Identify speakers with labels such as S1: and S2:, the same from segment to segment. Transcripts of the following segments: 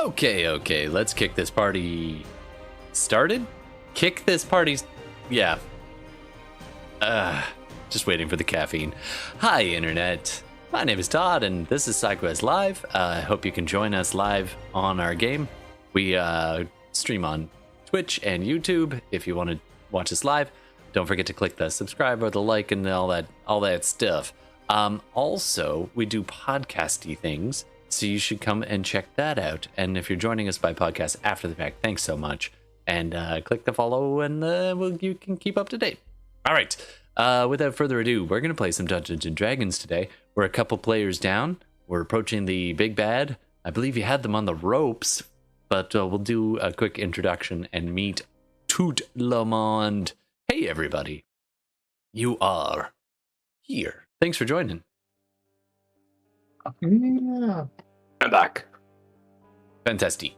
S1: Okay, let's kick this party started? Kick this party... Yeah. Just waiting for the caffeine. Hi, Internet. My name is Todd, and this is SideQuest Live. I hope you can join us live on our game. We stream on Twitch and YouTube if you want to watch us live. Don't forget to click the subscribe or the like and all that stuff. Also, we do podcasty things, so you should come and check that out. And if you're joining us by podcast after the fact, thanks so much. And click the follow, and you can keep up to date. All right. Without further ado, we're going to play some Dungeons & Dragons today. We're a couple players down. We're approaching the big bad. I believe you had them on the ropes, but we'll do a quick introduction and meet Tout le monde. Hey, everybody. You are here. Thanks for joining.
S2: Yeah.
S3: I'm back.
S1: Fantastic.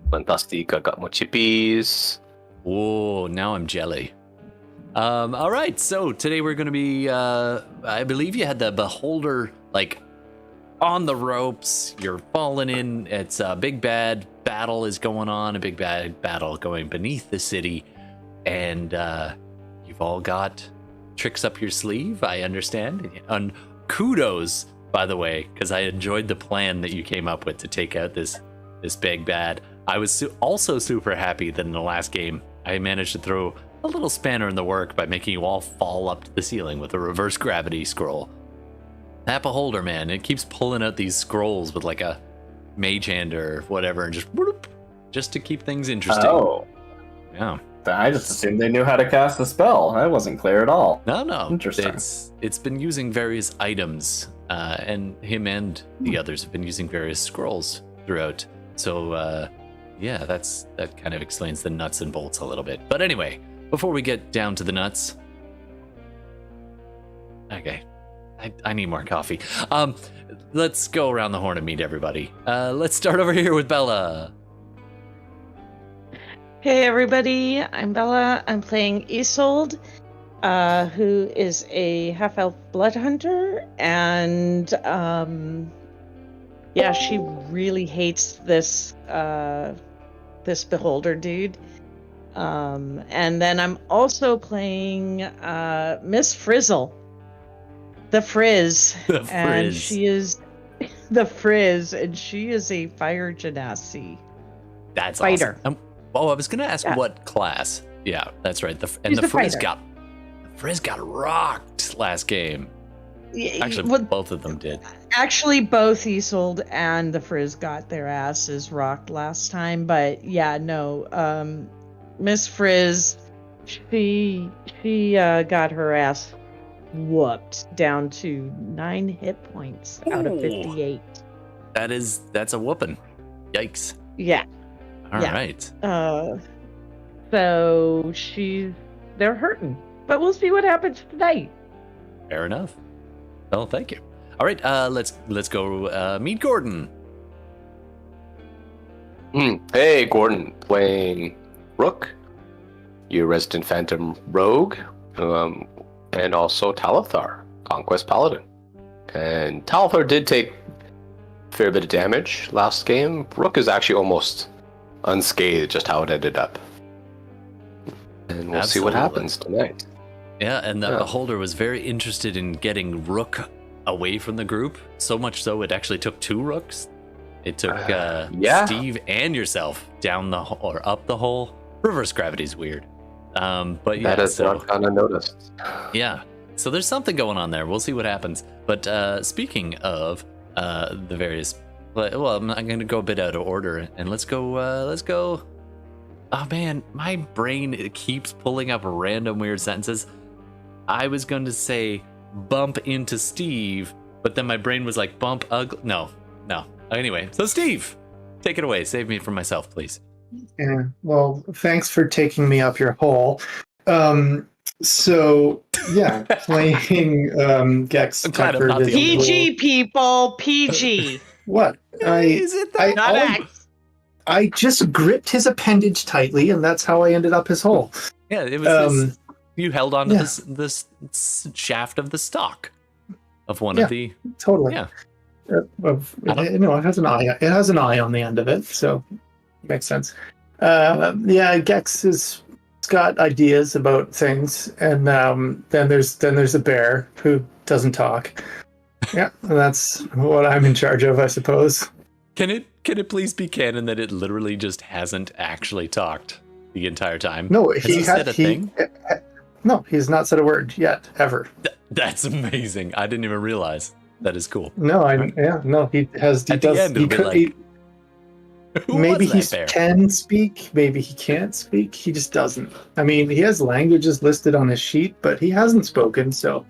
S3: Fantastic. I got my chippies.
S1: Whoa, now I'm jelly. All right, so today we're going to be, I believe you had the beholder, like, on the ropes. You're falling in. It's a big bad battle is going on, a big bad battle going beneath the city. And you've all got tricks up your sleeve, I understand. And kudos, by the way, because I enjoyed the plan that you came up with to take out this big bad. I was also super happy that in the last game, I managed to throw a little spanner in the work by making you all fall up to the ceiling with a reverse gravity scroll. That beholder, man, it keeps pulling out these scrolls with like a mage hand or whatever, and just whoop, just to keep things interesting.
S2: Oh.
S1: Yeah.
S2: I just assumed they knew how to cast a spell. That wasn't clear at all.
S1: No.
S2: Interesting.
S1: It's been using various items, and him and the others have been using various scrolls throughout. So, yeah, that kind of explains the nuts and bolts a little bit. But anyway, before we get down to the nuts, okay, I need more coffee. Let's go around the horn and meet everybody. Let's start over here with Bella.
S4: Hey everybody, I'm Bella. I'm playing Isolde, who is a half-elf blood hunter, and yeah, she really hates this this beholder dude. And then I'm also playing Miss Frizzle, the Frizz, and she is the Frizz, and she is a fire genasi.
S1: That's
S4: fighter.
S1: Awesome. I was gonna ask what class. Yeah, that's right. The Frizz got rocked last game. Actually, both of them did.
S4: Actually, both Isolde and the Frizz got their asses rocked last time, but yeah, no. Miss Frizz, she got her ass whooped down to 9 hit points out of 58.
S1: That's a whooping. Yikes.
S4: Yeah.
S1: All right.
S4: So they're hurting, but we'll see what happens tonight.
S1: Fair enough. Well, thank you. All right, let's go meet Gordon.
S3: Hey, Gordon, playing Rook, your resident phantom rogue, and also Talithar, conquest paladin. And Talithar did take a fair bit of damage last game. Rook is actually almost unscathed, just how it ended up. And we'll see what happens tonight.
S1: Yeah, and the beholder was very interested in getting Rook away from the group, so much so it actually took 2 Rooks. It took Steve and yourself down the or up the hole. Reverse gravity's weird. But yeah,
S3: that is not kind of noticed.
S1: Yeah, so there's something going on there. We'll see what happens. But speaking of the various, well, I'm going to go a bit out of order, and let's go. Oh man, my brain keeps pulling up random weird sentences. I was going to say bump into Steve, but then my brain was like bump ugly. No. Anyway, so Steve, take it away. Save me from myself, please.
S5: Yeah, well, thanks for taking me up your hole. So, yeah, playing Gex.
S1: I'm glad I'm not the only
S4: PG, people, PG.
S5: What?
S1: Is it that?
S4: Not X.
S5: I just gripped his appendage tightly, and that's how I ended up his hole.
S1: Yeah, it was you held on to this shaft of the stock of one of the...
S5: Totally.
S1: Yeah.
S5: No, it has an eye. It has an eye on the end of it, so makes sense. Yeah, Gex has got ideas about things, and then there's a bear who doesn't talk. Yeah, that's what I'm in charge of, I suppose.
S1: Can it please be canon that it literally just hasn't actually talked the entire time?
S5: No,
S1: Has he said a thing?
S5: No, he's not said a word yet, ever.
S1: That's amazing. I didn't even realize. That is cool.
S5: No, he has. He
S1: At
S5: does.
S1: the end,
S5: He
S1: it'll be
S5: could.
S1: like, Who
S5: Maybe
S1: was
S5: he
S1: that bear?
S5: can speak. Maybe he can't speak. He just doesn't. I mean, he has languages listed on his sheet, but he hasn't spoken. So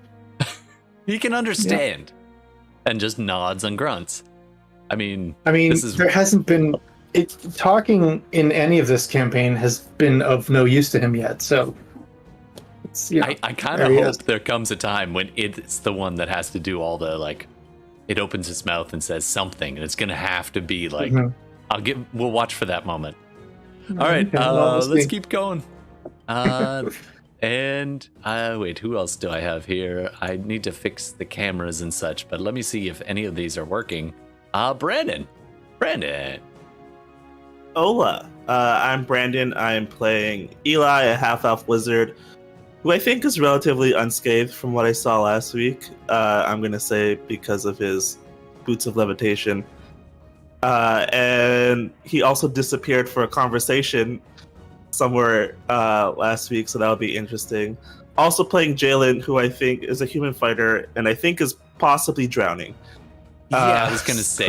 S1: He can understand, and just nods and grunts. I mean, this is
S5: there hasn't been talking in any of this campaign has been of no use to him yet. So it's,
S1: I kind of hope there comes a time when it's the one that has to do all the, like, it opens its mouth and says something, and it's gonna have to be like, we'll watch for that moment. All right, let's keep going. And wait, who else do I have here? I need to fix the cameras and such, but let me see if any of these are working. Brandon.
S6: Hola, I'm Brandon. I am playing Eli, a half-elf wizard, who I think is relatively unscathed from what I saw last week. I'm going to say because of his boots of levitation. And he also disappeared for a conversation somewhere last week, so that'll be interesting. Also playing Jalen, who I think is a human fighter, and I think is possibly drowning.
S1: Yeah, I was going to say.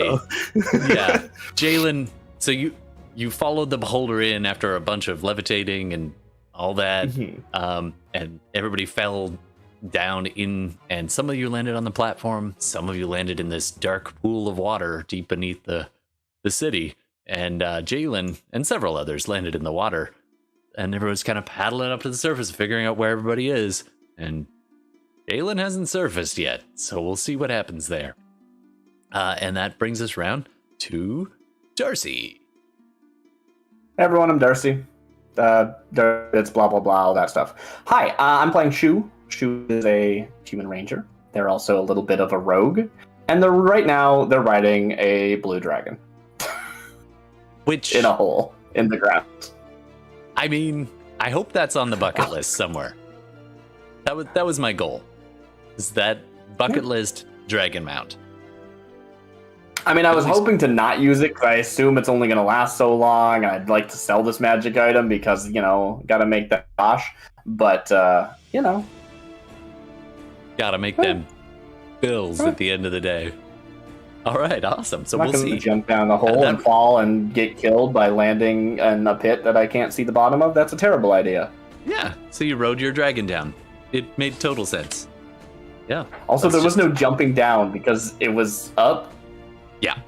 S1: Yeah, Jalen, so you followed the beholder in after a bunch of levitating and all that, and everybody fell down in, and some of you landed on the platform, some of you landed in this dark pool of water deep beneath the city, and Jalen and several others landed in the water, and everyone's kind of paddling up to the surface, figuring out where everybody is, and Jalen hasn't surfaced yet, so we'll see what happens there. And that brings us round to Darcy.
S2: Hey everyone, I'm Darcy. It's blah blah blah, all that stuff. Hi, I'm playing Shu. Shu is a human ranger. They're also a little bit of a rogue, and right now they're riding a blue dragon,
S1: Which,
S2: in a hole in the ground.
S1: I mean, I hope that's on the bucket list somewhere. That was my goal. Is that bucket list dragon mount?
S2: I mean, I was hoping to not use it because I assume it's only going to last so long. I'd like to sell this magic item because, got to make that gosh. But,
S1: Gotta make them bills at the end of the day. All right, awesome. So we'll see.
S2: Jump down the hole and fall and get killed by landing in a pit that I can't see the bottom of. That's a terrible idea.
S1: Yeah, so you rode your dragon down. It made total sense. Yeah.
S2: Also, there was no jumping down because it was up.
S1: Yeah,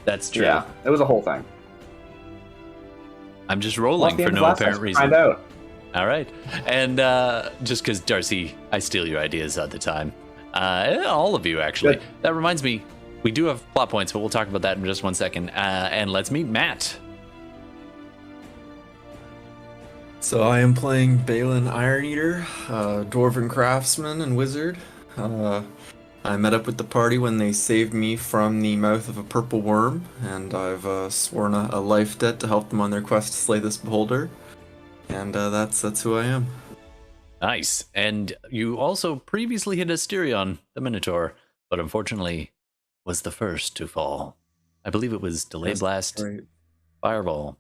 S1: that's true.
S2: Yeah, it was a whole thing.
S1: I'm just rolling for no apparent reason.
S2: Find out.
S1: All right. And just because, Darcy, I steal your ideas all the time. All of you, actually.
S2: Good.
S1: That reminds me, we do have plot points, but we'll talk about that in just 1 second. And let's meet Matt.
S7: So I am playing Balin Iron Eater, Dwarven Craftsman and Wizard. I met up with the party when they saved me from the mouth of a purple worm, and I've sworn a life debt to help them on their quest to slay this beholder. And that's who I am.
S1: Nice. And you also previously hit Asterion, the Minotaur, but unfortunately was the first to fall. I believe it was Delay Blast,
S7: Right.
S1: Fireball.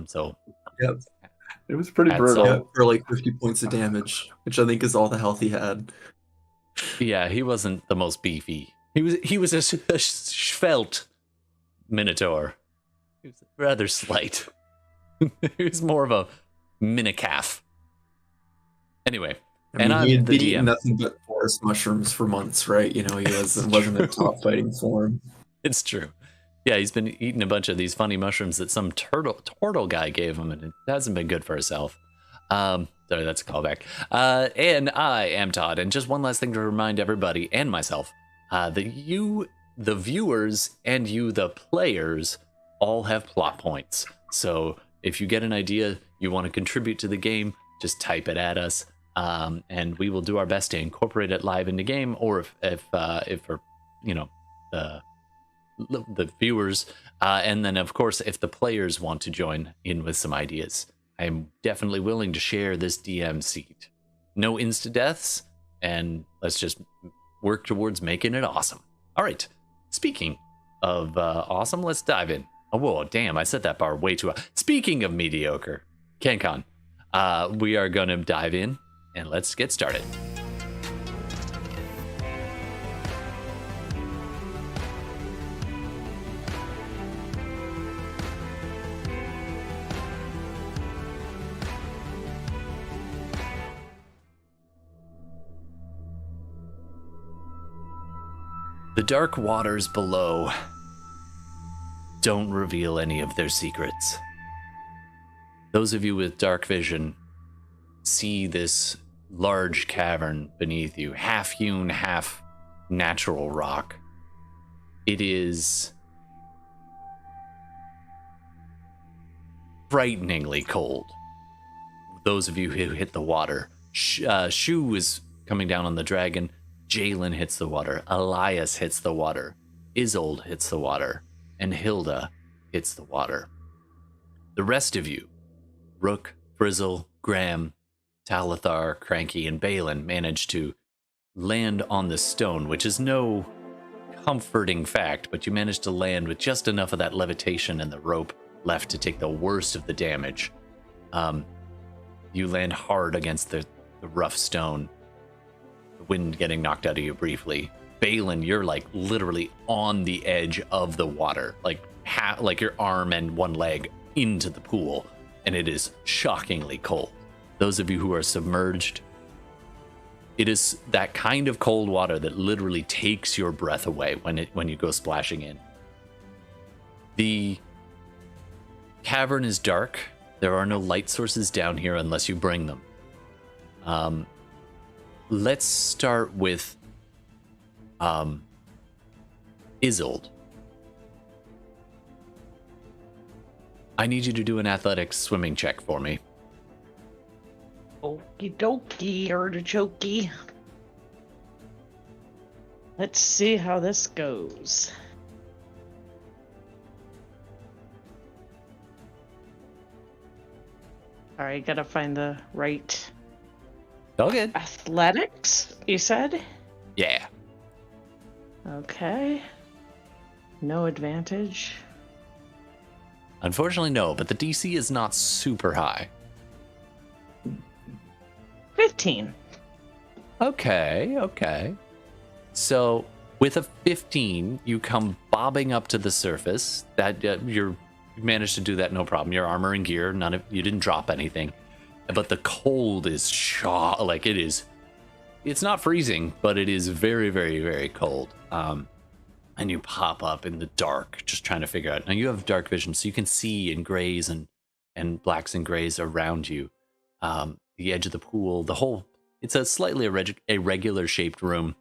S1: So
S7: Yep.
S2: It was pretty
S1: That's
S2: brutal.
S7: Yeah, for like 50 points of damage, which I think is all the health he had.
S1: yeah, he wasn't the most beefy. He was a svelte Minotaur. He was rather slight. He was more of a minicalf. Anyway,
S7: I mean,
S1: I'm
S7: he had
S1: the
S7: been eating
S1: DM.
S7: nothing but forest mushrooms for months, right? He wasn't in top fighting form.
S1: It's true. Yeah, he's been eating a bunch of these funny mushrooms that some turtle guy gave him, and it hasn't been good for himself. Sorry, that's a callback. And I am Todd, and just one last thing to remind everybody and myself, that you, the viewers, and you, the players, all have plot points. So if you get an idea you want to contribute to the game, just type it at us, and we will do our best to incorporate it live in the game, or if for, the the viewers, and then of course if the players want to join in with some ideas, I'm definitely willing to share this DM seat. No insta deaths, and let's just work towards making it awesome. All right, speaking of awesome, let's dive in. Oh, whoa, damn, I set that bar way too high. Speaking of mediocre, CanCon, we are going to dive in, and let's get started. The dark waters below don't reveal any of their secrets. Those of you with dark vision see this large cavern beneath you, half-hewn, half-natural rock. It is frighteningly cold. Those of you who hit the water, Shu is coming down on the dragon, Jalen hits the water, Elias hits the water, Isolde hits the water, and Hilda hits the water. The rest of you, Rook, Frizzle, Graham, Talithar, Cranky, and Balin, manage to land on the stone, which is no comforting fact, but you manage to land with just enough of that levitation and the rope left to take the worst of the damage. You land hard against the rough stone, the wind getting knocked out of you briefly. Balin, you're like literally on the edge of the water, like your arm and one leg into the pool, and it is shockingly cold. Those of you who are submerged, it is that kind of cold water that literally takes your breath away when you go splashing in. The cavern is dark. There are no light sources down here unless you bring them. Let's start with Isolde. I need you to do an athletics swimming check for me.
S4: Okie dokie, artichoke. Let's see how this goes. Alright, gotta find the right
S1: All good.
S4: athletics, you said?
S1: Yeah.
S4: Okay. No advantage.
S1: Unfortunately, no, but the DC is not super high.
S4: 15.
S1: Okay. So, with a 15, you come bobbing up to the surface. That you managed to do that, no problem. Your armor and gear, you didn't drop anything. But the cold is it's not freezing, but it is very, very, very cold. And you pop up in the dark, just trying to figure out. Now you have dark vision, so you can see in grays and blacks and grays around you. The edge of the pool, it's a slightly irregular shaped room.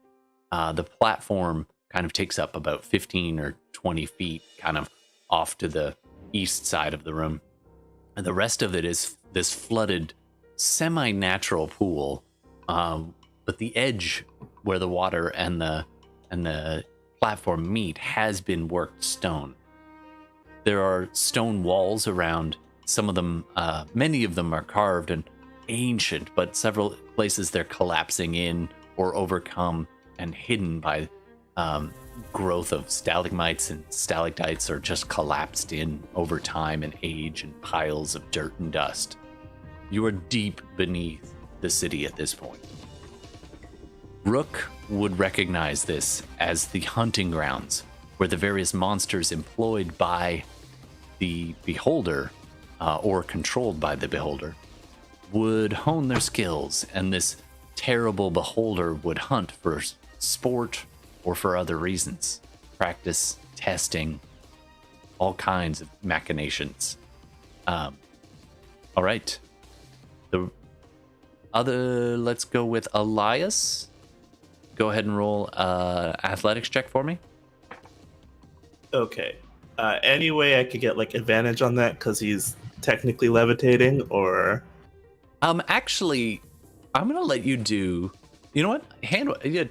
S1: The platform kind of takes up about 15 or 20 feet, kind of off to the east side of the room. And the rest of it is this flooded, semi-natural pool. But the edge where the water and the platform meet has been worked stone. There are stone walls around. Some of them, many of them are carved and ancient, but several places they're collapsing in or overcome and hidden by growth of stalagmites and stalactites, or just collapsed in over time and age and piles of dirt and dust. You are deep beneath the city at this point. Rook would recognize this as the hunting grounds where the various monsters employed by the beholder or controlled by the beholder would hone their skills, and this terrible beholder would hunt for sport or for other reasons. Practice, testing, all kinds of machinations. All right. Let's go with Elias. Go ahead and roll athletics check for me.
S6: Okay. Any way I could get like advantage on that because he's technically levitating, or?
S1: Actually, I'm gonna let you do. You know what?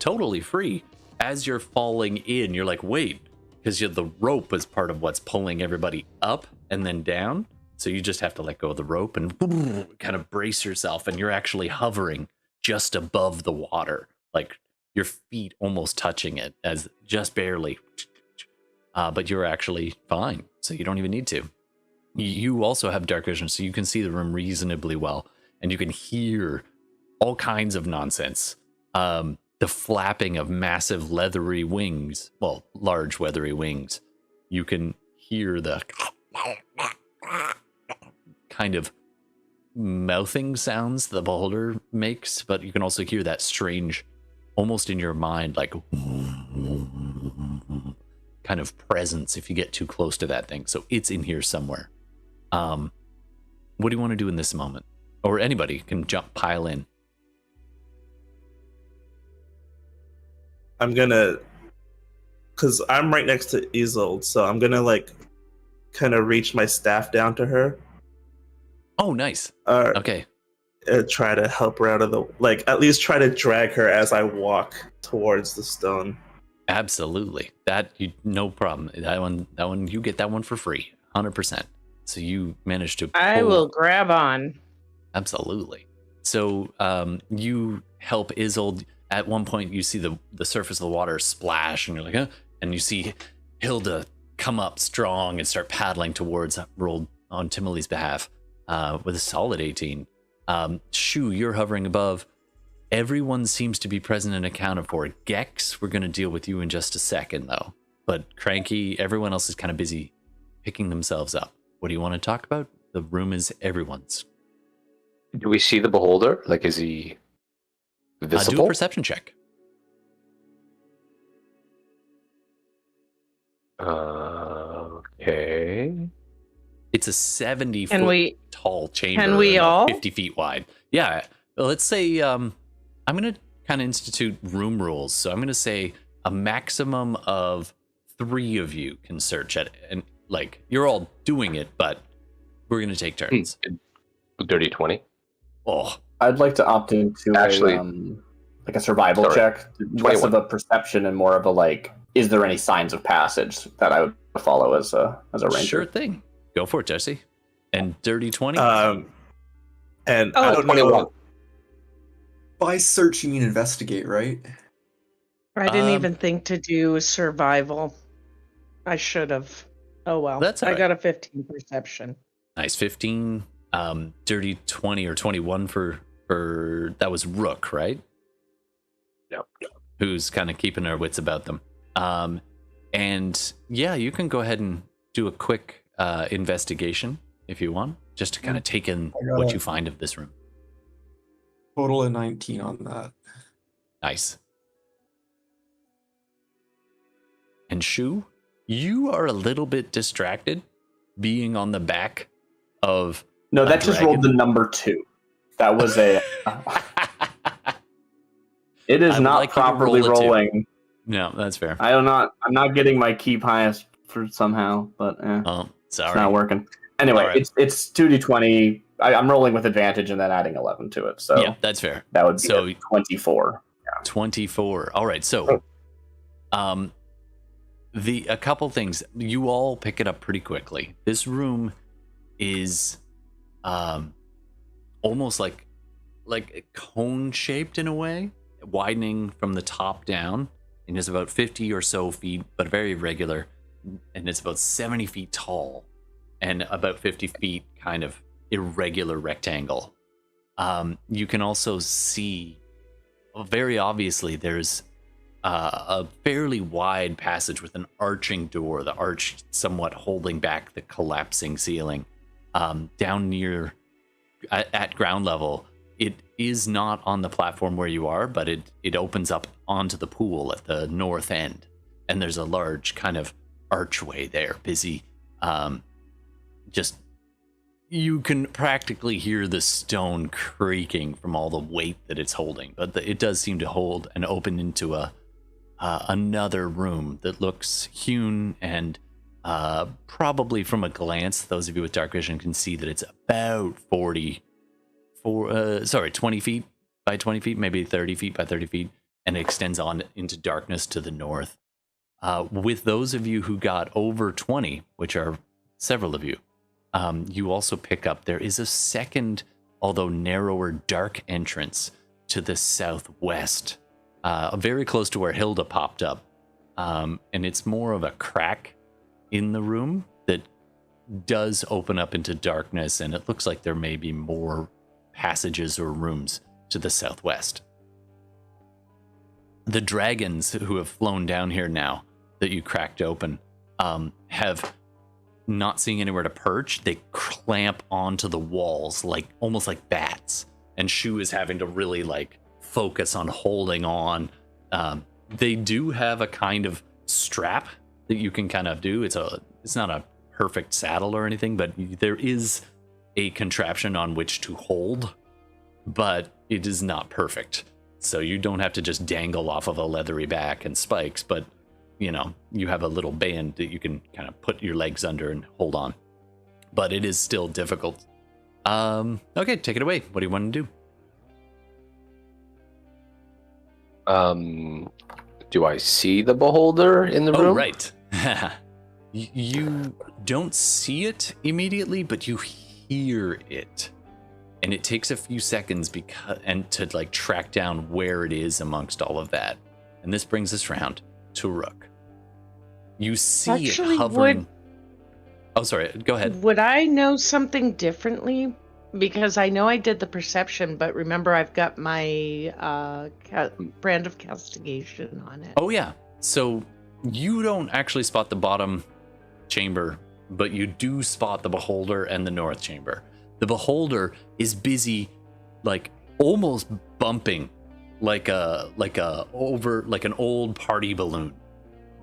S1: Totally free. as you're falling in, you're like, wait, because the rope is part of what's pulling everybody up and then down. So you just have to let go of the rope and kind of brace yourself, and you're actually hovering just above the water, like your feet almost touching it, as just barely. But you're actually fine, so you don't even need to. You also have dark vision, so you can see the room reasonably well, and you can hear all kinds of nonsense. The flapping of massive leathery wings, well, large leathery wings. You can hear the kind of mouthing sounds the beholder makes, but you can also hear that strange, almost in your mind, like kind of presence if you get too close to that thing. So it's in here somewhere. What do you want to do in this moment? Or anybody can pile in.
S6: I'm gonna, because I'm right next to Isolde, so I'm gonna like kind of reach my staff down to her.
S1: Oh, nice. Okay.
S6: Try to help her out of the, like, at least try to drag her as I walk towards the stone.
S1: Absolutely. No problem. That one, you get that one for free, 100%. So you managed to.
S4: I will grab on.
S1: Absolutely. So you help Isolde. At one point, you see the surface of the water splash, and you're like, huh? And you see Hilda come up strong and start paddling towards, rolled on Timile's behalf with a solid 18. Shu, you're hovering above. Everyone seems to be present and accounted for. Gex, we're going to deal with you in just a second, though. But Cranky, everyone else is kind of busy picking themselves up. What do you want to talk about? The room is everyone's.
S3: Do we see the beholder? Like, is he visible?
S1: Do a perception check.
S3: Okay.
S1: It's a 70-foot tall chamber.
S4: Can we all?
S1: 50 feet wide. Yeah. Well, let's say I'm going to kind of institute room rules. So I'm going to say a maximum of 3 of you can search at it. And like, you're all doing it, but we're going to take turns.
S3: Dirty 20.
S1: Oh,
S2: I'd like to opt into
S3: Actually,
S2: like a survival check, less
S3: 21.
S2: of a perception and more of a like, is there any signs of passage that I would follow as a ranger?
S1: sure thing. Go for it, Jesse. And dirty 20.
S6: And I
S4: Oh,
S6: don't
S3: 21.
S6: know.
S7: By search, you mean investigate, right?
S4: I didn't even think to do survival. I should have. Oh well.
S1: That's all
S4: I
S1: right.
S4: got a 15 perception.
S1: Nice. 15. Dirty 20 or 21 for that was Rook, right?
S3: Yep.
S1: Who's kind of keeping her wits about them. And yeah, you can go ahead and do a quick investigation if you want, just to kind of take in what you find of this room.
S7: Total of 19 on that.
S1: Nice. And Shu, you are a little bit distracted being on the back of
S2: No,
S1: a
S2: that just
S1: dragon.
S2: rolled the number 2. That was a. It is
S1: I would
S2: not
S1: like you to
S2: properly
S1: roll a 2.
S2: rolling.
S1: No, that's fair.
S2: I'm not getting my keep highest for somehow, but
S1: Oh, sorry.
S2: it's not working. Anyway,
S1: All right.
S2: it's 2d20. I'm rolling with advantage and then adding 11 to it, so
S1: Yeah, that's fair.
S2: that would be
S1: So-
S2: a 24.
S1: 24. All right. So, a couple things. You all pick it up pretty quickly. This room is, almost like cone shaped in a way, widening from the top down, and is about 50 or so feet, but very regular, and it's about 70 feet tall, and about 50 feet kind of irregular rectangle. You can also see. Well, very obviously, there's a fairly wide passage with an arching door, the arch somewhat holding back the collapsing ceiling. Down near, at ground level, it is not on the platform where you are, but it opens up onto the pool at the north end. And there's a large kind of archway there, busy. Just, you can practically hear the stone creaking from all the weight that it's holding, but it does seem to hold and open into another room that looks hewn, and probably from a glance, those of you with dark vision can see that it's about 20 feet by 20 feet, maybe 30 feet by 30 feet. and extends on into darkness to the north. With those of you who got over 20, which are several of you, you also pick up there is a second, although narrower, dark entrance to the southwest, very close to where Hilda popped up. And it's more of a crack in the room that does open up into darkness, and it looks like there may be more passages or rooms to the southwest. The dragons who have flown down here now that you cracked open have, not seeing anywhere to perch, they clamp onto the walls like almost like bats, and Shu is having to really like focus on holding on. They do have a kind of strap that you can kind of do. It's not a perfect saddle or anything, but there is a contraption on which to hold, but it is not perfect. So you don't have to just dangle off of a leathery back and spikes, but you have a little band that you can kind of put your legs under and hold on. But it is still difficult. Okay, take it away. What do you want to
S3: do? Do I see the beholder in the room?
S1: Oh, right. You don't see it immediately, but you hear it. And it takes a few seconds to like track down where it is amongst all of that. And this brings us round to Rook. You see it hovering. Oh, sorry. Go ahead.
S4: Would I know something differently? Because I know I did the perception, but remember I've got my brand of castigation on it.
S1: Oh, yeah. So you don't actually spot the bottom chamber, but you do spot the beholder and the north chamber. The beholder is busy, like almost bumping like an old party balloon,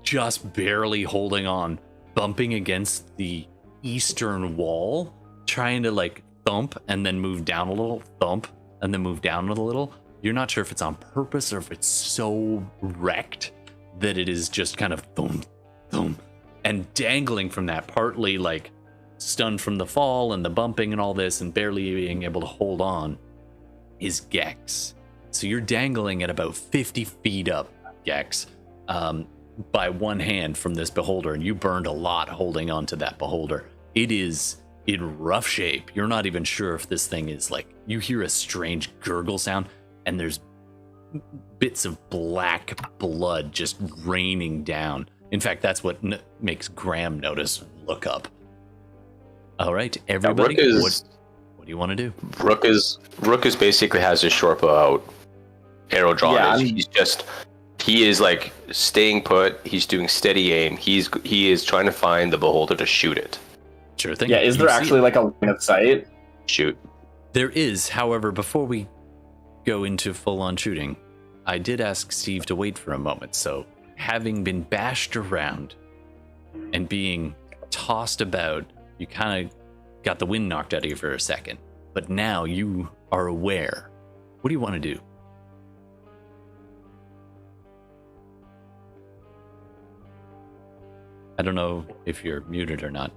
S1: just barely holding on, bumping against the eastern wall, trying to like thump and then move down a little, thump and then move down a little. You're not sure if it's on purpose or if it's so wrecked that it is just kind of thump, thump, and dangling from that, partly like stunned from the fall and the bumping and all this and barely being able to hold on, is Gex. So you're dangling at about 50 feet up, Gex, by one hand from this beholder, and you burned a lot holding on to that beholder. It is in rough shape. You're not even sure if this thing is like, you hear a strange gurgle sound, and there's bits of black blood just raining down. In fact, that's what makes Graham notice and look up. All right, everybody, what do you want to do?
S3: Rook is basically has his short bow out, arrow drawn. Yeah, he is like staying put. He's doing steady aim. He is trying to find the beholder to shoot it.
S1: Sure thing.
S2: Yeah, is there actually like a line of sight?
S3: Shoot.
S1: There is. However, before we go into full-on shooting, I did ask Steve to wait for a moment. So, having been bashed around and being tossed about, you kind of got the wind knocked out of you for a second. But now you are aware. What do you want to do? I don't know if you're muted or not.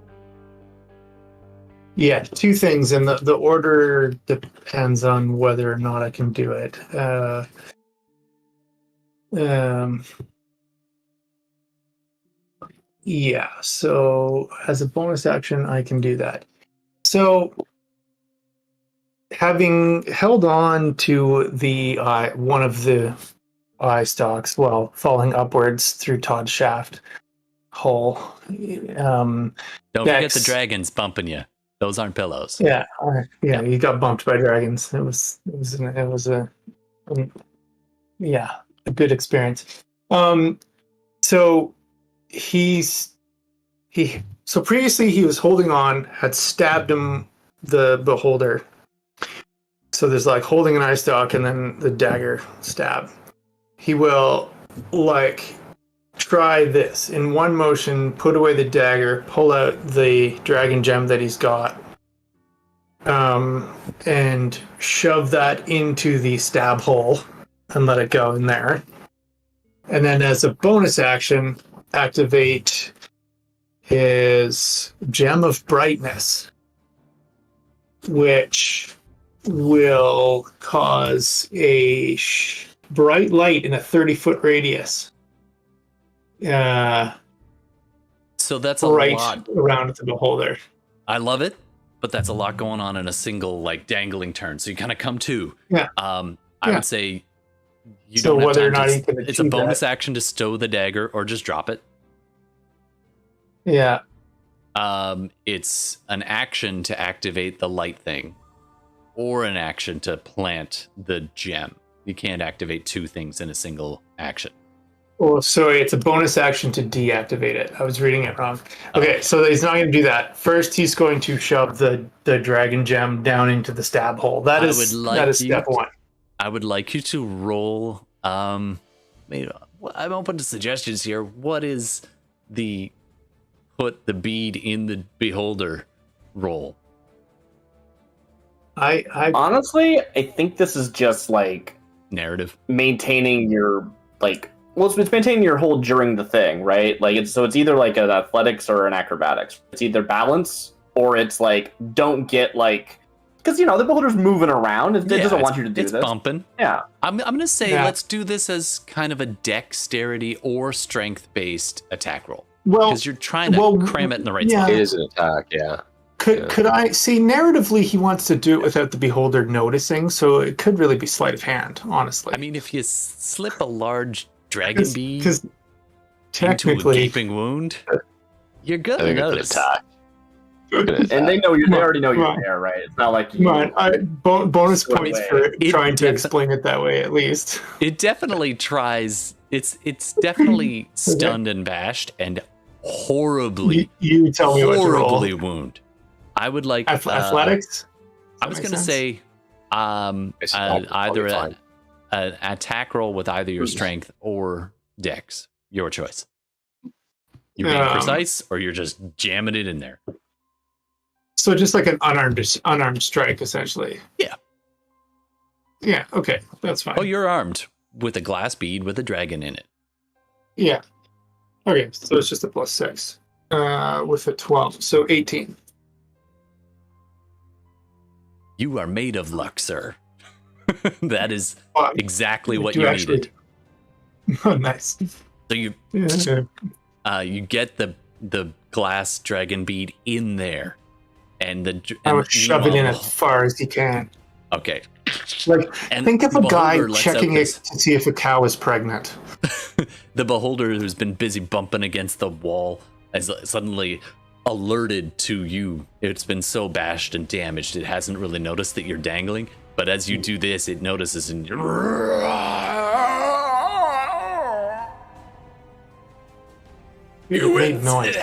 S5: Yeah, two things, and the order depends on whether or not I can do it. Yeah, so as a bonus action, I can do that. So, having held on to the one of the eye stalks while falling upwards through Todd's shaft hole. Don't
S1: forget the dragons bumping you. Those aren't pillows.
S5: Yeah, you got bumped by dragons. It was a good experience. So previously he was holding on, had stabbed him, the beholder. So there's like holding an eye stalk and then the dagger stab. He will like try this in one motion, put away the dagger, pull out the dragon gem that he's got, and shove that into the stab hole and let it go in there. And then as a bonus action, activate his Gem of Brightness, which will cause a bright light in a 30-foot radius.
S1: So that's a
S5: Right
S1: lot.
S5: around the beholder.
S1: I love it, but that's a lot going on in a single like dangling turn. So you kind of come to.
S5: Yeah.
S1: I would say you
S5: So
S1: don't have
S5: whether
S1: time
S5: or not
S1: to,
S5: you can
S1: it's a
S5: achieve
S1: bonus
S5: that.
S1: action to stow the dagger or just drop it.
S5: Yeah.
S1: It's an action to activate the light thing, or an action to plant the gem. You can't activate two things in a single action.
S5: Oh, sorry, it's a bonus action to deactivate it. I was reading it wrong. Okay, so he's not going to do that. First, he's going to shove the dragon gem down into the stab hole. That is step one.
S1: I would like you to roll. Maybe, I'm open to suggestions here. What is the put the bead in the beholder roll?
S2: I honestly, I think this is just like
S1: Narrative.
S2: maintaining your it's maintaining your hold during the thing, right? Like it's either like an athletics or an acrobatics. It's either balance or it's like don't get like because the beholder's moving around. It doesn't want you to do this.
S1: It's bumping.
S2: Yeah,
S1: I'm gonna say let's do this as kind of a dexterity or strength based attack roll.
S5: Well,
S1: because you're trying to cram it in the right spot.
S3: It is an attack, yeah.
S5: Could I see narratively he wants to do it without the beholder noticing, so it could really be sleight of hand, honestly.
S1: I mean, if you slip a large dragon bead
S5: because
S1: into a
S5: technically
S1: gaping wound, you're
S3: I
S1: gonna
S3: think it's an
S1: notice.
S3: attack.
S2: and they already know you're there, right? It's not like you.
S5: Come on, bonus
S2: Sort of
S5: points
S2: way.
S5: for
S1: It
S5: trying to
S1: defi-
S5: explain it that way, at least.
S1: It definitely tries. It's definitely stunned and bashed and horribly,
S5: You tell me what to roll.
S1: horribly wound. I would like
S5: Athletics?
S1: I was
S5: Does
S1: gonna
S5: that make
S1: say
S3: It's probably
S1: either
S3: fine.
S1: an attack roll with either your strength or dex. Your choice. You're being precise, or you're just jamming it in there.
S5: So just like an unarmed strike, essentially.
S1: Yeah.
S5: Yeah. Okay, that's fine.
S1: Oh, you're armed with a glass bead with a dragon in it.
S5: Yeah. Okay, so it's just a +6 with a 12, so 18.
S1: You are made of luck, sir. That is
S5: Well,
S1: exactly what
S5: do
S1: you
S5: actually-
S1: needed.
S5: Oh, nice.
S1: So you
S5: Yeah.
S1: get the glass dragon bead in there, and
S5: I would shove it in
S1: meanwhile-
S5: as far as you can.
S1: Okay.
S5: Like,
S1: And
S5: think of
S1: the
S5: a guy
S1: beholder lets
S5: checking
S1: out
S5: it to see if a cow is pregnant.
S1: The beholder who's been busy bumping against the wall is suddenly alerted to you. It's been so bashed and damaged it hasn't really noticed that you're dangling, but as you do this it notices and
S5: You made noise.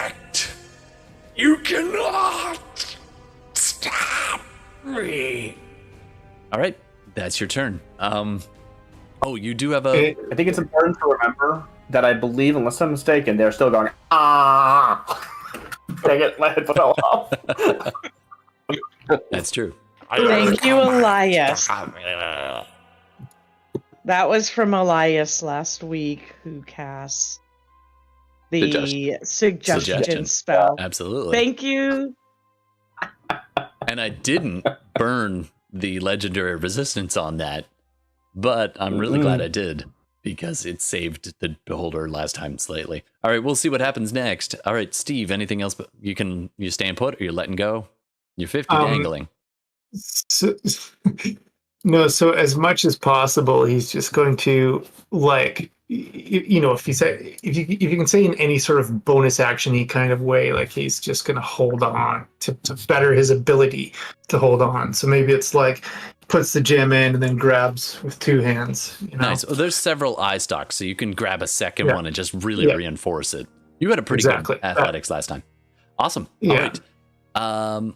S1: You cannot stop me. All right, that's your turn. Oh, you do have a.
S2: I think it's important to remember that I believe, unless I'm mistaken, they're still going, ah! Dang it, my head fell off.
S1: That's true.
S4: Thank you, Elias. That was from Elias last week, who cast the suggestion spell.
S1: Absolutely.
S4: Thank you.
S1: And I didn't burn the legendary resistance on that, but I'm really glad I did because it saved the beholder last time slightly. All right, we'll see what happens next. All right, Steve, anything else? But you staying put or you're letting go? You're 50 dangling.
S5: So, no, so as much as possible, he's just going to if you can say in any sort of bonus action-y kind of way, like he's just going to hold on to better his ability to hold on. So maybe it's like puts the gem in and then grabs with two hands.
S1: Nice. Well, there's several eye stocks, so you can grab a second one and just really reinforce it. You had a pretty good athletics last time. Awesome.
S5: Yeah.
S1: All right.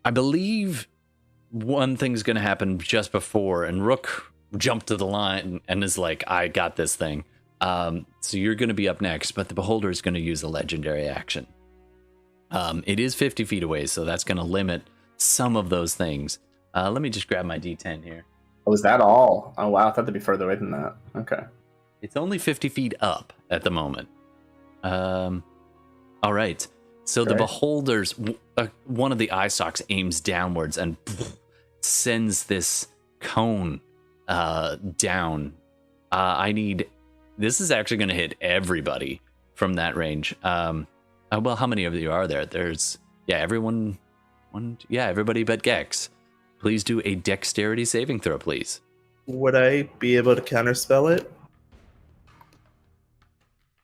S1: I believe one thing's going to happen just before, and Rook jumped to the line and is like, I got this thing. So you're going to be up next, but the beholder is going to use a legendary action. It is 50 feet away, so that's going to limit some of those things. Let me just grab my D10 here.
S2: Oh, is that all? Oh, wow. I thought they'd be further away than that. Okay.
S1: It's only 50 feet up at the moment. All right. So the beholder's, one of the eye stalks aims downwards and sends this cone down. I need. This is actually going to hit everybody from that range. Well, how many of you are there? There's everyone. Everybody but Gex. Please do a dexterity saving throw, please.
S6: Would I be able to counterspell it?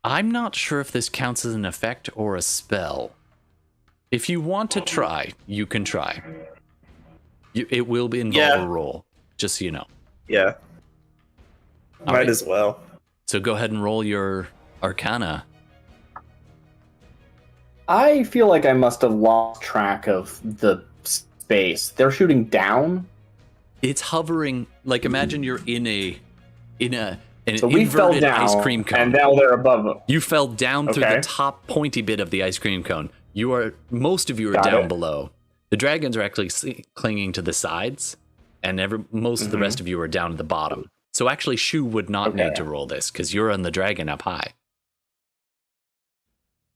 S1: I'm not sure if this counts as an effect or a spell. If you want to try, you can try. It will involve a roll, just so you know.
S6: Yeah. Might as well.
S1: So go ahead and roll your Arcana.
S2: I feel like I must have lost track of the space. They're shooting down.
S1: It's hovering. Like imagine you're in an
S2: So we fell
S1: inverted
S2: down,
S1: ice cream cone.
S2: and now they're above them.
S1: You fell down through
S2: Okay.
S1: the top pointy bit of the ice cream cone. Most of you are
S2: Got
S1: down
S2: it.
S1: below. The dragons are actually clinging to the sides, and most of the rest of you are down at the bottom. So actually, Shu would not need to roll this because you're on the dragon up high.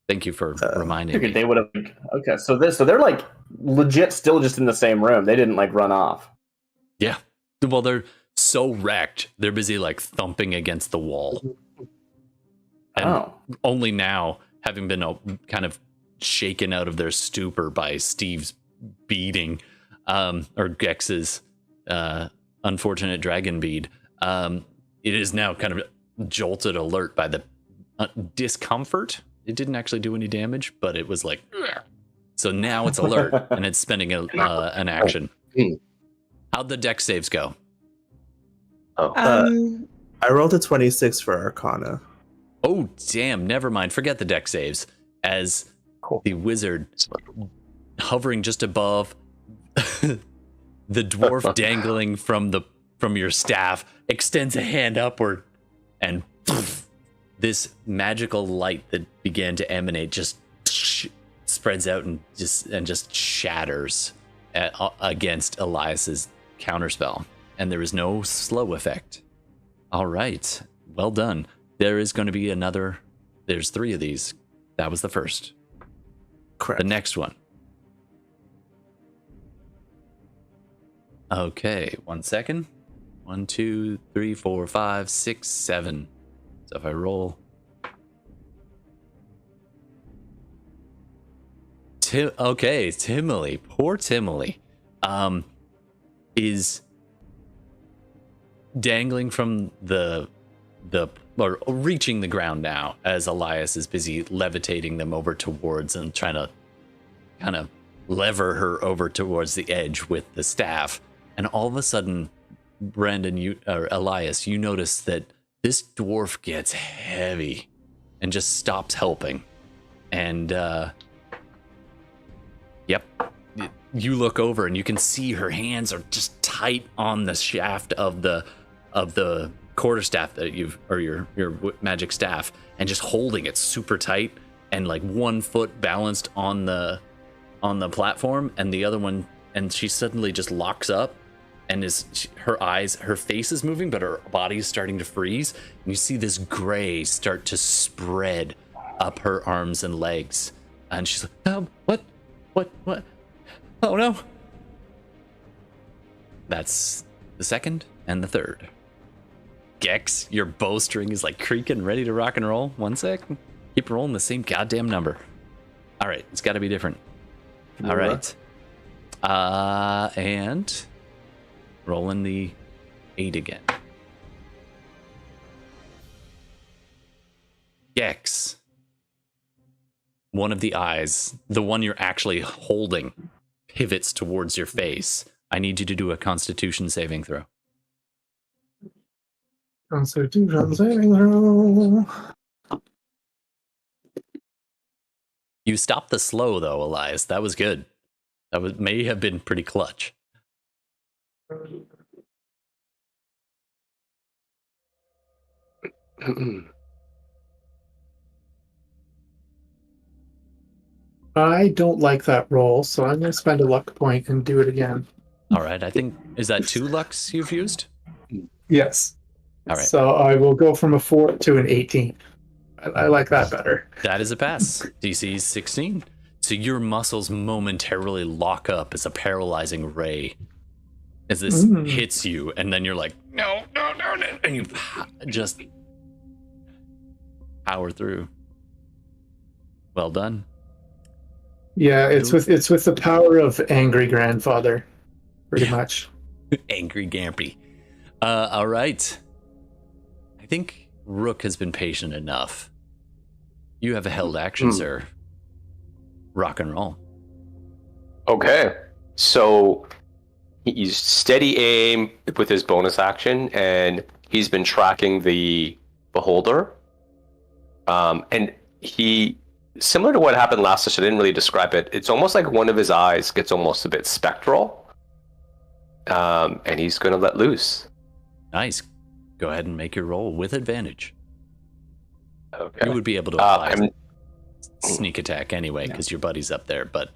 S1: Thank you for reminding me.
S2: They would have. Okay, so they're like legit still just in the same room. They didn't like run off.
S1: Yeah. Well, they're so wrecked. They're busy like thumping against the wall. And only now, having been kind of shaken out of their stupor by Steve's beating, or Gex's unfortunate dragon bead, it is now kind of jolted alert by the discomfort. It didn't actually do any damage, but it was like, so now it's alert and it's spending an action. How'd the dex saves go?
S6: I rolled a 26 for Arcana.
S1: Oh, damn. Never mind. Forget the dex saves. As the wizard hovering just above the dwarf dangling from your staff extends a hand upward, and this magical light that began to emanate just spreads out and just shatters against Elias's counterspell, and there is no slow effect. All right, well done. There is going to be another. There's 3 of these. That was the first.
S6: Correct.
S1: The next one. Okay, 1 second. 1, 2, 3, 4, 5, 6, 7. So if I roll. Timely. Poor Timely. Is dangling from or reaching the ground now as Elias is busy levitating them over towards and trying to kind of lever her over towards the edge with the staff. And all of a sudden, Brandon, Elias, you notice that this dwarf gets heavy and just stops helping. And, you look over and you can see her hands are just tight on the shaft of the quarterstaff that your magic staff, and just holding it super tight, and like 1 foot balanced on the platform and the other one, and she suddenly just locks up, and her face is moving, but her body is starting to freeze, and you see this gray start to spread up her arms and legs, and she's like, what? Oh no. That's the second and the third. Gex, your bowstring is like creaking, ready to rock and roll. 1 sec. Keep rolling the same goddamn number. All right, it's got to be different. All right. And rolling the 8 again. Gex. One of the eyes, the one you're actually holding, pivots towards your face. I need you to do a Constitution saving throw.
S5: Constitution saving throw.
S1: You stopped the slow though, Elias. That was good. May have been pretty clutch.
S5: I don't like that roll, so I'm going to spend a luck point and do it again.
S1: All right, I think, is that 2 lucks you've used?
S5: Yes.
S1: All right.
S5: So I will go from a 4 to an 18. I like that better.
S1: That is a pass. DC 16. So your muscles momentarily lock up as a paralyzing ray as this hits you, and then you're like, no, and you just power through. Well done.
S5: Yeah, it's with the power of angry grandfather, pretty much.
S1: Angry Gampy. All right. I think Rook has been patient enough. You have a held action, sir. Rock and roll.
S3: Okay. So he's steady aim with his bonus action, and he's been tracking the beholder. And he, similar to what happened last session, I didn't really describe it. It's almost like one of his eyes gets almost a bit spectral. And he's going to let loose.
S1: Nice. Go ahead and make your roll with advantage.
S3: Okay.
S1: You would be able to apply sneak attack anyway, because your buddy's up there, but...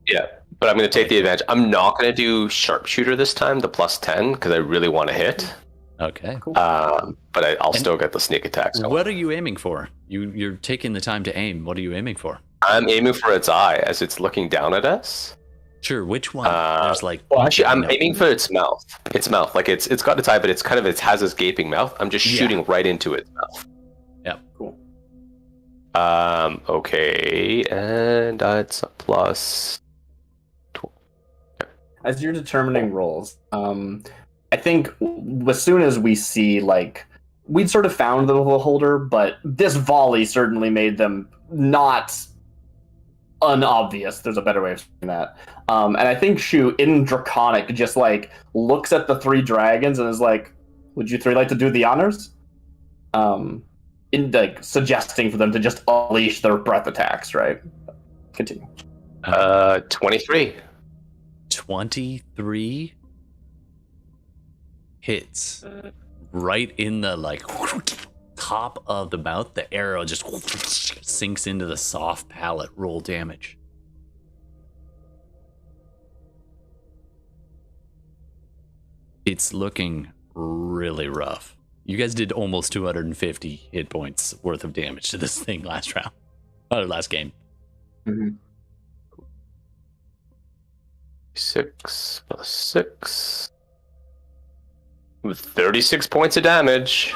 S3: Yeah, but I'm going to take the advantage. I'm not going to do sharpshooter this time, the +10, because I really want to hit.
S1: Okay.
S2: Cool.
S3: But I'll still get the sneak attack. So.
S1: What are you aiming for? You're taking the time to aim. What are you aiming for?
S3: I'm aiming for its eye as it's looking down at us.
S1: Sure, which one? There's like...
S3: Well, actually, I'm aiming for its mouth. Its mouth. Like, it's got its eye, but it has this gaping mouth. I'm just shooting right into its mouth.
S1: Yeah.
S2: Cool.
S3: Okay, and that's a plus...
S2: As you're determining rolls, I think as soon as we see, like, we'd sort of found the beholder, but this volley certainly made them not unobvious. There's a better way of saying that. And I think Shu, in Draconic, just, like, looks at the three dragons and is like, would you three like to do the honors? In, like, suggesting for them to just unleash their breath attacks, right? Continue.
S3: 23.
S1: 23 hits right in the like top of the mouth. The arrow just sinks into the soft palate. Roll damage. It's looking really rough. You guys did almost 250 hit points worth of damage to this thing last round. Last game.
S2: Mm-hmm.
S3: 6 plus 6. With 36 points of damage.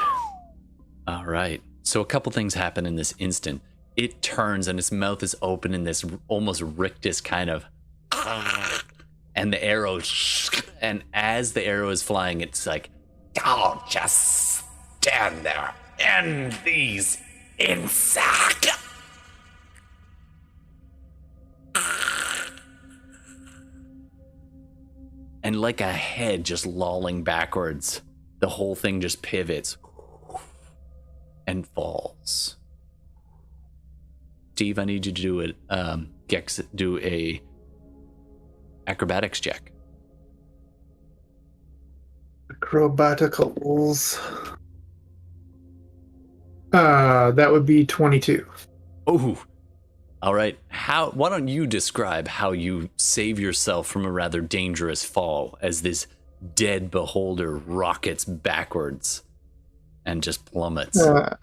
S1: All right. So a couple things happen in this instant. It turns and its mouth is open in this almost rictus kind of... And the arrow... And as the arrow is flying, it's like, don't just stand there. End these insect. And like a head just lolling backwards, the whole thing just pivots and falls. Steve, I need you to do it. Gex, do a acrobatics check.
S5: Acrobaticals. That would be 22.
S1: Oh, all right. Why don't you describe how you save yourself from a rather dangerous fall as this dead beholder rockets backwards and just plummets?
S5: I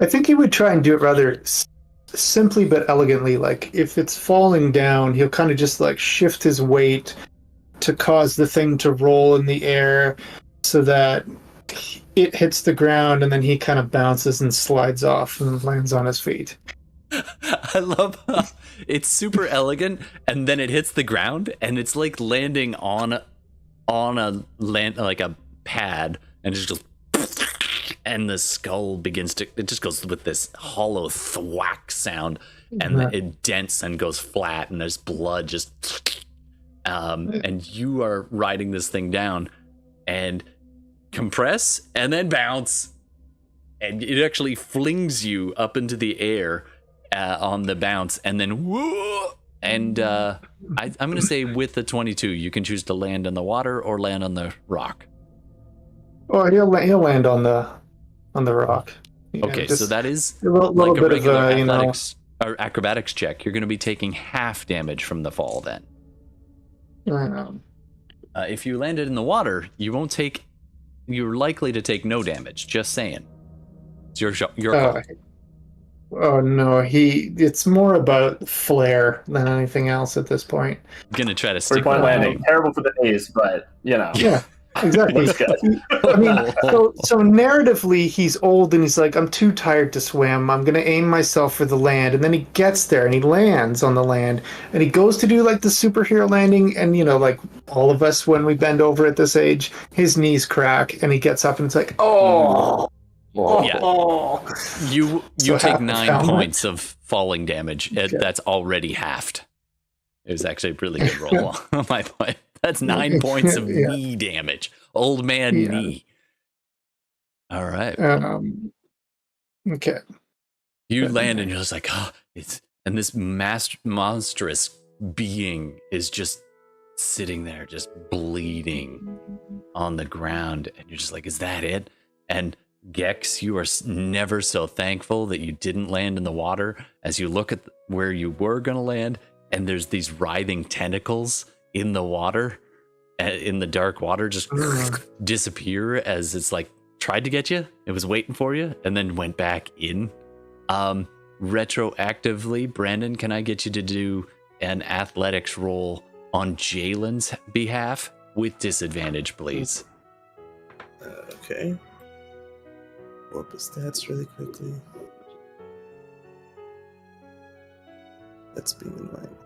S5: think he would try and do it rather simply but elegantly. Like, if it's falling down, he'll kind of just like shift his weight to cause the thing to roll in the air so that it hits the ground and then he kind of bounces and slides off and lands on his feet.
S1: I love how it's super elegant, and then it hits the ground, and it's like landing on a like a pad, and it just goes, and the skull begins to. It just goes with this hollow thwack sound, and it dents and goes flat, and there's blood just. And you are riding this thing down, and compress, and then bounce, and it actually flings you up into the air. On the bounce, and then whoa, and I'm gonna say with the 22, you can choose to land in the water or land on the rock.
S5: Oh, he'll land on the rock.
S1: Okay, so that is
S5: little
S1: like a
S5: bit
S1: regular
S5: of
S1: athletics or acrobatics check. You're gonna be taking half damage from the fall. Then, if you landed in the water, you won't take. You're likely to take no damage. Just saying. It's your call.
S5: Oh no, it's more about flair than anything else at this point.
S1: Gonna try to stick
S2: landing. Terrible for the days, but you know.
S5: Yeah. Exactly.
S2: Looks good.
S5: I mean, so narratively, he's old and he's like, I'm too tired to swim. I'm gonna aim myself for the land, and then he gets there and he lands on the land, and he goes to do like the superhero landing, and like all of us when we bend over at this age, his knees crack, and he gets up and it's like, oh.
S1: Yeah. You
S5: So
S1: take
S5: half
S1: 9
S5: the
S1: points of falling damage. That's already halved. It was actually a really good roll on my point. That's 9 points of knee damage. Old man knee. All right.
S5: Okay.
S1: You land and you're just like, oh, and this monstrous being is just sitting there, just bleeding on the ground, and you're just like, is that it? And Gex, you are never so thankful that you didn't land in the water as you look at where you were going to land, and there's these writhing tentacles in the water, in the dark water, just disappear as it's like tried to get you. It was waiting for you and then went back in. Retroactively, Brandon, can I get you to do an athletics roll on Jalen's behalf with disadvantage, please?
S6: Okay. Pull up his stats really quickly. That's being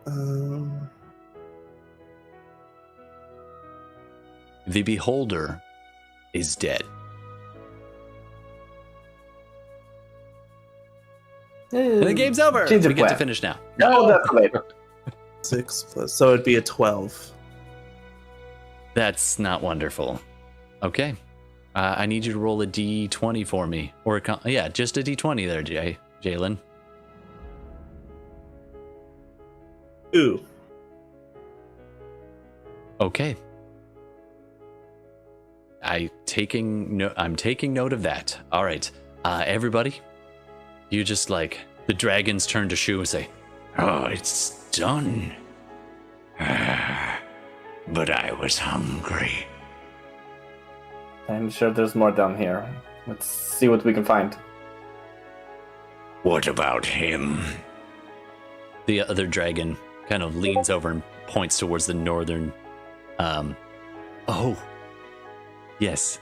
S6: annoying.
S1: The beholder is dead. And the game's over.
S2: Change of
S1: We get to
S2: plan.
S1: finish now.
S2: No, that's later.
S6: 6 plus, so it'd be a 12.
S1: That's not wonderful. Okay. I need you to roll a d20 for me. Or just a d20 there, Jalen.
S6: 2.
S1: Okay. I'm taking note of that. All right. Everybody, you just like the dragons turn to Shu and say, "Oh, it's done. But I was hungry."
S2: I'm sure there's more down here. Let's see what we can find.
S1: What about him? The other dragon kind of leans over and points towards the northern. Yes.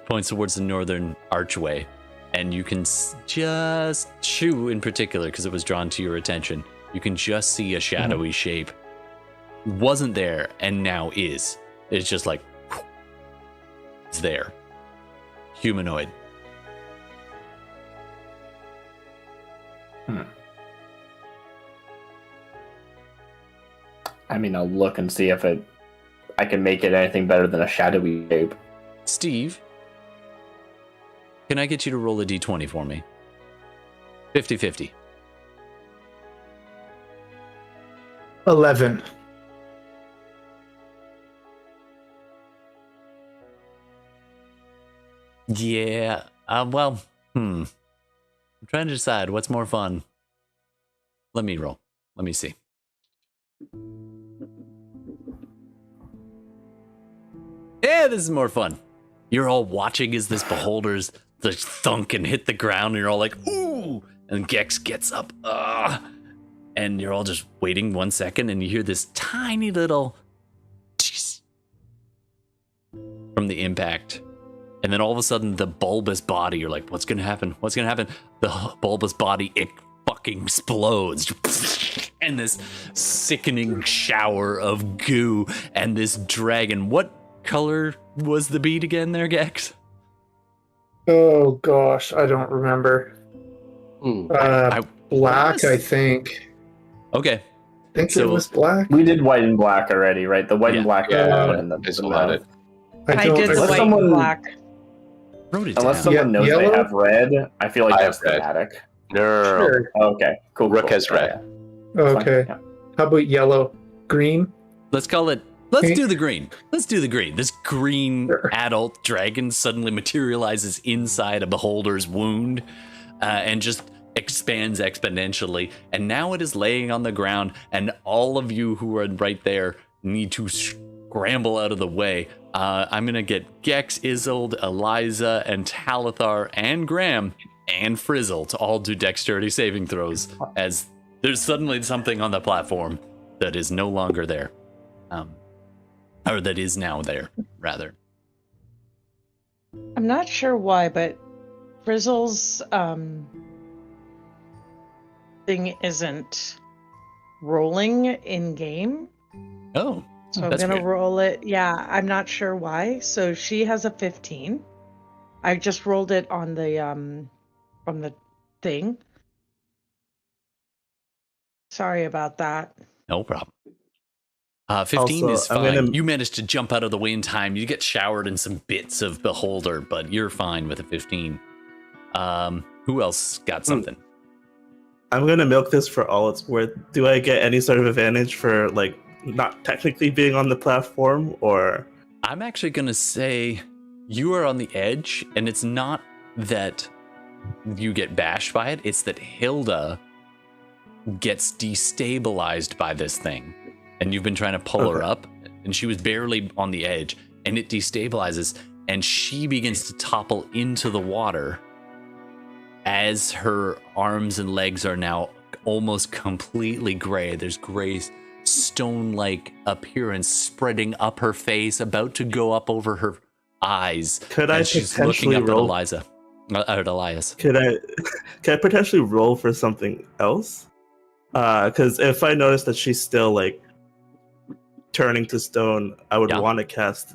S1: Points towards the northern archway, and you can just Shu in particular, because it was drawn to your attention. You can just see a shadowy shape. Wasn't there and now is. It's just like it's there. Humanoid.
S2: I mean, I'll look and see if I can make it anything better than a shadowy shape.
S1: Steve, can I get you to roll a d20 for me? 50-50.
S5: 11.
S1: Yeah. I'm trying to decide what's more fun. Let me roll. Let me see. Yeah, this is more fun. You're all watching as this beholder's the thunk and hit the ground, and you're all like, ooh! And Gex gets up, and you're all just waiting 1 second, and you hear this tiny little from the impact. And then all of a sudden, the bulbous body, you're like, what's gonna happen? What's gonna happen? The bulbous body, it fucking explodes. And this sickening shower of goo, and this dragon. What color was the bead again there, Gex?
S5: Oh gosh, I don't remember. Black, I think.
S1: Okay.
S5: I think
S1: So-
S5: it was black.
S2: We did white and black already, right? The white and black. And
S3: I still had it.
S4: I
S5: don't-
S4: did the
S2: Unless
S4: white
S2: someone-
S4: and black.
S1: Wrote it
S2: Unless
S1: down.
S2: someone knows
S5: Yellow?
S2: they have red, I feel like
S3: I
S2: that's
S3: have red.
S2: thematic.
S3: No.
S5: Sure.
S2: Okay, cool.
S3: Rook
S2: cool.
S3: has red.
S5: Okay.
S2: Yeah.
S5: How about yellow? Green?
S1: Let's do the green. Let's do the green. This green adult dragon suddenly materializes inside a beholder's wound and just expands exponentially. And now it is laying on the ground, and all of you who are right there need to scramble out of the way. I'm going to get Gex, Isolde, Eliza, and Talithar, and Graham, and Frizzle to all do dexterity saving throws as there's suddenly something on the platform that is no longer there. or that is now there, rather.
S4: I'm not sure why, but Frizzle's thing isn't rolling in game.
S1: Oh,
S4: So I'm
S1: that's
S4: gonna
S1: weird.
S4: roll it. Yeah, I'm not sure why. So she has a 15. I just rolled it on the from the thing. Sorry about that.
S1: No problem. 15
S6: Also,
S1: is
S6: I'm
S1: fine.
S6: gonna-
S1: You managed to jump out of the way in time. You get showered in some bits of Beholder, but you're fine with a 15. Who else got something?
S6: I'm gonna milk this for all it's worth. Do I get any sort of advantage for like not technically being on the platform, or
S1: I'm actually going to say you are on the edge, and it's not that you get bashed by it, it's that Hilda gets destabilized by this thing. And you've been trying to pull her up, and she was barely on the edge, and it destabilizes, and she begins to topple into the water as her arms and legs are now almost completely gray. There's gray stone-like appearance spreading up her face, about to go up over her eyes.
S6: Could I
S1: and she's looking
S6: potentially
S1: up
S6: roll?
S1: at Elias.
S6: Can I potentially roll for something else? Because if I notice that she's still like turning to stone, I would
S1: Yeah.
S6: want to cast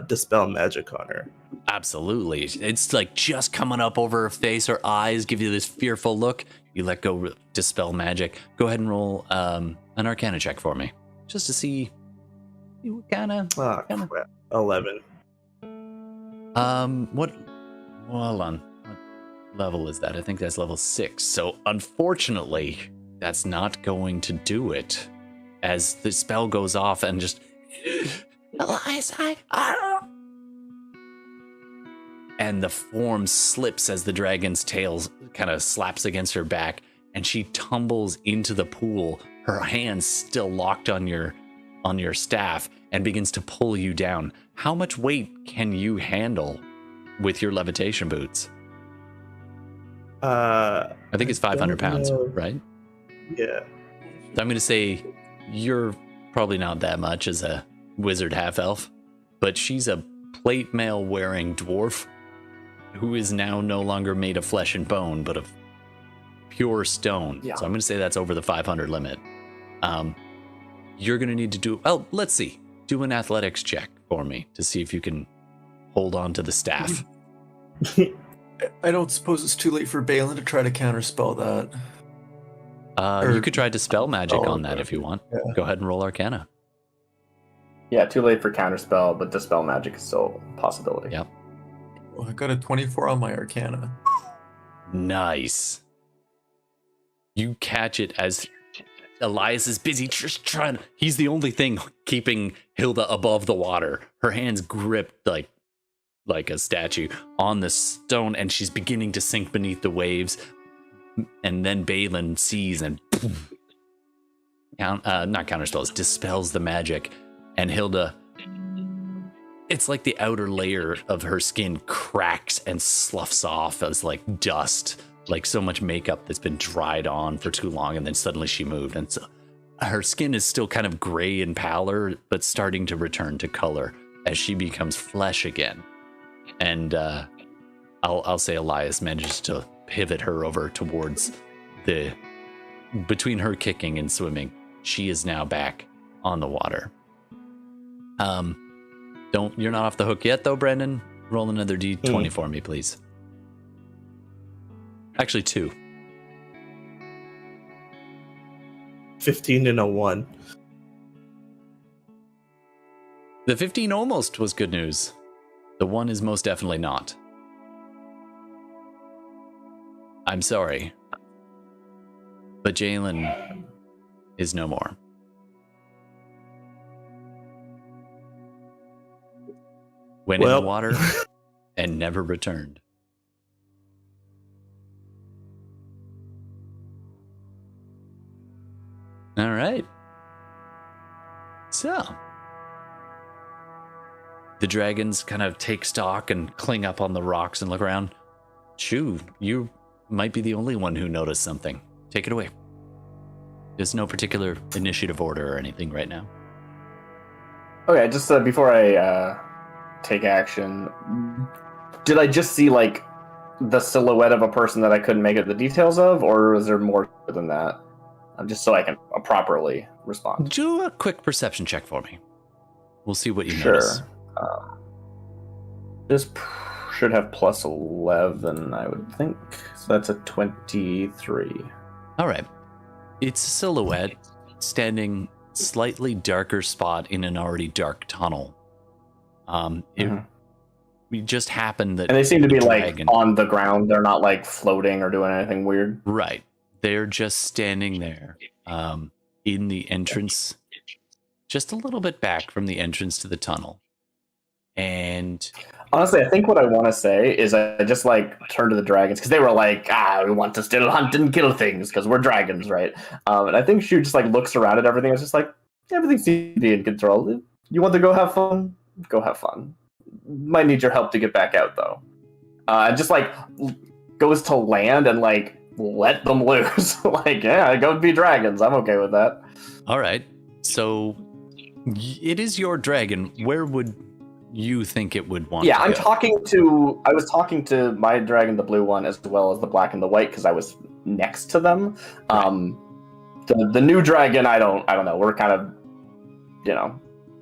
S6: Dispel Magic on her.
S1: Absolutely. It's like just coming up over her face. Her eyes give you this fearful look. You let go, Dispel Magic. Go ahead and roll an Arcana check for me, just to see what kind of.
S6: Ah, crap. 11.
S1: What? Well, hold on. What level is that? I think that's level 6. So unfortunately, that's not going to do it. As the spell goes off and just Elias, and the form slips as the dragon's tail kind of slaps against her back, and she tumbles into the pool, her hands still locked on your staff, and begins to pull you down. How much weight can you handle with your levitation boots?
S6: I
S1: think it's 500
S6: don't
S1: pounds,
S6: know.
S1: right?
S6: Yeah.
S1: So I'm going to say you're probably not that much as a wizard half-elf, but she's a plate mail wearing dwarf who is now no longer made of flesh and bone, but of pure stone.
S2: Yeah.
S1: So I'm going to say that's over the 500 limit. You're going to need to do, oh, let's see. Do an athletics check for me to see if you can hold on to the staff.
S7: I don't suppose it's too late for Balin to try to counterspell that.
S1: You could try Dispel Magic on that
S7: okay.
S1: if you want.
S7: Yeah.
S1: Go ahead and roll Arcana.
S2: Yeah, too late for counterspell, but Dispel Magic is still a possibility.
S1: Yep.
S7: Well, I got a 24 on my Arcana.
S1: Nice. You catch it as Elias is busy just trying. He's the only thing keeping Hilda above the water. Her hands gripped like a statue on the stone, and she's beginning to sink beneath the waves. And then Balin sees and not counterspells, dispels the magic, and Hilda. It's like the outer layer of her skin cracks and sloughs off as like dust, like so much makeup that's been dried on for too long, and then suddenly she moved, and so her skin is still kind of gray and pallor, but starting to return to color as she becomes flesh again. And I'll say Elias manages to pivot her over towards between her kicking and swimming. She is now back on the water. You're not off the hook yet though, Brendan. Roll another D20 for me, please. Actually, 2.
S6: 15 and a 1.
S1: The 15 almost was good news. The 1 is most definitely not. I'm sorry, but Jalen is no more. Went in the water and never returned. All right. So, the dragons kind of take stock and cling up on the rocks and look around. Shoo, you might be the only one who noticed something. Take it away. There's no particular initiative order or anything right now.
S2: Okay, just before I take action, did I just see like the silhouette of a person that I couldn't make out the details of, or is there more than that? Just so I can properly respond.
S1: Do a quick perception check for me. We'll see what you
S2: Sure.
S1: notice.
S2: This should have plus 11, I would think. So that's a 23.
S1: All right. It's a silhouette standing slightly darker spot in an already dark tunnel. It just happened that...
S2: And they seem to be
S1: dragon,
S2: like on the ground. They're not like floating or doing anything weird.
S1: Right. They're just standing there in the entrance, just a little bit back from the entrance to the tunnel. And
S2: honestly, I think what I want to say is I just like turn to the dragons because they were like, we want to still hunt and kill things because we're dragons, right? And I think she just like looks around at everything. It's just like, everything seems to be in control. You want to go have fun? Go have fun. Might need your help to get back out though. And just like goes to land and like let them loose. Like, yeah, go be dragons. I'm okay with that.
S1: All right. So it is your dragon. Where would you think it would want to
S2: I'm
S1: go?
S2: I was talking to my dragon, the blue one, as well as the black and the white, because I was next to them. Right. The new dragon, I don't know. We're kind of,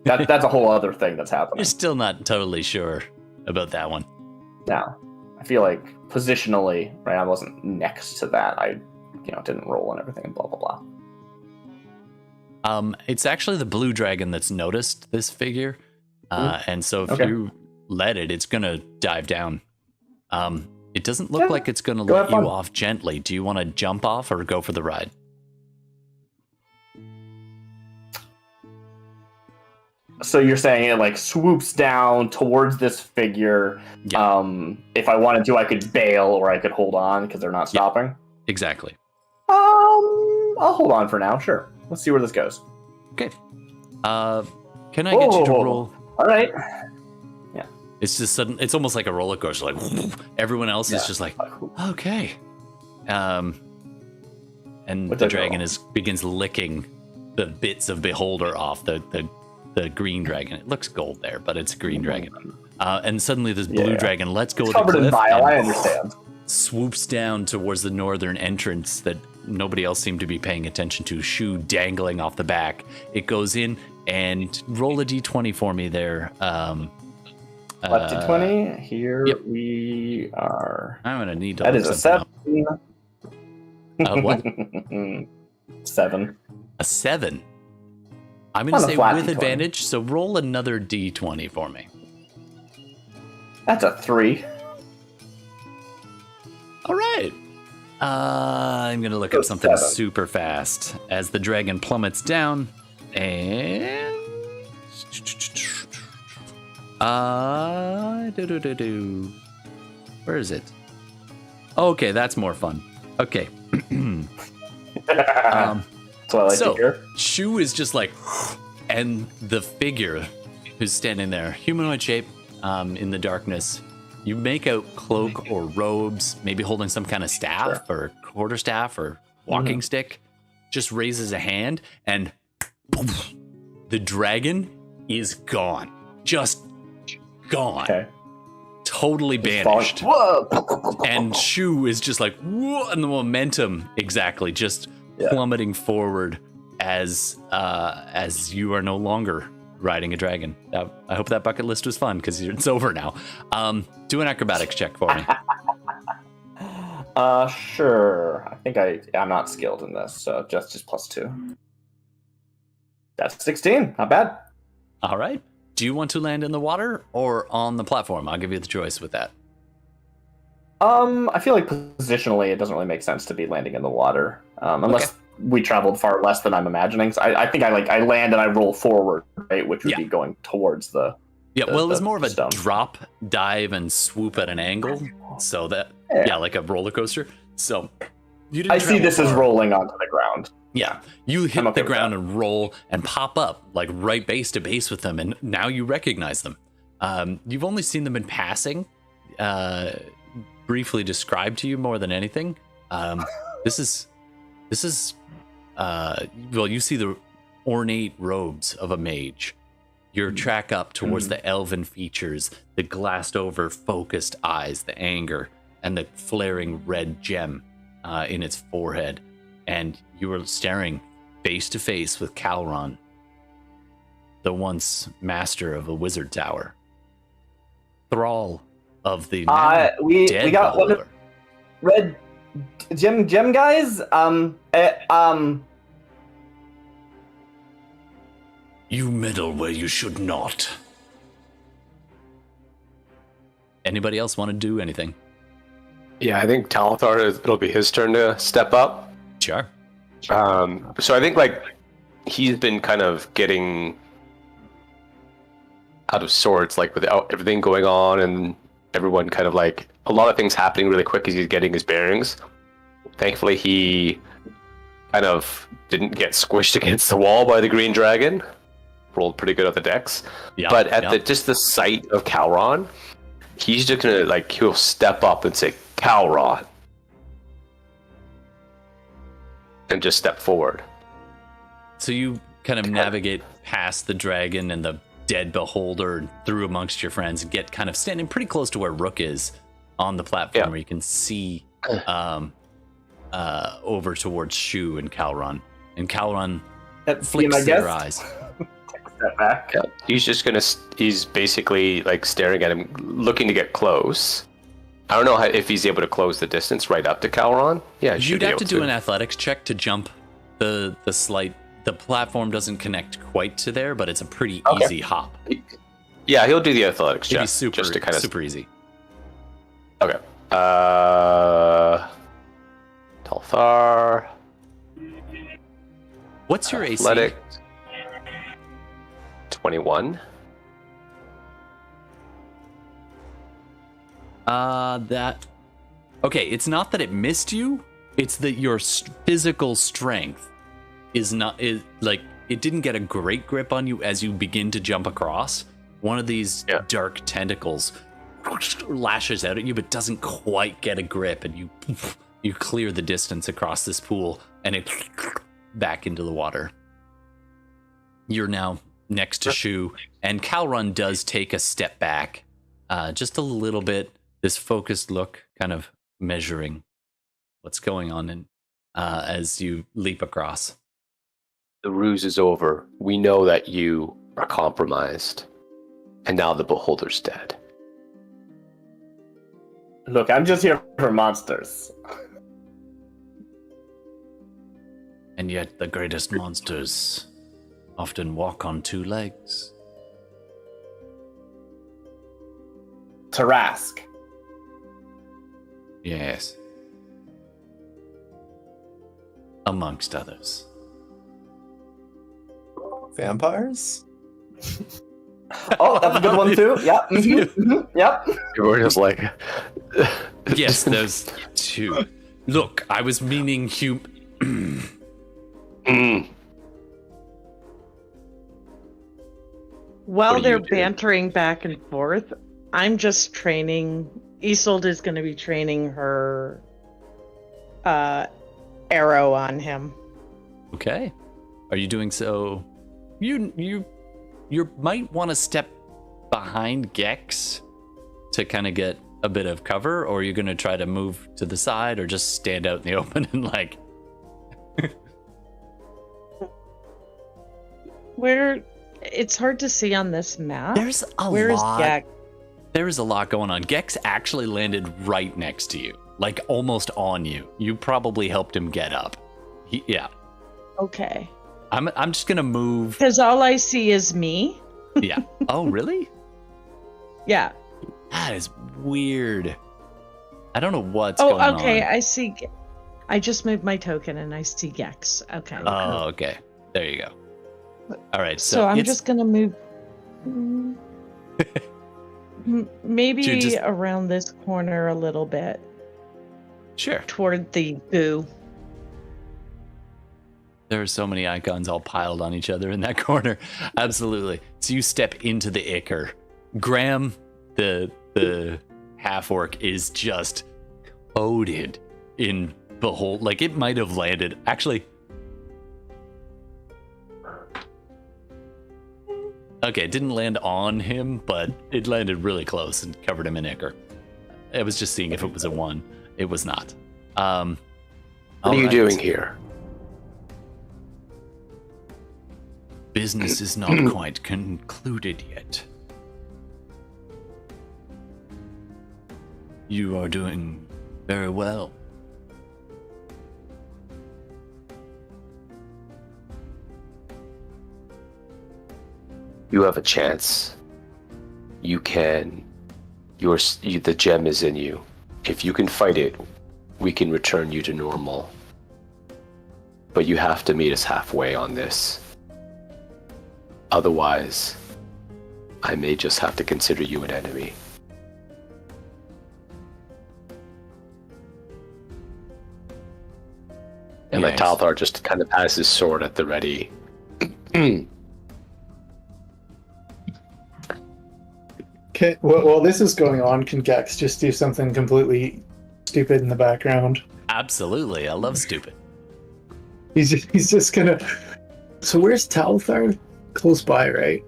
S2: that's a whole other thing that's happening.
S1: You're still not totally sure about that one.
S2: No. I feel like positionally, right, I wasn't next to that. I, didn't roll and everything and blah, blah, blah.
S1: It's actually the blue dragon that's noticed this figure. And so if you let it, it's going to dive down. It doesn't look like it's going to let you off gently. Do you want to jump off or go for the ride?
S2: So you're saying it like swoops down towards this figure. Yeah. If I wanted to, I could bail or I could hold on because they're not stopping.
S1: Exactly.
S2: I'll hold on for now. Sure. Let's see where this goes.
S1: Okay. Can I get you to roll?
S2: All right. Yeah.
S1: It's just sudden. It's almost like a roller coaster. Like everyone else is just like, okay. And the dragon begins licking the bits of beholder off the green dragon. It looks gold there, but it's a green dragon. And suddenly this blue dragon lets go of the cliff.
S2: I understand.
S1: Swoops down towards the northern entrance that nobody else seemed to be paying attention to. Shoe dangling off the back. It goes in and roll a d20 for me there.
S2: Left d20. Here we are.
S1: I'm gonna need to.
S2: That is a 7.
S1: What?
S2: 7.
S1: A 7. I'm going to say with D20. Advantage, so roll another d20 for me.
S2: That's a 3.
S1: All right. I'm going to look up something super fast as the dragon plummets down. And... Where is it? Okay, that's more fun. Okay.
S2: That's what I like to hear.
S1: Shu is just like, and the figure who's standing there, humanoid shape, in the darkness. You make out cloak or robes, maybe holding some kind of staff or quarterstaff or walking stick. Just raises a hand, and poof, the dragon is gone. Just gone. Okay. Totally banished. And Shu is just like, whoa, and the momentum exactly just plummeting forward as you are no longer riding a dragon. I hope that bucket list was fun because it's over now. Do an acrobatics check for me.
S2: Sure. I think I'm not skilled in this, so just +2. That's 16. Not bad.
S1: All right. Do you want to land in the water or on the platform? I'll give you the choice with that.
S2: I feel like positionally, it doesn't really make sense to be landing in the water, unless we traveled far less than I'm imagining. So I think I land and I roll forward, right, which would be going towards the. Yeah,
S1: well, it was more of a drop, dive, and swoop at an angle, so that like a roller coaster. So you didn't.
S2: I see this as rolling onto the ground.
S1: Yeah, you hit the ground and roll and pop up like right base to base with them, and now you recognize them. You've only seen them in passing. Briefly described to you more than anything. This is well, you see the ornate robes of a mage. your track up towards the elven features, the glassed over focused eyes, the anger, and the flaring red gem in its forehead. And you were staring face to face with Calron, the once master of a wizard tower. Thrall of the
S2: we
S1: dead
S2: got one
S1: beholder.
S2: of red gem guys.
S1: You meddle where you should not. Anybody else want to do anything?
S3: Yeah, I think Talithar, it'll be his turn to step up.
S1: Sure.
S3: So I think like he's been kind of getting out of sorts, like with everything going on and everyone kind of like a lot of things happening really quick as he's getting his bearings. Thankfully, he kind of didn't get squished against the wall by the green dragon. Rolled pretty good at the dex.
S1: Yeah,
S3: but at just the sight of Calron, he's just gonna like he'll step up and say Calron, and just step forward.
S1: So you kind of navigate past the dragon and the dead beholder and through amongst your friends and get kind of standing pretty close to where Rook is on the platform, where you can see over towards Shu and Calron. And Calron flicks their eyes.
S2: Step back.
S3: Yeah, he's basically like staring at him, looking to get close. I don't know if he's able to close the distance right up to Calron. Yeah,
S1: you'd have to do an athletics check to jump the platform doesn't connect quite to there, but it's a pretty easy hop.
S3: Yeah, he'll do the athletics check.
S1: It'd be
S3: just to kind of
S1: super easy.
S3: Okay. Talthar.
S1: What's your AC?
S3: Athletic. 21.
S1: Okay, it's not that it missed you, it's that your physical strength is like it didn't get a great grip on you as you begin to jump across. One of these dark tentacles lashes out at you but doesn't quite get a grip, and you clear the distance across this pool and it back into the water. You're now next to Shu, and Calron does take a step back, just a little bit, this focused look, kind of measuring what's going on, and as you leap across.
S3: The ruse is over. We know that you are compromised, and now the beholder's dead.
S2: Look, I'm just here for monsters.
S1: And yet the greatest monsters often walk on two legs.
S2: Tarask.
S1: Yes. Amongst others.
S7: Vampires?
S2: Oh, that's a good one too. Yep. Yep.
S3: You're just like...
S1: Yes, there's two. Look, I was meaning
S4: While they're bantering back and forth, I'm just training. Isolde is going to be training her arrow on him.
S1: Okay. Are you doing so? You might want to step behind Gex to kind of get a bit of cover, or are you going to try to move to the side or just stand out in the open and like...
S4: Where... It's hard to see on this map.
S1: There's a
S4: Where
S1: lot.
S4: Is Gex?
S1: There is a lot going on. Gex actually landed right next to you, like almost on you. You probably helped him get up. Yeah.
S4: Okay.
S1: I'm just gonna move.
S4: Because all I see is me.
S1: Yeah. Oh, really?
S4: Yeah.
S1: That is weird. I don't know what's going on.
S4: Oh, okay. I see. I just moved my token and I see Gex. Okay.
S1: Oh, okay. There you go. All right.
S4: So I'm just gonna move. Maybe around this corner a little bit.
S1: Sure.
S4: Toward the goo.
S1: There are so many icons all piled on each other in that corner. Absolutely. So you step into the ichor. Graham, the half-orc, is just coated in behold. Like, it might have landed. Actually, Okay, it didn't land on him, but it landed really close and covered him in ichor. I was just seeing if it was a 1. It was not.
S3: What are you doing here?
S1: Business is not quite concluded yet. You are doing very well.
S3: You have a chance. You can. The gem is in you. If you can fight it, we can return you to normal. But you have to meet us halfway on this. Otherwise, I may just have to consider you an enemy. And like
S1: Yes.
S3: Talthar just kind of has his sword at the ready.
S5: Okay, while this is going on, can Gex just do something completely stupid in the background?
S1: Absolutely, I love stupid.
S5: He's just gonna. So where's Talthar? Close by, right?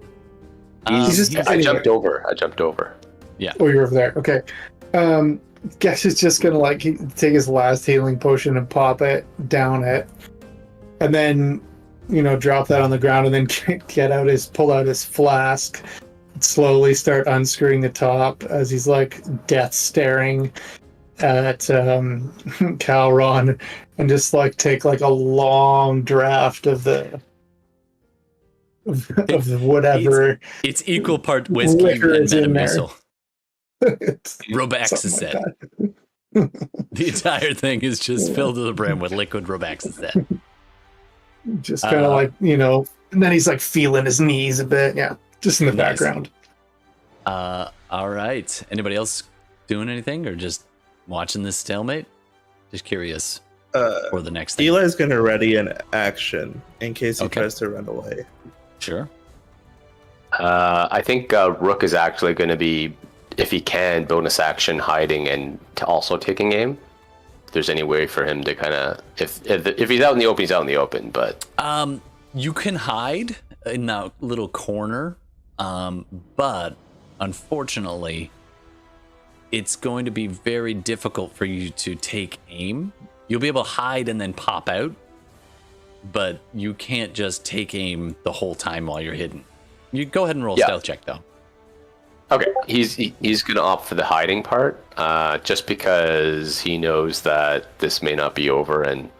S3: He's
S5: just
S3: I
S5: sitting
S3: jumped
S5: here.
S3: over.
S5: Oh, you're over there. Okay. Gex is just gonna like take his last healing potion and pop it down it, and then drop that on the ground, and then pull out his flask, slowly start unscrewing the top as he's like death staring at Calron, and just like take like a long draft of the whatever.
S1: It's equal part whiskey
S5: liquor
S1: and
S5: is in there.
S1: Metamucil. Robaxacet. The entire thing is just filled to the brim with liquid Robaxacet.
S5: Just kind of and then he's like feeling his knees a bit. Yeah, just in the
S1: Nice.
S5: background.
S1: All right. Anybody else doing anything or just watching this stalemate? Just curious for the next thing.
S6: Eli's gonna ready an action in case he
S1: Okay.
S6: tries to run away.
S1: Sure.
S3: I think Rook is actually going to be, if he can, bonus action hiding and also taking aim. If there's any way for him to kind of, if he's out in the open, he's out in the open. But
S1: You can hide in that little corner, but unfortunately, it's going to be very difficult for you to take aim. You'll be able to hide and then pop out, but you can't just take aim the whole time while you're hidden. You go ahead and roll a stealth check, though.
S3: okay, he's going to opt for the hiding part, just because he knows that this may not be over, and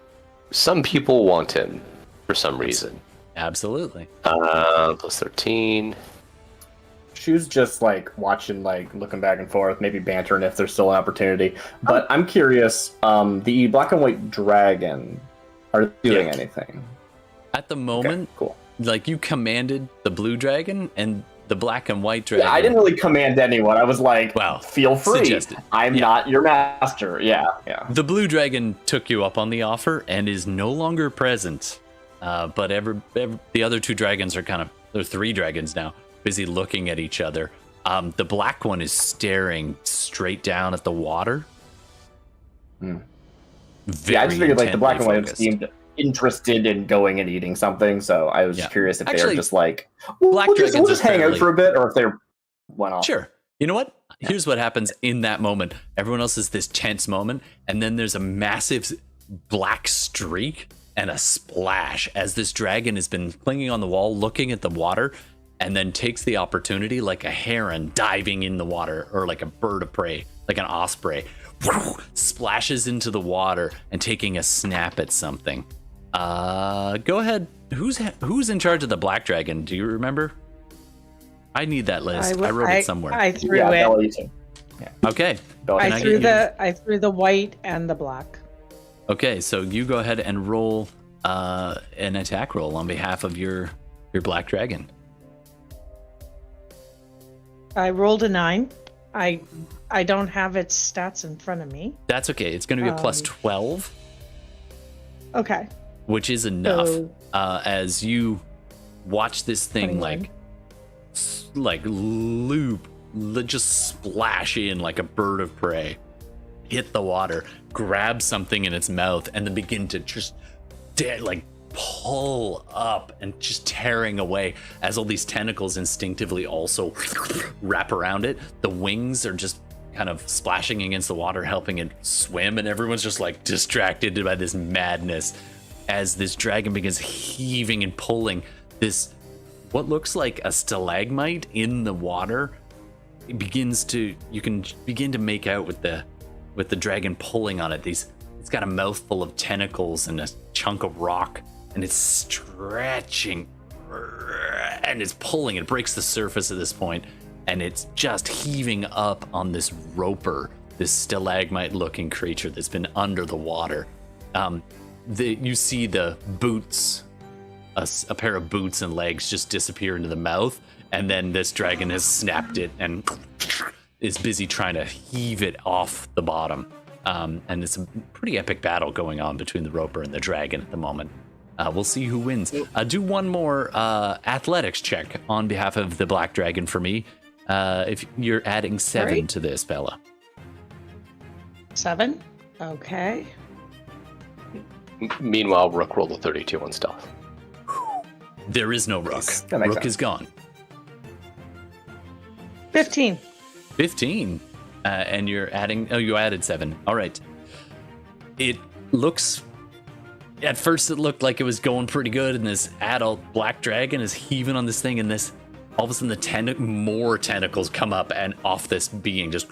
S3: some people want him for some reason.
S1: Absolutely.
S3: Plus 13.
S2: Shu's just like watching, like looking back and forth, maybe bantering if there's still an opportunity. But I'm curious, the black and white dragon, are they doing
S1: Yeah.
S2: anything?
S1: At the moment,
S2: Okay, cool.
S1: like you commanded the blue dragon and the black and white dragon.
S2: Yeah, I didn't really command anyone. I was like,
S1: Well,
S2: feel free.
S1: suggested.
S2: I'm
S1: Yeah.
S2: not your master. Yeah.
S1: The blue dragon took you up on the offer and is no longer present. But the other two dragons are there are 3 dragons now, busy looking at each other. The black one is staring straight down at the water.
S2: Yeah, I just figured like the black and white
S1: focused.
S2: seemed interested in going and eating something, so I was just curious if they
S1: Actually,
S2: were just like, we'll
S1: dragons
S2: just
S1: are
S2: hang out
S1: fairly-
S2: for a bit, or if they went off.
S1: Sure. You know what? Here's what happens in that moment. Everyone else is this tense moment, and then there's a massive black streak and a splash as this dragon has been clinging on the wall, looking at the water, and then takes the opportunity like a heron diving in the water, or like a bird of prey, like an osprey, splashes into the water and taking a snap at something. Go ahead. Who's in charge of the black dragon? Do you remember? I need that list. I wrote it somewhere.
S4: I threw
S2: Yeah,
S4: it.
S2: Bella, you too.
S1: Okay.
S2: Bella,
S1: Can
S4: I
S1: I
S4: threw
S1: get
S4: I threw the white and the black.
S1: Okay, so you go ahead and roll an attack roll on behalf of your black dragon.
S4: I rolled a 9. I don't have its stats in front of me.
S1: That's okay. It's going to be a plus 12,
S4: Okay.
S1: which is enough.
S4: So-
S1: As you watch this thing
S4: 21.
S1: just splash in like a bird of prey, hit the water, grab something in its mouth, and then begin to just pull up and just tearing away as all these tentacles instinctively also wrap around it. The wings are just kind of splashing against the water, helping it swim, and everyone's just like distracted by this madness as this dragon begins heaving and pulling this what looks like a stalagmite in the water. It begins to, you can begin to make out with the dragon pulling on it. It's got a mouthful of tentacles and a chunk of rock, and it's stretching and it's pulling. It breaks the surface at this point, and it's just heaving up on this roper, this stalagmite looking creature that's been under the water. You see the boots, a pair of boots and legs just disappear into the mouth, and then this dragon has snapped it and is busy trying to heave it off the bottom. And it's a pretty epic battle going on between the roper and the dragon at the moment. We'll see who wins. Do one more athletics check on behalf of the black dragon for me. If you're adding 7 to this, Bella.
S4: 7? Okay.
S3: Meanwhile, Rook rolled a 32 on stealth.
S1: There is no Rook. Rook is gone.
S4: 15.
S1: 15. And you're adding... Oh, you added 7. All right. It looks... At first, it looked like it was going pretty good, and this adult black dragon is heaving on this thing, and this... All of a sudden, more tentacles come up and off this being, just...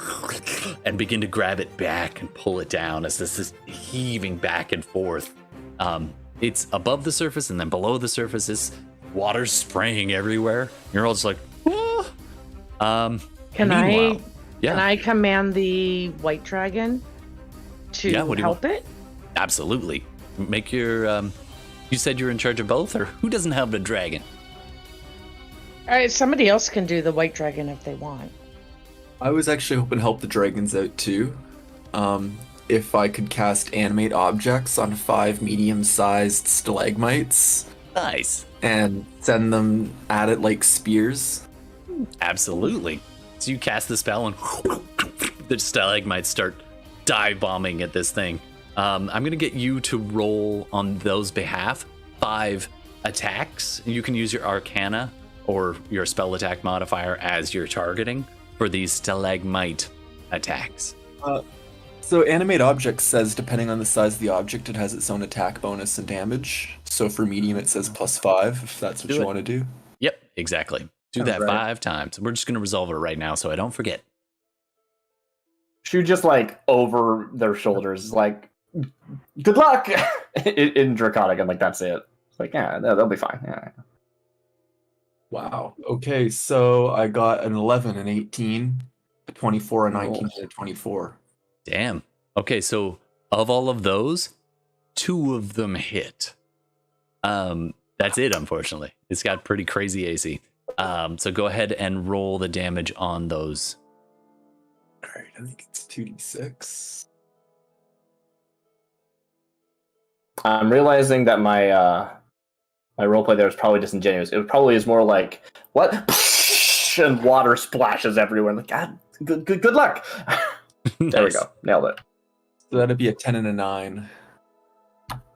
S1: and begin to grab it back and pull it down as this is heaving back and forth. It's above the surface, and then below the surface is water spraying everywhere. You're all just like... Ah.
S4: Can I command the white dragon to help it?
S1: Absolutely. Make your you said you're in charge of both, or who doesn't have a dragon?
S4: Somebody else can do the white dragon if they want.
S7: I was actually hoping to help the dragons out too. If I could cast animate objects on 5 medium-sized stalagmites.
S1: Nice.
S7: And send them at it like spears.
S1: Absolutely. So you cast the spell and the stalagmites start dive bombing at this thing. I'm going to get you to roll on those behalf 5 attacks. You can use your Arcana or your spell attack modifier as you're targeting for these stalagmite attacks.
S7: So animate object says depending on the size of the object, it has its own attack bonus and damage. So for medium, it says +5 if that's what you want to do.
S1: Yep, exactly. Do that 5 times. We're just going to resolve it right now so I don't forget.
S2: Shoot just like over their shoulders, like, good luck in Draconic, and like, that's it. It's like, yeah, they'll be fine. Yeah.
S7: Wow. Okay, so I got an 11, an 18, a 24, a 19, and a 24.
S1: Damn. Okay, so of all of those, 2 of them hit. That's it, unfortunately. It's got pretty crazy AC. So go ahead and roll the damage on those.
S7: All right, I think it's 2d6.
S2: I'm realizing that my roleplay there is probably disingenuous. It probably is more like, what? And water splashes everywhere. Like, God, good luck. There we go. Nailed it.
S7: So that'd be a 10 and a 9.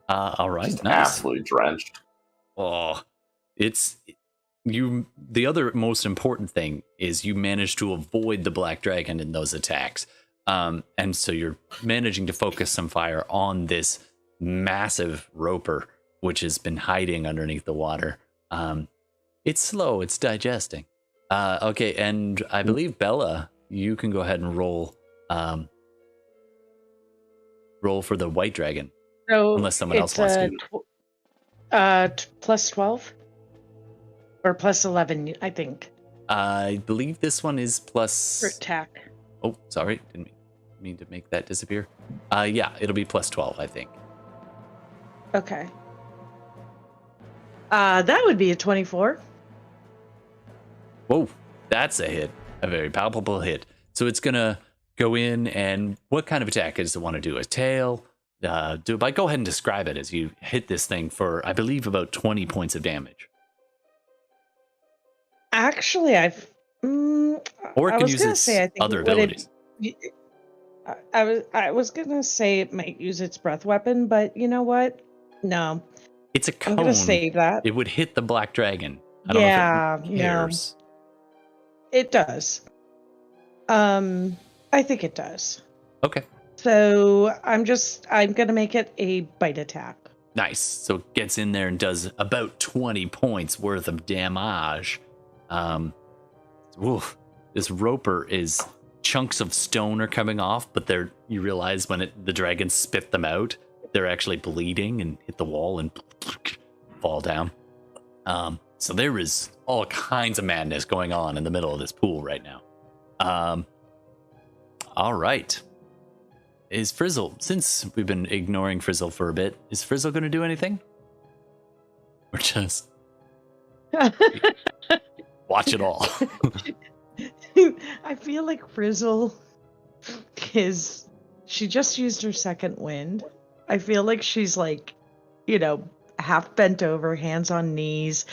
S1: All right,
S2: Just
S1: nice.
S2: absolutely drenched.
S1: Oh, it's you. The other most important thing is you managed to avoid the black dragon in those attacks. And so you're managing to focus some fire on this massive roper, which has been hiding underneath the water. It's slow, it's digesting. Okay, and I believe Bella, you can go ahead and roll for the white dragon.
S4: So
S1: unless someone else wants to.
S4: Plus 12? Or plus 11, I think.
S1: I believe this one is plus...
S4: For attack.
S1: Oh, sorry. Didn't mean to make that disappear. Yeah, it'll be plus 12, I think.
S4: Okay. That would be a 24.
S1: Whoa, that's a hit. A very palpable hit. So it's going to go in, and what kind of attack does it want to do? A tail? Go ahead and describe it as you hit this thing for, I believe, about 20 points of damage.
S4: Actually,
S1: or it can use its other abilities.
S4: I was gonna say it might use its breath weapon, but you know what? No.
S1: It's a cone.
S4: I'm gonna save that.
S1: It would hit the black dragon. I don't know if it cares.
S4: It does. I think it does.
S1: Okay.
S4: So I'm gonna make it a bite attack.
S1: Nice. So it gets in there and does about 20 points worth of damage. This roper is chunks of stone are coming off, but you realize when the dragon spit them out, they're actually bleeding and hit the wall and fall down. So there is all kinds of madness going on in the middle of this pool right now. All right. Is Frizzle, since we've been ignoring Frizzle for a bit, is Frizzle going to do anything? Or just watch it all?
S4: I feel like Frizzle she just used her second wind. I feel like she's like, half bent over, hands on knees.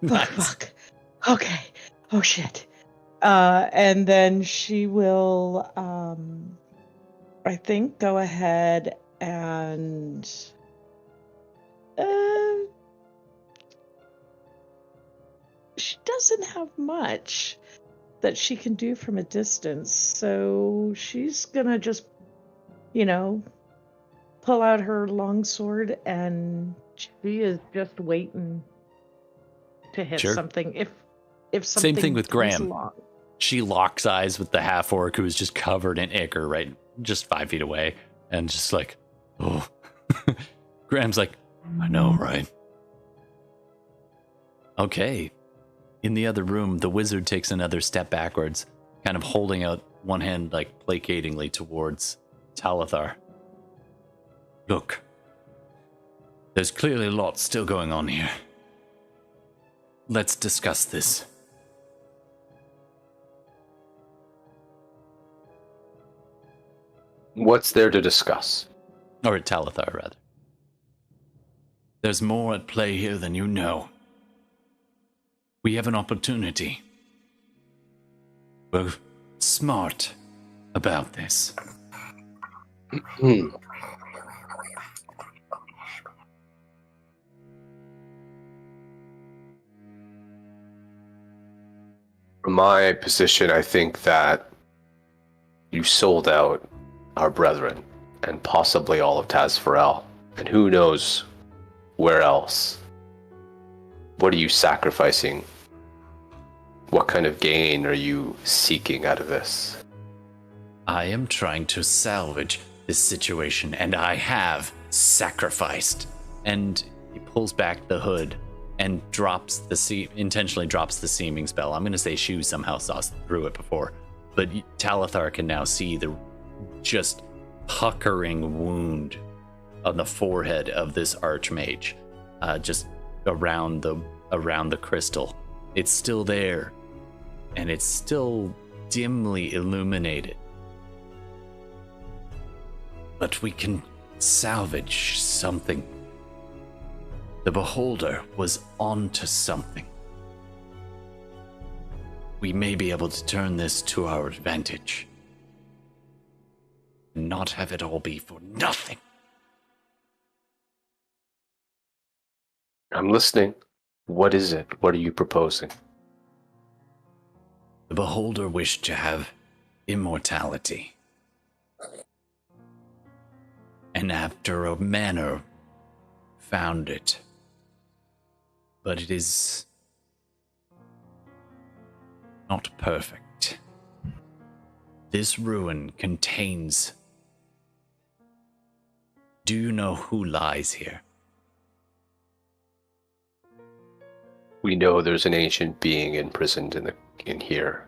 S1: Nice.
S4: Fuck. Okay. Oh shit. And then she will, I think, go ahead and she doesn't have much that she can do from a distance, so she's gonna just, pull out her longsword, and she is just waiting to hit something. If something
S1: Same thing with
S4: comes
S1: Graham.
S4: along.
S1: She locks eyes with the half orc who is just covered in ichor, right, just 5 feet away, and just like, oh. Graham's like, I know, right? Okay. In the other room, the wizard takes another step backwards, kind of holding out one hand, like placatingly towards Talithar. Look, there's clearly a lot still going on here. Let's discuss this.
S3: What's there to discuss?
S1: Or at Talithar, rather. There's more at play here than you know. We have an opportunity. We're smart about this.
S3: From my position, I think that you sold out our brethren and possibly all of Tasvrell, and who knows where else. What are you sacrificing? What kind of gain are you seeking out of this?
S1: I am trying to salvage this situation, and I have sacrificed. And he pulls back the hood and intentionally drops the seeming spell. I'm going to say Shu somehow saw through it before, but Talithar can now see the just puckering wound on the forehead of this archmage, just around the crystal. It's still there, and it's still dimly illuminated. But we can salvage something. The beholder was onto something. We may be able to turn this to our advantage. And not have it all be for nothing.
S3: I'm listening. What is it? What are you proposing?
S1: The beholder wished to have immortality. And after a manner found it. But it is not perfect. This ruin contains... Do you know who lies here?
S3: We know there's an ancient being imprisoned in here.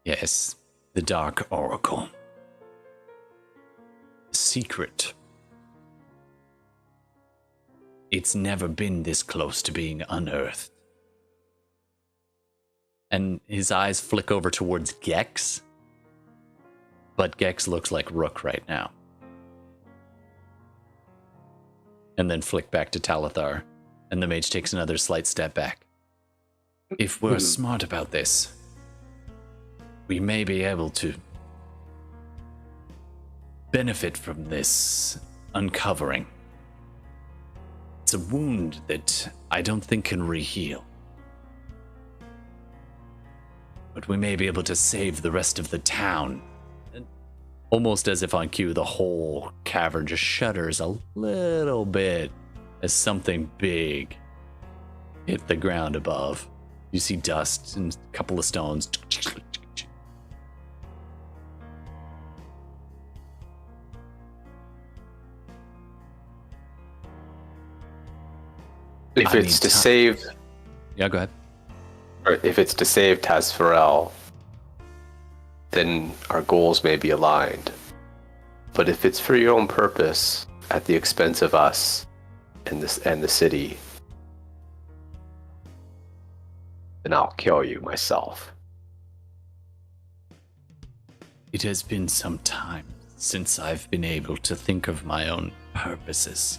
S1: Yes, the Dark Oracle. Secret. It's never been this close to being unearthed. And his eyes flick over towards Gex. But Gex looks like Rook right now. And then flick back to Talithar. And the mage takes another slight step back. If we're smart about this, we may be able to benefit from this uncovering. it's a wound that I don't think can re-heal. But we may be able to save the rest of the town. And almost as if on cue, the whole cavern just shudders a little bit as something big hit the ground above. You see dust and a couple of stones.
S3: If it's to save,
S1: Yeah, go ahead.
S3: or if it's to save Tasvrell, then our goals may be aligned. But if it's for your own purpose, at the expense of us and the city, then I'll kill you myself.
S1: It has been some time since I've been able to think of my own purposes.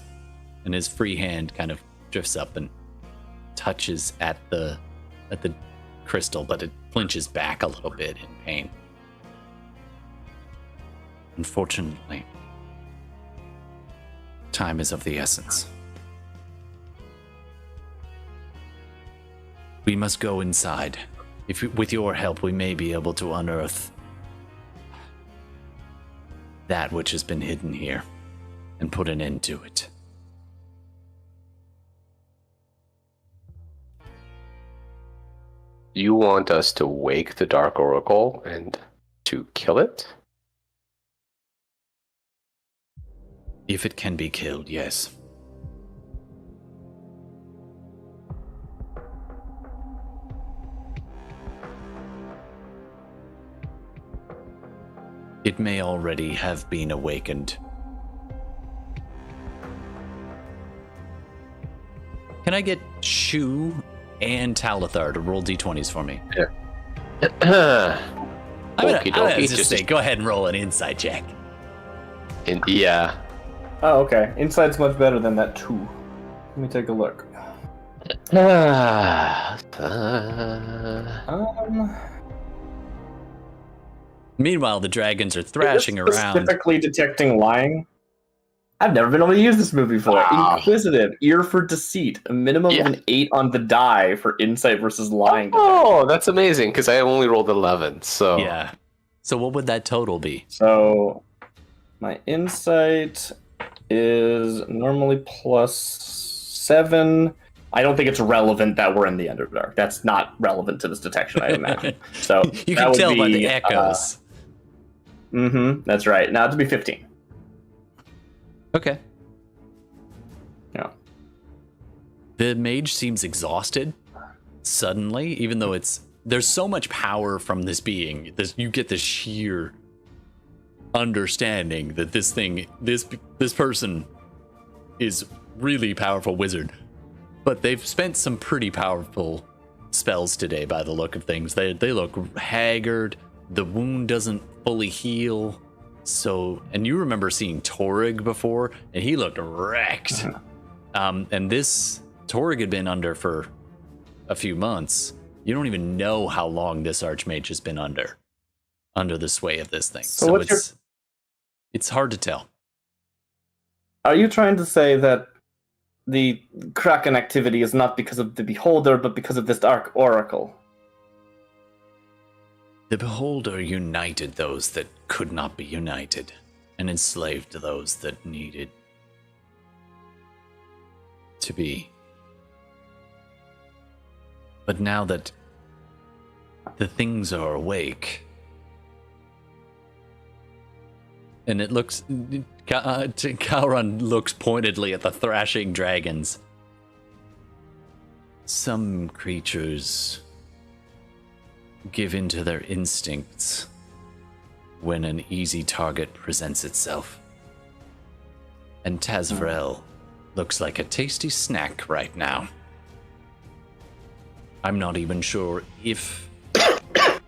S1: And his free hand kind of drifts up and touches at the crystal, but it flinches back a little bit in pain. Unfortunately, time is of the essence. We must go inside. With your help, we may be able to unearth that which has been hidden here and put an end to it.
S3: You want us to wake the Dark Oracle and to kill it?
S1: If it can be killed, yes. It may already have been awakened. Can I get Shu and Talithar to roll d20s for me? I'm gonna just say, go ahead and roll an insight check.
S3: Yeah.
S2: Oh, okay. Insight's much better than that 2. Let me take a look.
S1: Meanwhile, the dragons are thrashing around.
S2: Specifically detecting lying. I've never been able to use this movie before.
S3: Wow.
S2: Inquisitive, ear for deceit, a minimum of an 8 on the die for insight versus lying.
S3: Oh, that's amazing, because I only rolled 11, so...
S1: Yeah. So what would that total be?
S2: So, my insight is normally +7. I don't think it's relevant that we're in the Underdark. That's not relevant to this detection, I imagine. So
S1: You
S2: that
S1: can
S2: would
S1: tell by
S2: be,
S1: the echoes.
S2: That's right. Now to be 15.
S1: Okay.
S2: Yeah.
S1: The mage seems exhausted suddenly, even though there's so much power from this being. You get the sheer understanding that this person is really powerful wizard. But they've spent some pretty powerful spells today by the look of things. They look haggard. The wound doesn't fully heal. So, and you remember seeing Torrig before, and he looked wrecked. And this Torrig had been under for a few months. You don't even know how long this Archmage has been under the sway of this thing. So it's hard to tell.
S2: Are you trying to say that the Kraken activity is not because of the Beholder, but because of this Dark Oracle?
S1: The Beholder united those that could not be united, and enslaved those that needed to be. But now that the things are awake, and it looks... Kauron looks pointedly at the thrashing dragons. Some creatures give in to their instincts when an easy target presents itself. And Tasvrell looks like a tasty snack right now. I'm not even sure if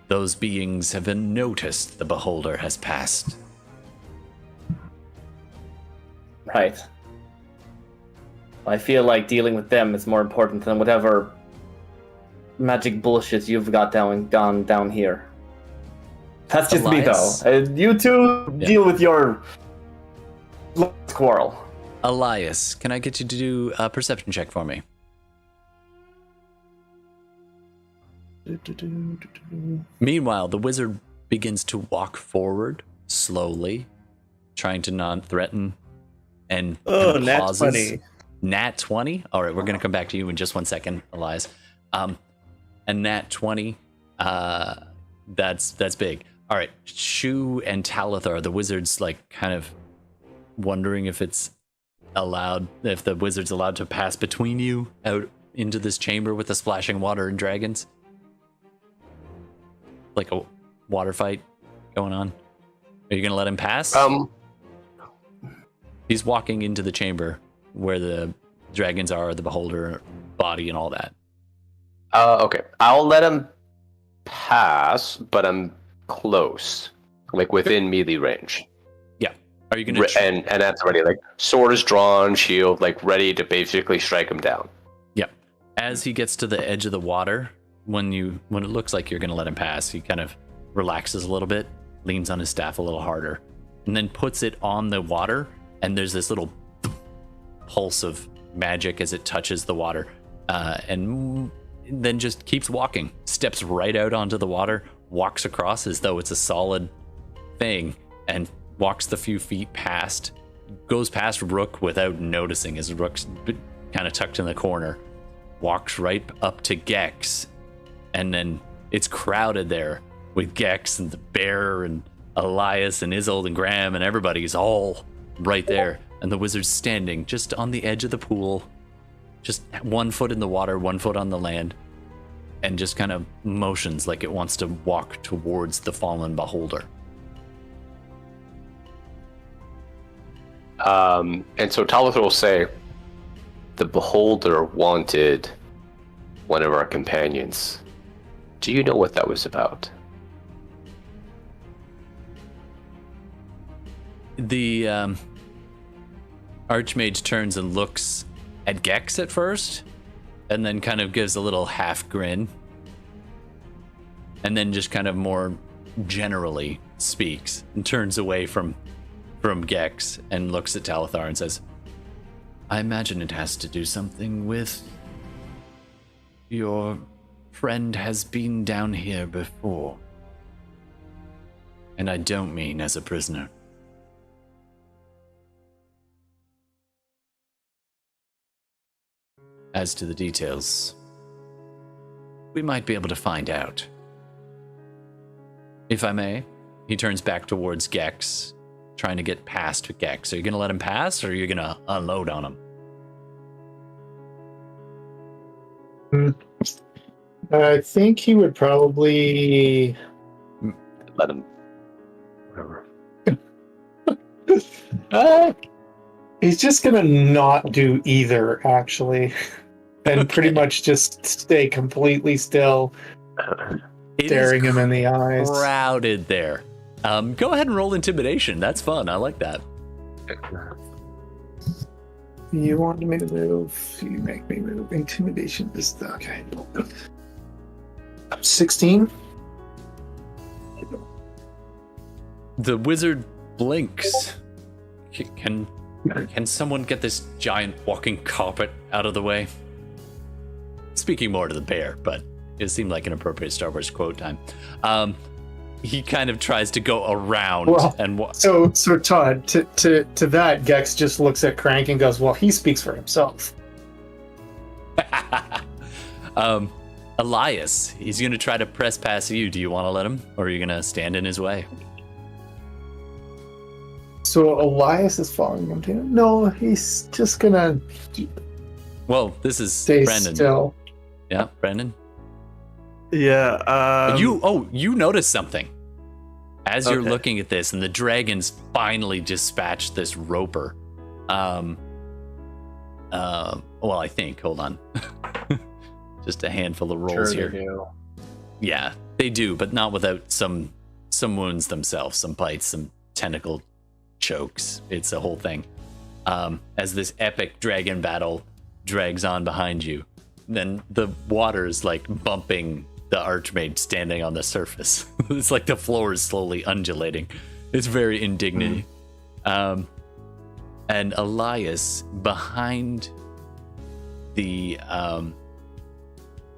S1: those beings have noticed the Beholder has passed.
S2: Right. I feel like dealing with them is more important than whatever magic bullshit you've got gone down here. That's just
S1: Alliance?
S2: me, though. You two deal with your quarrel.
S1: Elias, can I get you to do a perception check for me? Meanwhile, the wizard begins to walk forward slowly, trying to non-threaten, and
S6: Oh,
S1: kind of
S6: nat
S1: pauses.
S6: 20.
S1: Nat 20? All right, we're going to come back to you in just 1 second, Elias. A nat 20, that's big. All right, Shu and Talithar, the wizard's like kind of wondering if it's allowed, if the wizard's allowed to pass between you out into this chamber with the splashing water and dragons. Like a water fight going on. Are you gonna let him pass? He's walking into the chamber where the dragons are, the beholder body, and all that.
S3: Okay. I'll let him pass, but I'm close, like within melee range.
S1: Yeah. Are you gonna?
S3: And that's already like sword is drawn, shield like ready to basically strike him down.
S1: Yeah. As he gets to the edge of the water, when it looks like you're gonna let him pass, he kind of relaxes a little bit, leans on his staff a little harder, and then puts it on the water. And there's this little pulse of magic as it touches the water, and then just keeps walking, steps right out onto the water, walks across as though it's a solid thing, and walks the few feet past, goes past Rook without noticing as Rook's kind of tucked in the corner, walks right up to Gex, and then it's crowded there with Gex and the bear and Elias and Isolde and Graham, and everybody's all right there, and the wizard's standing just on the edge of the pool, just 1 foot in the water, 1 foot on the land, and just kind of motions like it wants to walk towards the fallen beholder.
S3: And so Talithar will say, the beholder wanted one of our companions. Do you know what that was about?
S1: The Archmage turns and looks at Gex at first, and then kind of gives a little half grin, and then just kind of more generally speaks and turns away from Gex and looks at Talithar and says, I imagine it has to do something with your friend has been down here before. And I don't mean as a prisoner. As to the details, we might be able to find out. If I may, he turns back towards Gex, trying to get past Gex. Are you going to let him pass, or are you going to unload on him?
S5: I think he would probably
S3: Let him. Whatever.
S5: He's just gonna not do either, actually, and pretty much just stay completely still, staring him in the eyes.
S1: Crowded there. Go ahead and roll intimidation. That's fun. I like that.
S5: You want me to move? You make me move. Intimidation is okay. 16.
S1: The wizard blinks. Can someone get this giant walking carpet out of the way? Speaking more to the bear, but it seemed like an appropriate Star Wars quote time. He kind of tries to go around and
S5: So Todd, to that, Gex just looks at Crank and goes, "Well, he speaks for himself."
S1: Elias, he's going to try to press past you. Do you want to let him, or are you going to stand in his way?
S5: So Elias is following him too. No, he's just gonna
S1: Well, this is
S5: stay
S1: Brandon.
S5: still.
S1: Yeah, Brandon.
S6: Yeah.
S1: You notice something as you're
S6: Okay.
S1: looking at this, and the dragons finally dispatched this roper. Well, I think. Hold on. Just a handful of rolls
S2: Sure
S1: here.
S2: they do.
S1: Yeah, they do, but not without some wounds themselves, some bites, some tentacle chokes. It's a whole thing. As this epic dragon battle drags on behind you, then the water's like bumping the Archmage standing on the surface. It's like the floor is slowly undulating. It's very indignant. And Elias, behind the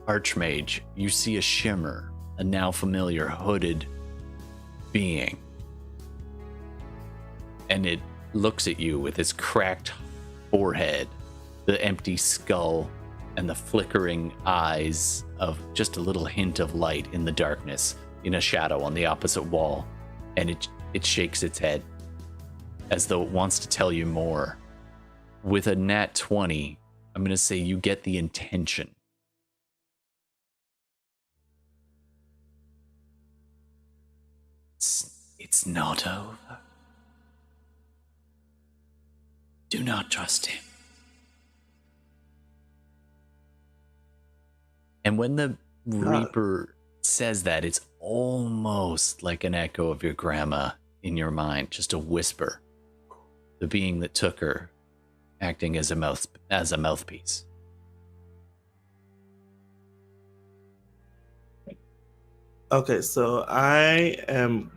S1: Archmage, you see a shimmer, a now familiar hooded being. And it looks at you with its cracked forehead, the empty skull, and the flickering eyes of just a little hint of light in the darkness, in a shadow on the opposite wall. And it shakes its head as though it wants to tell you more. With a nat 20, I'm going to say you get the intention. It's not over. Do not trust him. And when the Reaper says that, it's almost like an echo of your grandma in your mind, just a whisper. The being that took her, acting as a mouthpiece.
S6: Okay, so I am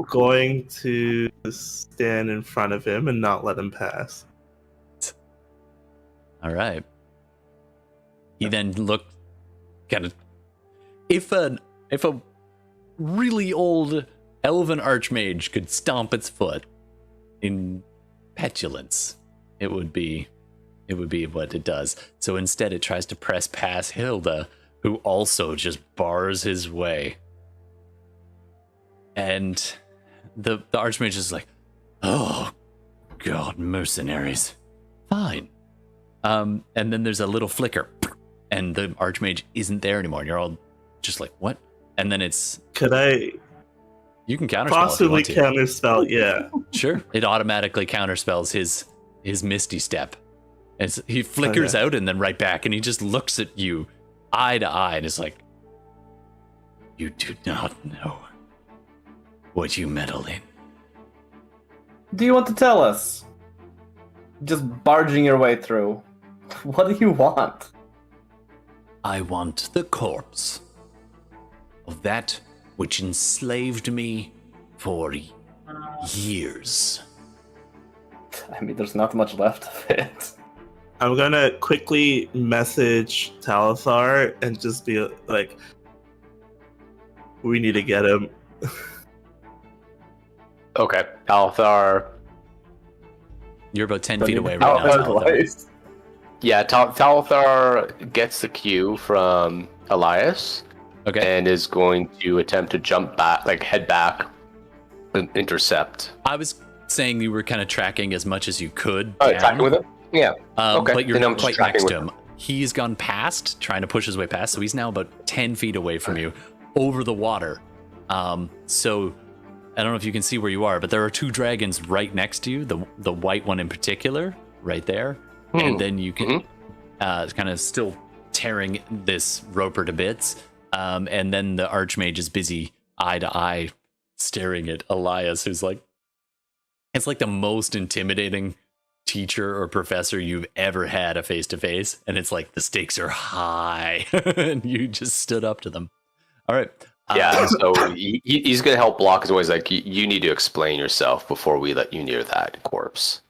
S6: going to stand in front of him and not let him pass.
S1: All right. He then looked kind of. If a really old elven archmage could stomp its foot in petulance, it would be what it does. So instead, it tries to press past Hilda, who also just bars his way. And the archmage is like, "Oh, God, mercenaries, fine." And then there's a little flicker, and the archmage isn't there anymore. And you're all just like, "What?" And then it's.
S6: Could I?
S1: You can counterspell.
S6: Possibly
S1: if you want to.
S6: counterspell, yeah.
S1: Sure. It automatically counterspells his Misty Step. And he flickers out and then right back, and he just looks at you eye to eye and is like, "You do not know what you meddle in."
S2: Do you want to tell us? Just barging your way through. What do you want?
S1: I want the corpse of that which enslaved me for years.
S2: I mean, there's not much left of it.
S6: I'm gonna quickly message Talithar and just be like, "We need to get him."
S3: Okay, Talithar.
S1: You're about 10 feet away right now. Talithar.
S3: Yeah, Talithar gets the cue from Elias.
S1: Okay.
S3: And is going to attempt to jump back, like head back, and intercept.
S1: I was saying you were kind of tracking as much as you could.
S3: Oh, tracking with him? Yeah. Okay.
S1: But you're
S3: Then I'm
S1: not
S3: just
S1: quite next to
S3: tracking
S1: him. He's gone past, trying to push his way past, so he's now about 10 feet away from you, over the water. So I don't know if you can see where you are, but there are two dragons right next to you, the white one in particular, right there. And then you can kind of still tearing this roper to bits. And then the archmage is busy eye to eye staring at Elias, who's like, it's like the most intimidating teacher or professor you've ever had a face-to-face. And it's like the stakes are high and you just stood up to them. All right.
S3: Yeah, so he's going to help block his way. He's like, you need to explain yourself before we let you near that corpse.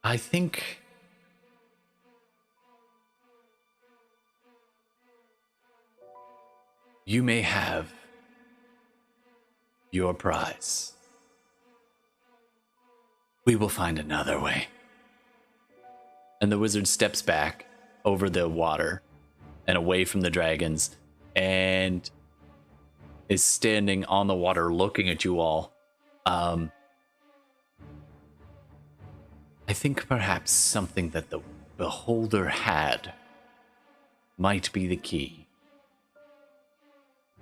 S1: I think you may have your prize. We will find another way. And the wizard steps back over the water and away from the dragons and is standing on the water looking at you all. I think perhaps something that the beholder had might be the key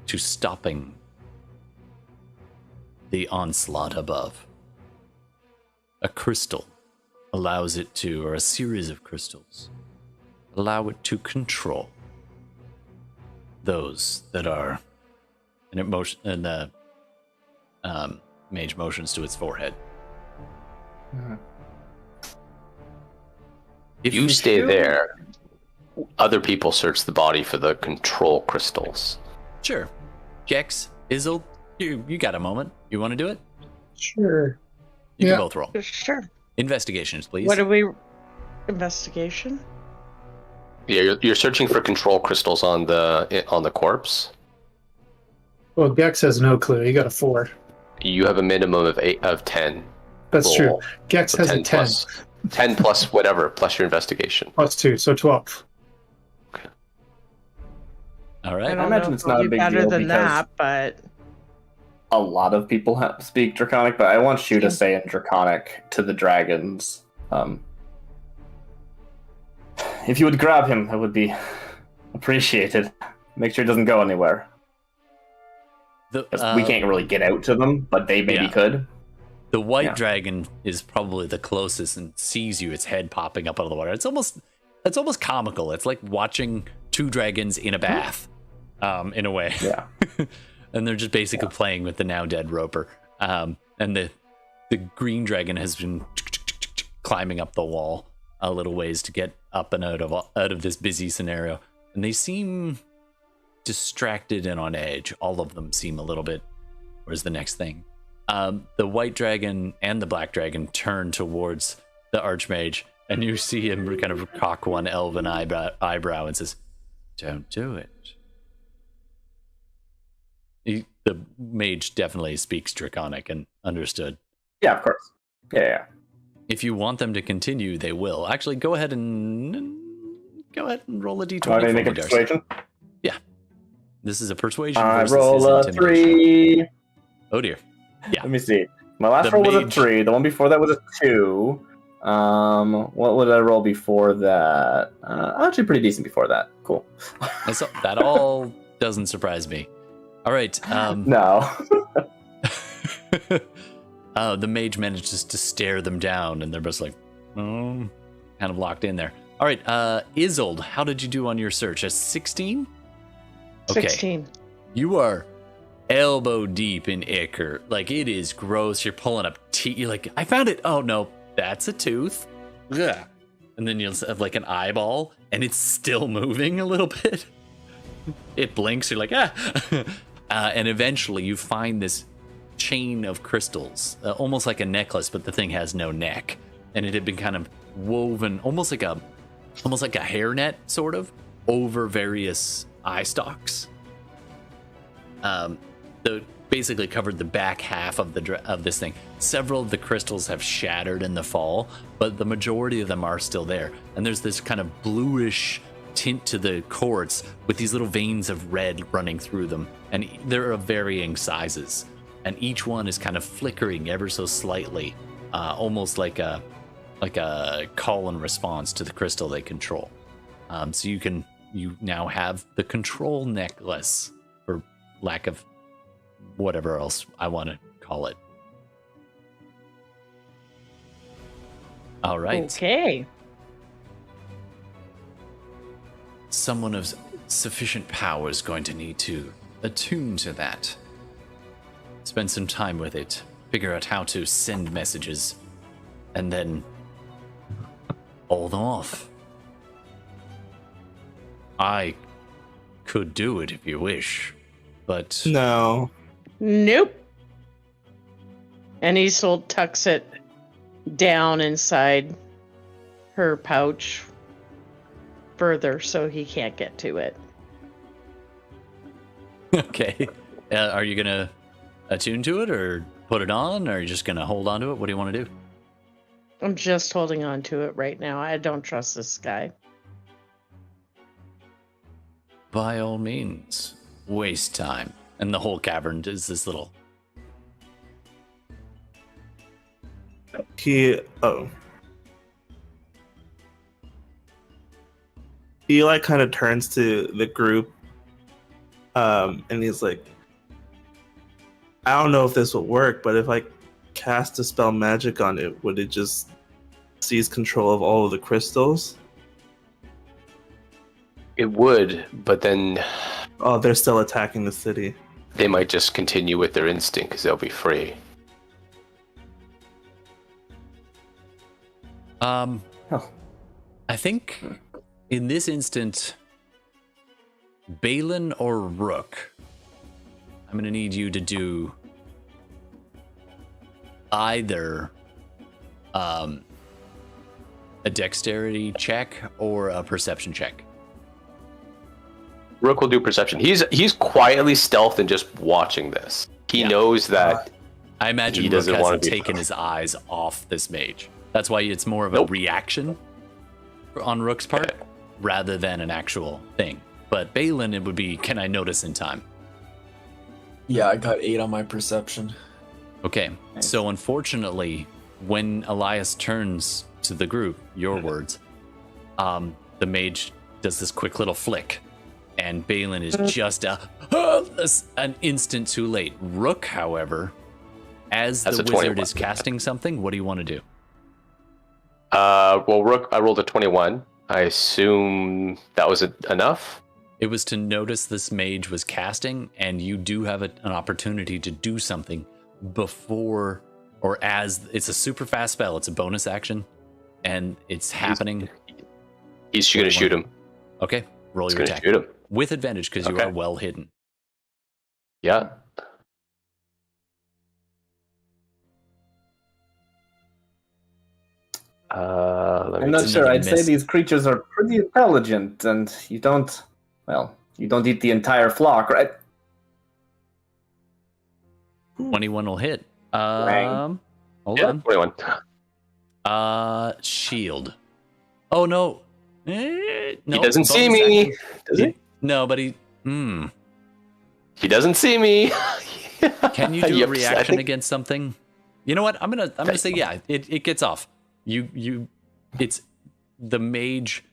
S1: to stopping the onslaught above. A crystal allows it to, or a series of crystals, allow it to control those that are, mage motions to its forehead.
S3: If you stay there, other people search the body for the control crystals.
S1: Sure. Gex, Izzle, You got a moment. You want to do it?
S5: Sure.
S1: You
S5: Yeah.
S1: can both roll.
S4: Sure.
S1: Investigations, please.
S4: What do we? Investigation.
S3: Yeah, you're searching for control crystals on the corpse.
S5: Well, Gex has no clue. He got a 4.
S3: You have a minimum of 10.
S5: That's
S3: Roll.
S5: true. Gex
S3: So
S5: has a 10
S3: plus 10 plus whatever plus your investigation.
S5: plus 2, so 12.
S1: All
S4: I
S1: right.
S4: don't
S2: imagine
S4: know
S2: it's
S4: if it'll
S2: not a
S4: be
S2: big
S4: better
S2: deal
S4: than
S2: because-
S4: that, but
S2: A lot of people speak Draconic, but I want Shu to say in Draconic to the dragons. If you would grab him, it would be appreciated. Make sure he doesn't go anywhere. 'Cause we can't really get out to them, but they maybe
S1: yeah.
S2: could.
S1: The white
S2: Yeah.
S1: dragon is probably the closest and sees you, its head popping up out of the water. It's almost comical. It's like watching two dragons in a bath, in a way.
S2: Yeah.
S1: And they're just basically playing with the now dead Roper. And the green dragon has been climbing up the wall a little ways to get up and out of this busy scenario. And they seem distracted and on edge. All of them seem a little bit. Where's the next thing? The white dragon and the black dragon turn towards the archmage, and you see him kind of cock one elven eyebrow and says, "Don't do it." The mage definitely speaks Draconic and understood.
S2: Yeah, of course. Yeah.
S1: If you want them to continue, they will. Actually, go ahead and roll a d20
S2: Want me to
S1: for
S2: make
S1: me,
S2: a
S1: Darcy.
S2: persuasion?
S1: This is a persuasion
S2: I
S1: versus
S2: roll
S1: his
S2: a
S1: intimidation.
S2: 3.
S1: Oh dear.
S2: Let me see. My last
S1: The
S2: roll was a
S1: mage-
S2: 3. The one before that was a 2. What would I roll before that? Actually, pretty decent before that. Cool.
S1: That all doesn't surprise me. All right.
S2: No.
S1: The mage manages to stare them down, and they're just like, kind of locked in there. All right. Isolde, how did you do on your search? A 16? Okay.
S4: 16.
S1: You are elbow deep in ichor. Like, it is gross. You're pulling up teeth. You're like, I found it. Oh, no, that's a tooth. Ugh. And then you'll have like an eyeball, and it's still moving a little bit. It blinks. You're like, ah. And eventually you find this chain of crystals, almost like a necklace, but the thing has no neck. And it had been kind of woven almost like a hairnet, sort of, over various eye stalks. Basically covered the back half of this thing. Several of the crystals have shattered in the fall, but the majority of them are still there. And there's this kind of bluish tint to the quartz with these little veins of red running through them, and they're of varying sizes. And each one is kind of flickering ever so slightly, almost like a call and response to the crystal they control. So you now have the control necklace, for lack of whatever else I want to call it. All right.
S4: Okay.
S1: Someone of sufficient power is going to need to attune to that. Spend some time with it, figure out how to send messages, and then hold them off. I could do it if you wish, but
S6: No.
S4: Nope. And Isolde tucks it down inside her pouch further so he can't get to it.
S1: okay. Are you gonna attune to it, or put it on, or are you just gonna hold on to it? What do you want to do?
S4: I'm just holding on to it right now. I don't trust this guy.
S1: By all means, waste time. And the whole cavern is this little.
S6: Eli kind of turns to the group, and he's like, I don't know if this will work, but if I cast a spell magic on it, would it just seize control of all of the crystals?
S3: It would, but then
S6: Oh, they're still attacking the city.
S3: they might just continue with their instinct because they'll be free.
S1: I think in this instant, Balin or Rook, I'm going to need you to do either a dexterity check or a perception check.
S3: Rook will do perception. He's quietly stealthed and just watching this. He knows that
S1: I imagine
S3: he
S1: Rook
S3: doesn't want
S1: hasn't
S3: to be
S1: taken his eyes off this mage. That's why it's more of a
S3: Nope.
S1: reaction on Rook's part rather than an actual thing. But Balin, it would be, can I notice in time?
S7: Yeah, I got 8 on my perception.
S1: Okay, so unfortunately, when Elias turns to the group, your words, the mage does this quick little flick, and Balin is just an instant too late. Rook, however, as
S3: That's
S1: the
S3: a
S1: wizard
S3: 21.
S1: is casting something, what do you want to do?
S3: well, Rook, I rolled a 21. I assume that was enough.
S1: It was to notice this mage was casting, and you do have an opportunity to do something before or as it's a super fast spell. It's a bonus action, and it's happening.
S3: He's going to shoot him.
S1: Okay, roll
S3: He's
S1: your
S3: going to
S1: attack
S3: shoot him.
S1: with advantage because you
S3: Okay.
S1: are well hidden.
S3: Yeah. Let
S2: I'm
S3: me
S2: not
S1: It's
S2: sure.
S1: another
S2: I'd say
S1: miss.
S2: these creatures are pretty intelligent, and you don't eat the entire flock, right?
S1: 21 will hit.
S2: Bang.
S1: Hold
S3: yeah,
S1: on.
S3: 21.
S1: Shield. Oh no. No.
S3: He doesn't see
S1: bonus
S3: me.
S1: action.
S3: Does he?
S1: No, but he.
S3: He doesn't see me.
S1: Can you do
S3: Yep,
S1: a
S3: I
S1: reaction
S3: think-
S1: against something? You know what? I'm gonna say yeah. It gets off. It's the mage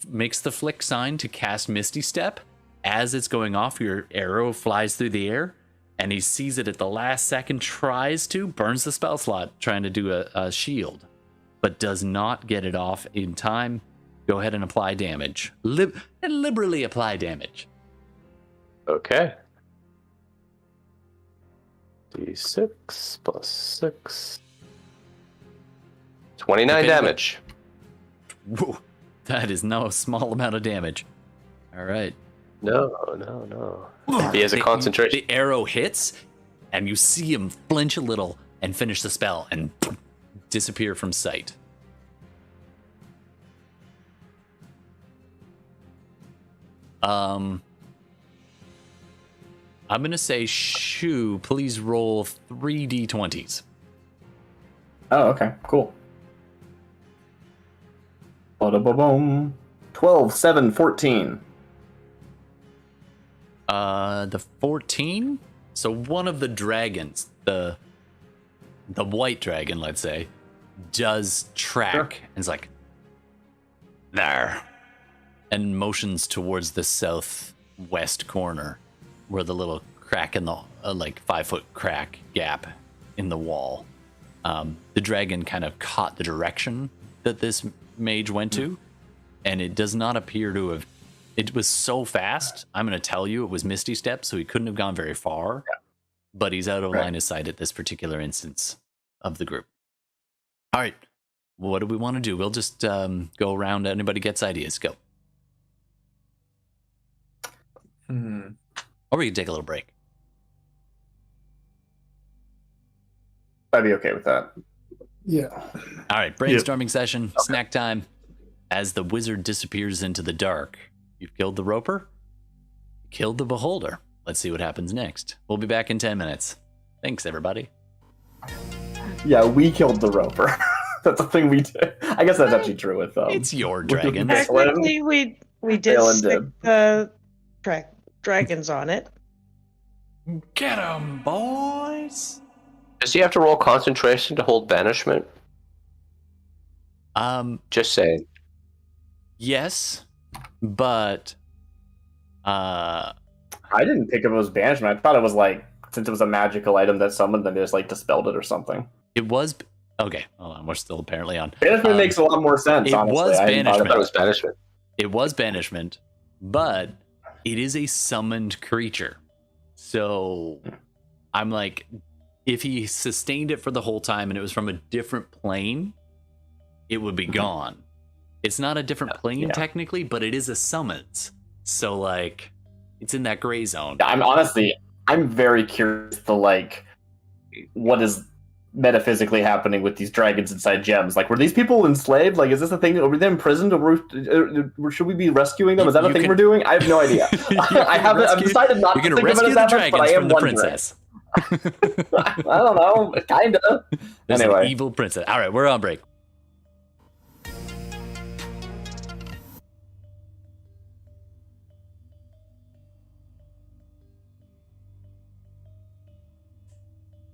S1: makes the flick sign to cast Misty Step. As it's going off, your arrow flies through the air, and he sees it at the last second. Tries to burns the spell slot trying to do a shield, but does not get it off in time. Go ahead and apply damage. Liberally apply damage.
S3: Okay. D6 plus 6. 29
S1: Okay,
S3: damage.
S1: Whoa, that is no small amount of damage. All right.
S3: No. He has a
S1: The-
S3: concentration.
S1: The arrow hits, and you see him flinch a little and finish the spell and disappear from sight. I'm gonna say, Shoo, please roll 3d20s.
S2: Oh, okay, cool. Ba-da-ba-boom. 12, 7, 14.
S1: The 14. So one of the dragons, the white dragon, let's say, does track
S2: Sure.
S1: and is like there, and motions towards the southwest corner, where the little crack in the like 5-foot crack gap in the wall. The dragon kind of caught the direction that this mage went to, and it does not appear to have. It was so fast. I'm going to tell you, it was Misty Step, so he couldn't have gone very far. But he's out of line of sight at this particular instance of the group. All right, what do we want to do? We'll just go around. Anybody gets ideas? Go. Or we can take a little break.
S2: I'd be okay with that.
S5: Yeah.
S1: All right, brainstorming session, snack time. As the wizard disappears into the dark, you've killed the roper, you killed the beholder. Let's see what happens next. We'll be back in 10 minutes. Thanks, everybody.
S2: Yeah, we killed the roper. That's a thing we did. I guess that's actually true with
S1: It's your
S2: with the
S1: dragon.
S2: missile.
S4: Technically, we did
S2: Balin
S4: stick
S2: did.
S4: the dragons on it.
S1: Get 'em, boys.
S3: Does he have to roll concentration to hold banishment? Just saying.
S1: Yes, but
S2: I didn't pick up it was banishment. I thought it was like, since it was a magical item that summoned, then they just like dispelled it or something.
S1: it was okay. Hold on, we're still apparently on.
S2: Banishment makes a lot more sense,
S1: it
S2: honestly.
S1: was
S2: I hadn't thought
S3: I
S1: banishment.
S3: thought it was banishment.
S1: It was banishment, but it is a summoned creature. So I'm like, if he sustained it for the whole time and it was from a different plane, it would be gone. It's not a different plane
S2: Yeah.
S1: technically, but it is a summons. So like, it's in that gray zone.
S2: I'm I'm very curious to like what is metaphysically happening with these dragons inside gems. Like, were these people enslaved? Like, is this a thing? Were they imprisoned, or should we be rescuing them? Is that a thing we're doing? I have no idea. I've decided not to think of it as that much, but I am wondering.
S1: Princess.
S2: I don't know, kinda.
S1: There's
S2: Anyway,
S1: an evil princess. All right, we're on break.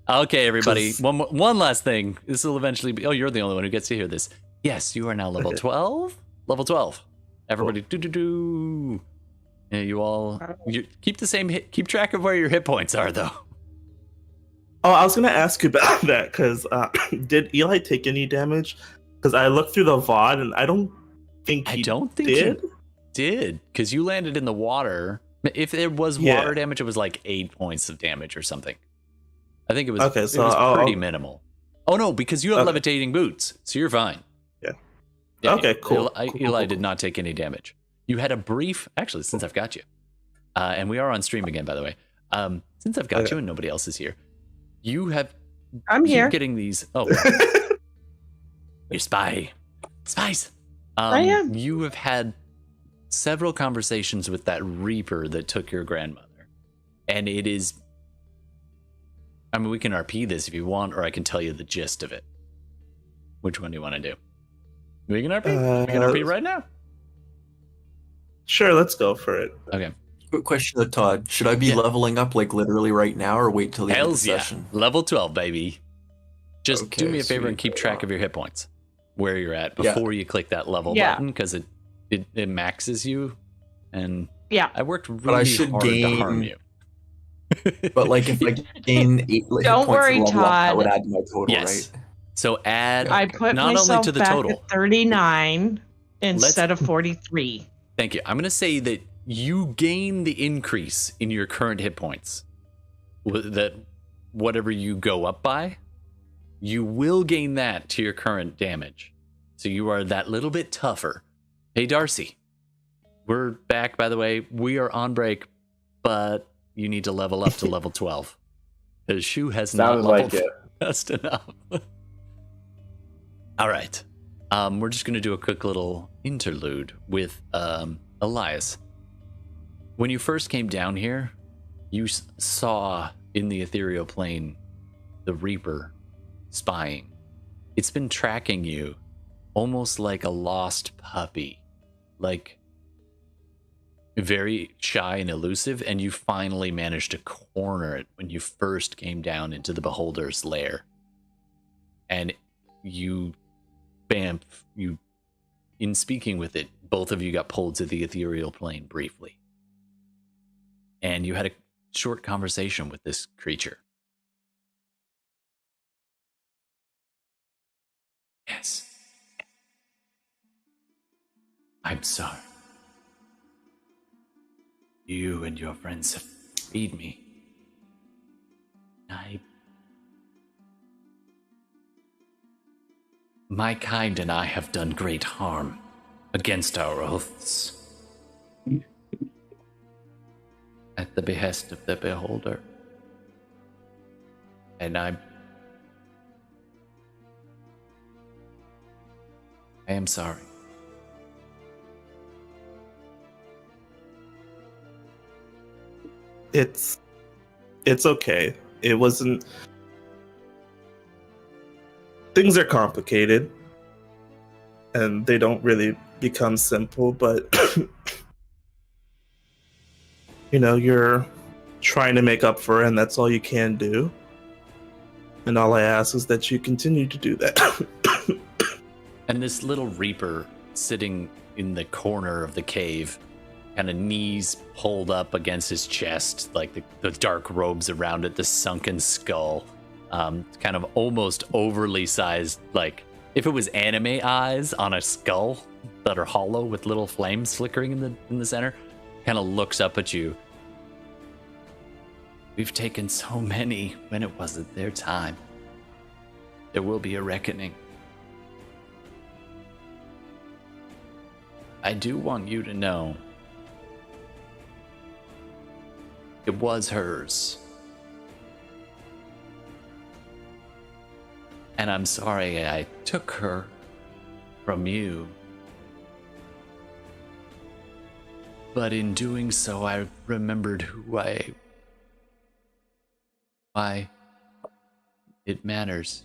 S1: Okay, everybody. One last thing. This will eventually be. Oh, you're the only one who gets to hear this. Yes, you are now level 12. Level 12. Everybody, do. Yeah, you all. Keep the same. Keep track of where your hit points are, though.
S6: Oh, I was gonna ask you about that because did Eli take any damage? Because I looked through the VOD and I don't think he
S1: did because you landed in the water. If there was water damage, it was like 8 points of damage or something. I think it was okay. So it was pretty minimal. Oh no, because you have levitating boots, so you're fine. Yeah. Okay. Cool. Eli did not take any damage. You had a brief. Actually, since I've got you, and we are on stream again, by the way. Since I've got you and nobody else is here, you have.
S4: I'm here.
S1: Getting these. Oh, you spies.
S4: I am.
S1: You have had several conversations with that Reaper that took your grandmother, and it is. I mean, we can RP this if you want, or I can tell you the gist of it. Which one do you want to do? We can RP. We can RP right now.
S6: Sure, let's go for it.
S1: Okay.
S7: Quick question to Todd. Should I be leveling up like literally right now or wait till the end of the session?
S1: Level 12, baby. Just do me a favor and keep track of your hit points. Where you're at before you click that level button, because it maxes you. And I worked really hard to harm you.
S7: But like if I gain 8 hit
S4: Don't
S7: points
S4: worry,
S7: Todd. That would
S4: Todd.
S7: add to my total, right?
S1: So add
S4: I put
S1: not
S4: myself
S1: only to the
S4: back
S1: total.
S4: at 39 instead of 43.
S1: Thank you. I'm going to say that you gain the increase in your current hit points. That whatever you go up by, you will gain that to your current damage. So you are that little bit tougher. Hey, Darcy. We're back, by the way. We are on break, but you need to level up to level 12. Because Shu has not leveled fast enough. All right. We're just going to do a quick little interlude with Elias. When you first came down here, you saw in the ethereal plane the Reaper spying. It's been tracking you almost like a lost puppy. Like very shy and elusive, and you finally managed to corner it when you first came down into the Beholder's lair. And you, in speaking with it, both of you got pulled to the ethereal plane briefly. And you had a short conversation with this creature. Yes. I'm sorry. You and your friends have freed me. My kind and I have done great harm against our oaths. At the behest of the Beholder. And I am sorry.
S6: It's okay. It wasn't. Things are complicated, and they don't really become simple. But you're trying to make up for it, and that's all you can do. And all I ask is that you continue to do that.
S1: And this little Reaper sitting in the corner of the cave, kind of knees pulled up against his chest, like the dark robes around it, the sunken skull, kind of almost overly sized, like if it was anime eyes on a skull that are hollow with little flames flickering in the center, kind of looks up at you. We've taken so many when it wasn't their time. There will be a reckoning. I do want you to know it was hers. And I'm sorry I took her from you. But in doing so, I remembered why it matters.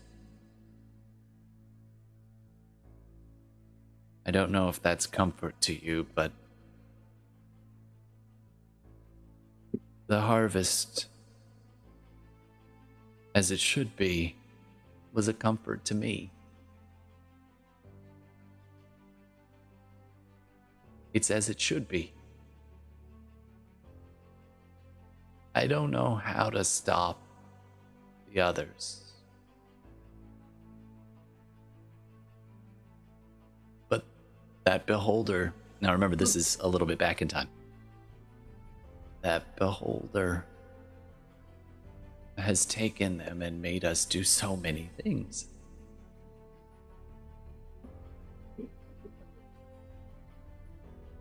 S1: I don't know if that's comfort to you, but the harvest, as it should be, was a comfort to me. It's as it should be. I don't know how to stop the others. But that beholder, now remember this is a little bit back in time. That beholder has taken them and made us do so many things.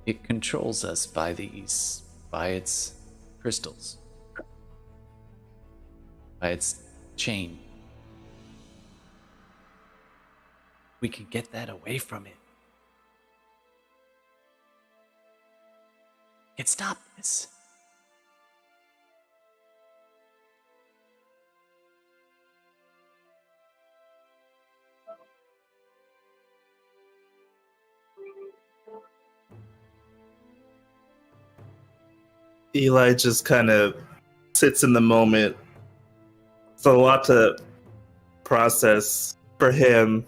S1: It controls us by its crystals, by its chain. We can get that away from it. Can stop this.
S6: Eli just kind of sits in the moment. It's a lot to process for him,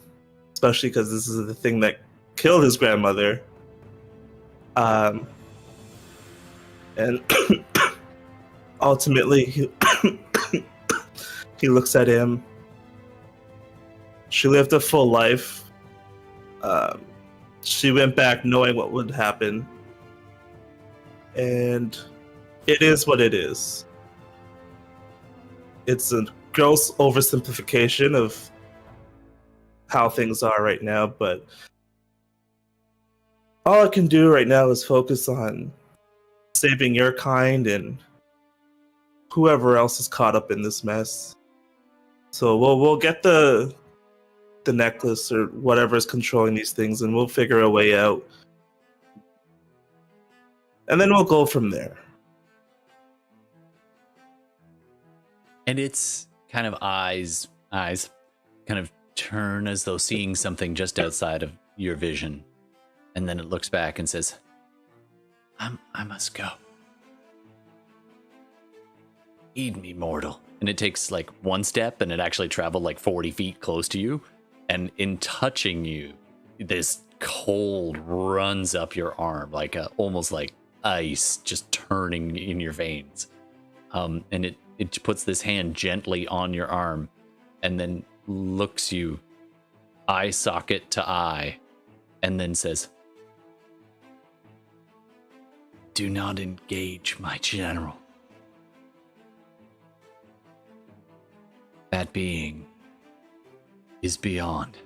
S6: especially because this is the thing that killed his grandmother. And ultimately, he looks at him. She lived a full life. She went back knowing what would happen. And it is what it is. It's a gross oversimplification of how things are right now, but all I can do right now is focus on saving your kind and whoever else is caught up in this mess. So we'll get the necklace or whatever is controlling these things, and we'll figure a way out. And then we'll go from there.
S1: And its kind of eyes kind of turn as though seeing something just outside of your vision. And then it looks back and says, I must go. Heed me, mortal. And it takes like one step and it actually traveled like 40 feet close to you. And in touching you, this cold runs up your arm, like almost like ice just turning in your veins. And it puts this hand gently on your arm and then looks you eye socket to eye and then says, do not engage my general. That being is beyond.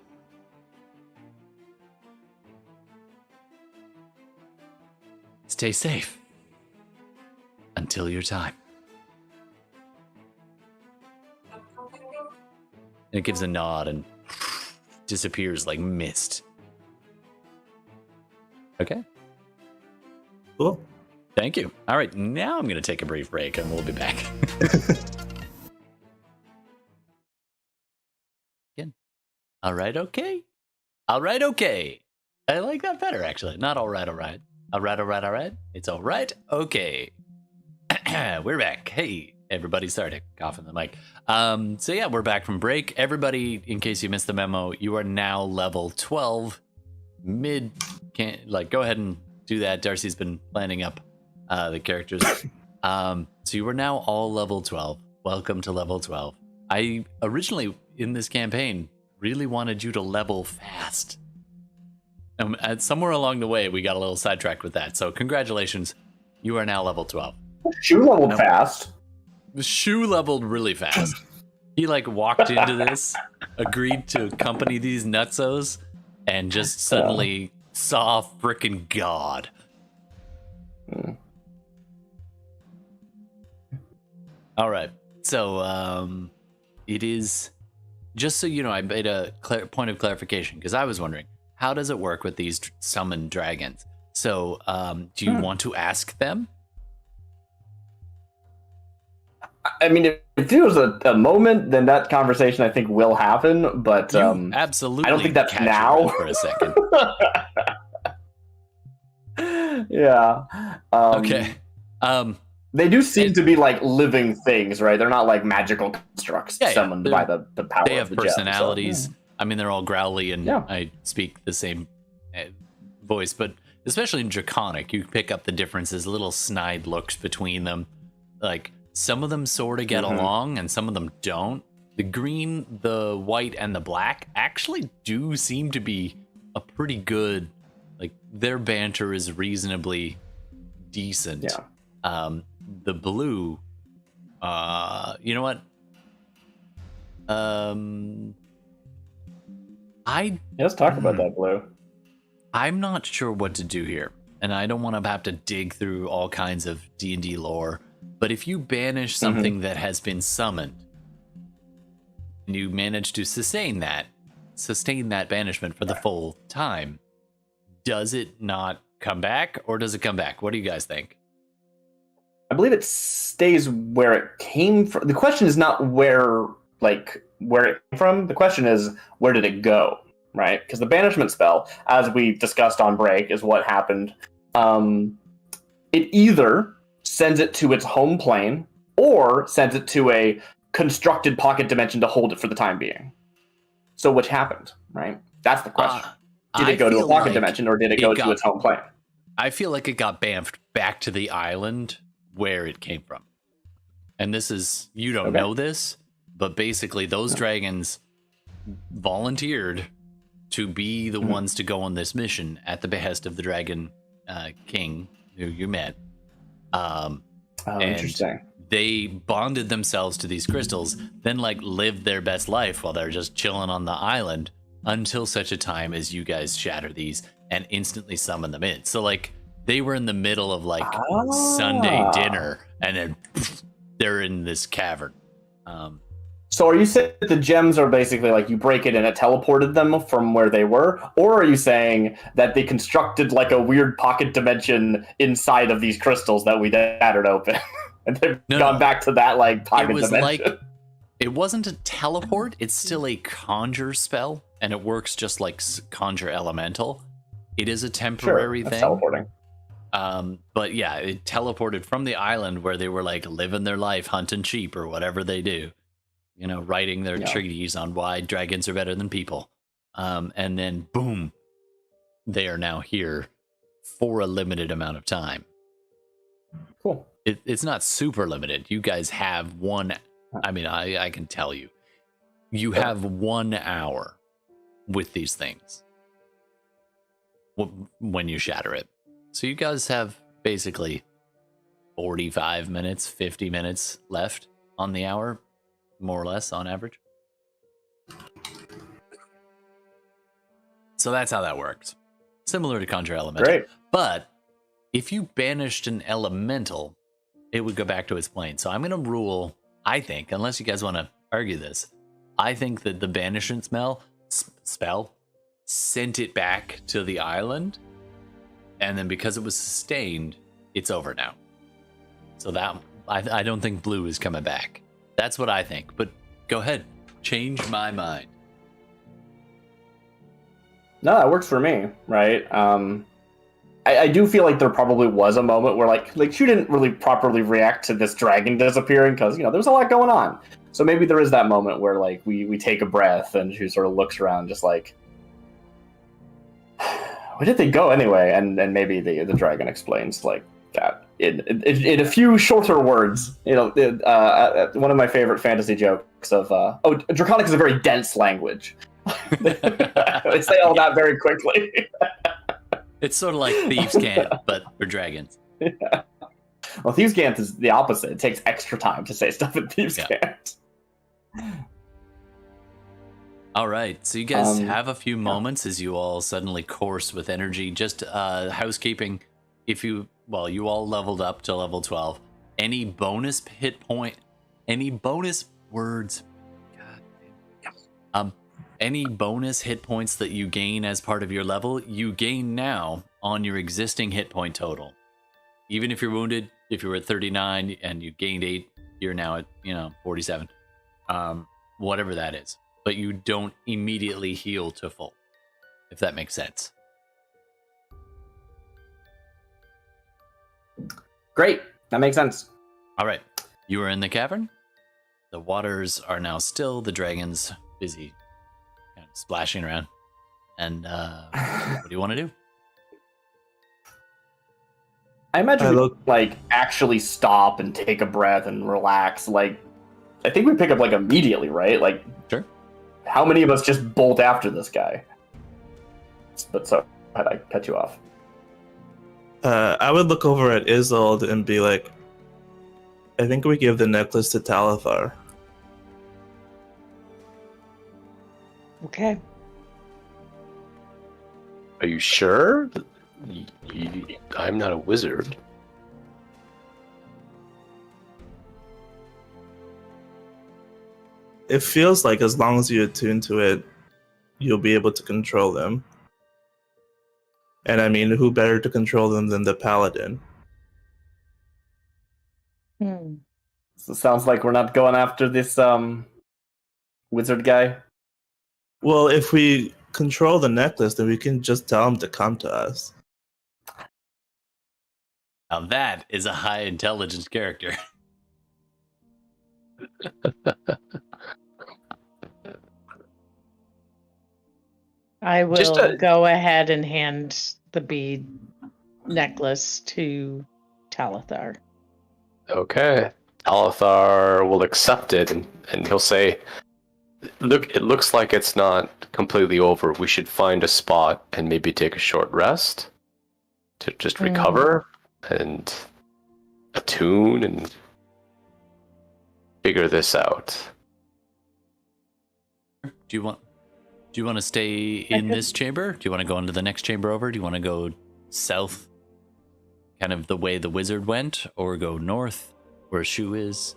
S1: Stay safe until your time. And it gives a nod and disappears like mist. Okay.
S6: Cool.
S1: Thank you. All right, now I'm going to take a brief break and we'll be back. Again. All right, okay. All right, okay. I like that better, actually. Not all right, all right. All right, all right, all right. It's all right, okay. We're back. Hey, everybody. Sorry to cough in the mic. So yeah, we're back from break. Everybody, in case you missed the memo, you are now level 12. Go ahead and do that. Darcy's been planning up the characters. So you are now all level 12. Welcome to level 12. I originally, in this campaign, really wanted you to level fast. Somewhere along the way, we got a little sidetracked with that. So congratulations. You are now level 12.
S2: Shoe leveled fast.
S1: Shoe leveled really fast. He like walked into this, agreed to accompany these nutsos, and just suddenly saw frickin' God. All right. So it is just so you know, I made a point of clarification because I was wondering, how does it work with these summoned dragons? So, do you want to ask them?
S2: I mean, if there was a moment, then that conversation I think will happen. But
S1: You absolutely.
S2: I don't think that's
S1: catch your
S2: now.
S1: breath for a second.
S2: Yeah.
S1: Okay.
S2: They do seem to be like living things, right? They're not like magical constructs summoned by the power.
S1: They have
S2: of the
S1: personalities.
S2: Gem, so,
S1: I mean, they're all growly, and I speak the same voice, but especially in Draconic, you pick up the differences, little snide looks between them. Like, some of them sort of get along, and some of them don't. The green, the white, and the black actually do seem to be a pretty good, like, their banter is reasonably decent.
S2: Yeah.
S1: The blue, you know what?
S2: let's talk about that blue.
S1: I'm not sure what to do here, and I don't want to have to dig through all kinds of D&D lore, but if you banish something that has been summoned, and you manage to sustain that banishment for the full time, does it not come back, or does it come back? What do you guys think?
S2: I believe it stays where it came from. The question is not where it came from. The question is, where did it go, right? Because the banishment spell, as we discussed on break, is what happened. It either sends it to its home plane or sends it to a constructed pocket dimension to hold it for the time being. So which happened, right? That's the question. Did it go to a pocket dimension, or did it go to its home plane?
S1: I feel like it got bamfed back to the island where it came from. And this is, you don't know this, but basically those dragons volunteered to be the ones to go on this mission at the behest of the Dragon King who you met.
S2: Interesting.
S1: They bonded themselves to these crystals, then like lived their best life while they're just chilling on the island until such a time as you guys shatter these and instantly summon them in. So like they were in the middle of like Sunday dinner, and then they're in this cavern.
S2: So are you saying that the gems are basically like you break it and it teleported them from where they were? Or are you saying that they constructed like a weird pocket dimension inside of these crystals that we shattered open? And they've gone back to that like pocket dimension?
S1: Like, it wasn't a teleport, it's still a conjure spell, and it works just like conjure elemental. It is a temporary thing.
S2: Teleporting.
S1: But yeah, it teleported from the island where they were like living their life, hunting sheep or whatever they do, you know, writing their treaties on why dragons are better than people. And then boom, they are now here for a limited amount of time.
S2: Cool.
S1: It's not super limited. You guys have I can tell you, you have 1 hour with these things when you shatter it. So you guys have basically 45 minutes, 50 minutes left on the hour, more or less on average. So that's how that works. Similar to Conjure Elemental.
S2: Great.
S1: But if you banished an elemental, it would go back to its plane. So I'm going to rule, I think, unless you guys want to argue this, I think that the banishment spell sent it back to the island. And then because it was sustained, it's over now. So that I don't think blue is coming back. That's what I think. But go ahead, change my mind.
S2: No, that works for me, right? I do feel like there probably was a moment where like she didn't really properly react to this dragon disappearing because there was a lot going on. So maybe there is that moment where like we take a breath and she sort of looks around just like, where did they go anyway? And maybe the dragon explains like that in a few shorter words. One of my favorite fantasy jokes of Draconic is a very dense language. They say all that very quickly.
S1: It's sort of like Thieves' Cant, but for dragons.
S2: Yeah. Well, Thieves' Cant is the opposite. It takes extra time to say stuff in Thieves' Cant.
S1: All right, so you guys have a few moments as you all suddenly course with energy. Just housekeeping, you all leveled up to level 12. Any bonus hit point, any bonus words, any bonus hit points that you gain as part of your level, you gain now on your existing hit point total. Even if you're wounded, if you were at 39 and you gained 8, you're now at 47. Whatever that is. But you don't immediately heal to full, if that makes sense.
S2: Great. That makes sense.
S1: All right. You are in the cavern. The waters are now still. The dragon's busy kind of splashing around. And what do you want to do?
S2: I imagine we
S6: look-
S2: actually stop and take a breath and relax. I think we pick up immediately, right?
S1: Sure.
S2: How many of us just bolt after this guy? But so, had I cut you off?
S6: I would look over at Isolde and be like, I think we give the necklace to Talithar.
S4: Okay.
S3: Are you sure? I'm not a wizard.
S6: It feels like as long as you attune to it, you'll be able to control them. And I mean, who better to control them than the paladin?
S2: So it sounds like we're not going after this wizard guy.
S6: Well, if we control the necklace, then we can just tell him to come to us.
S1: Now that is a high intelligence character.
S4: I will
S3: Just
S4: go ahead and hand the bead necklace to Talithar.
S3: Okay. Alithar will accept it and he'll say, look, it looks like it's not completely over. We should find a spot and maybe take a short rest to just recover and attune and figure this out.
S1: Do you want to stay in this chamber? Do you want to go into the next chamber over? Do you want to go south, kind of the way the wizard went, or go north, where Shu is?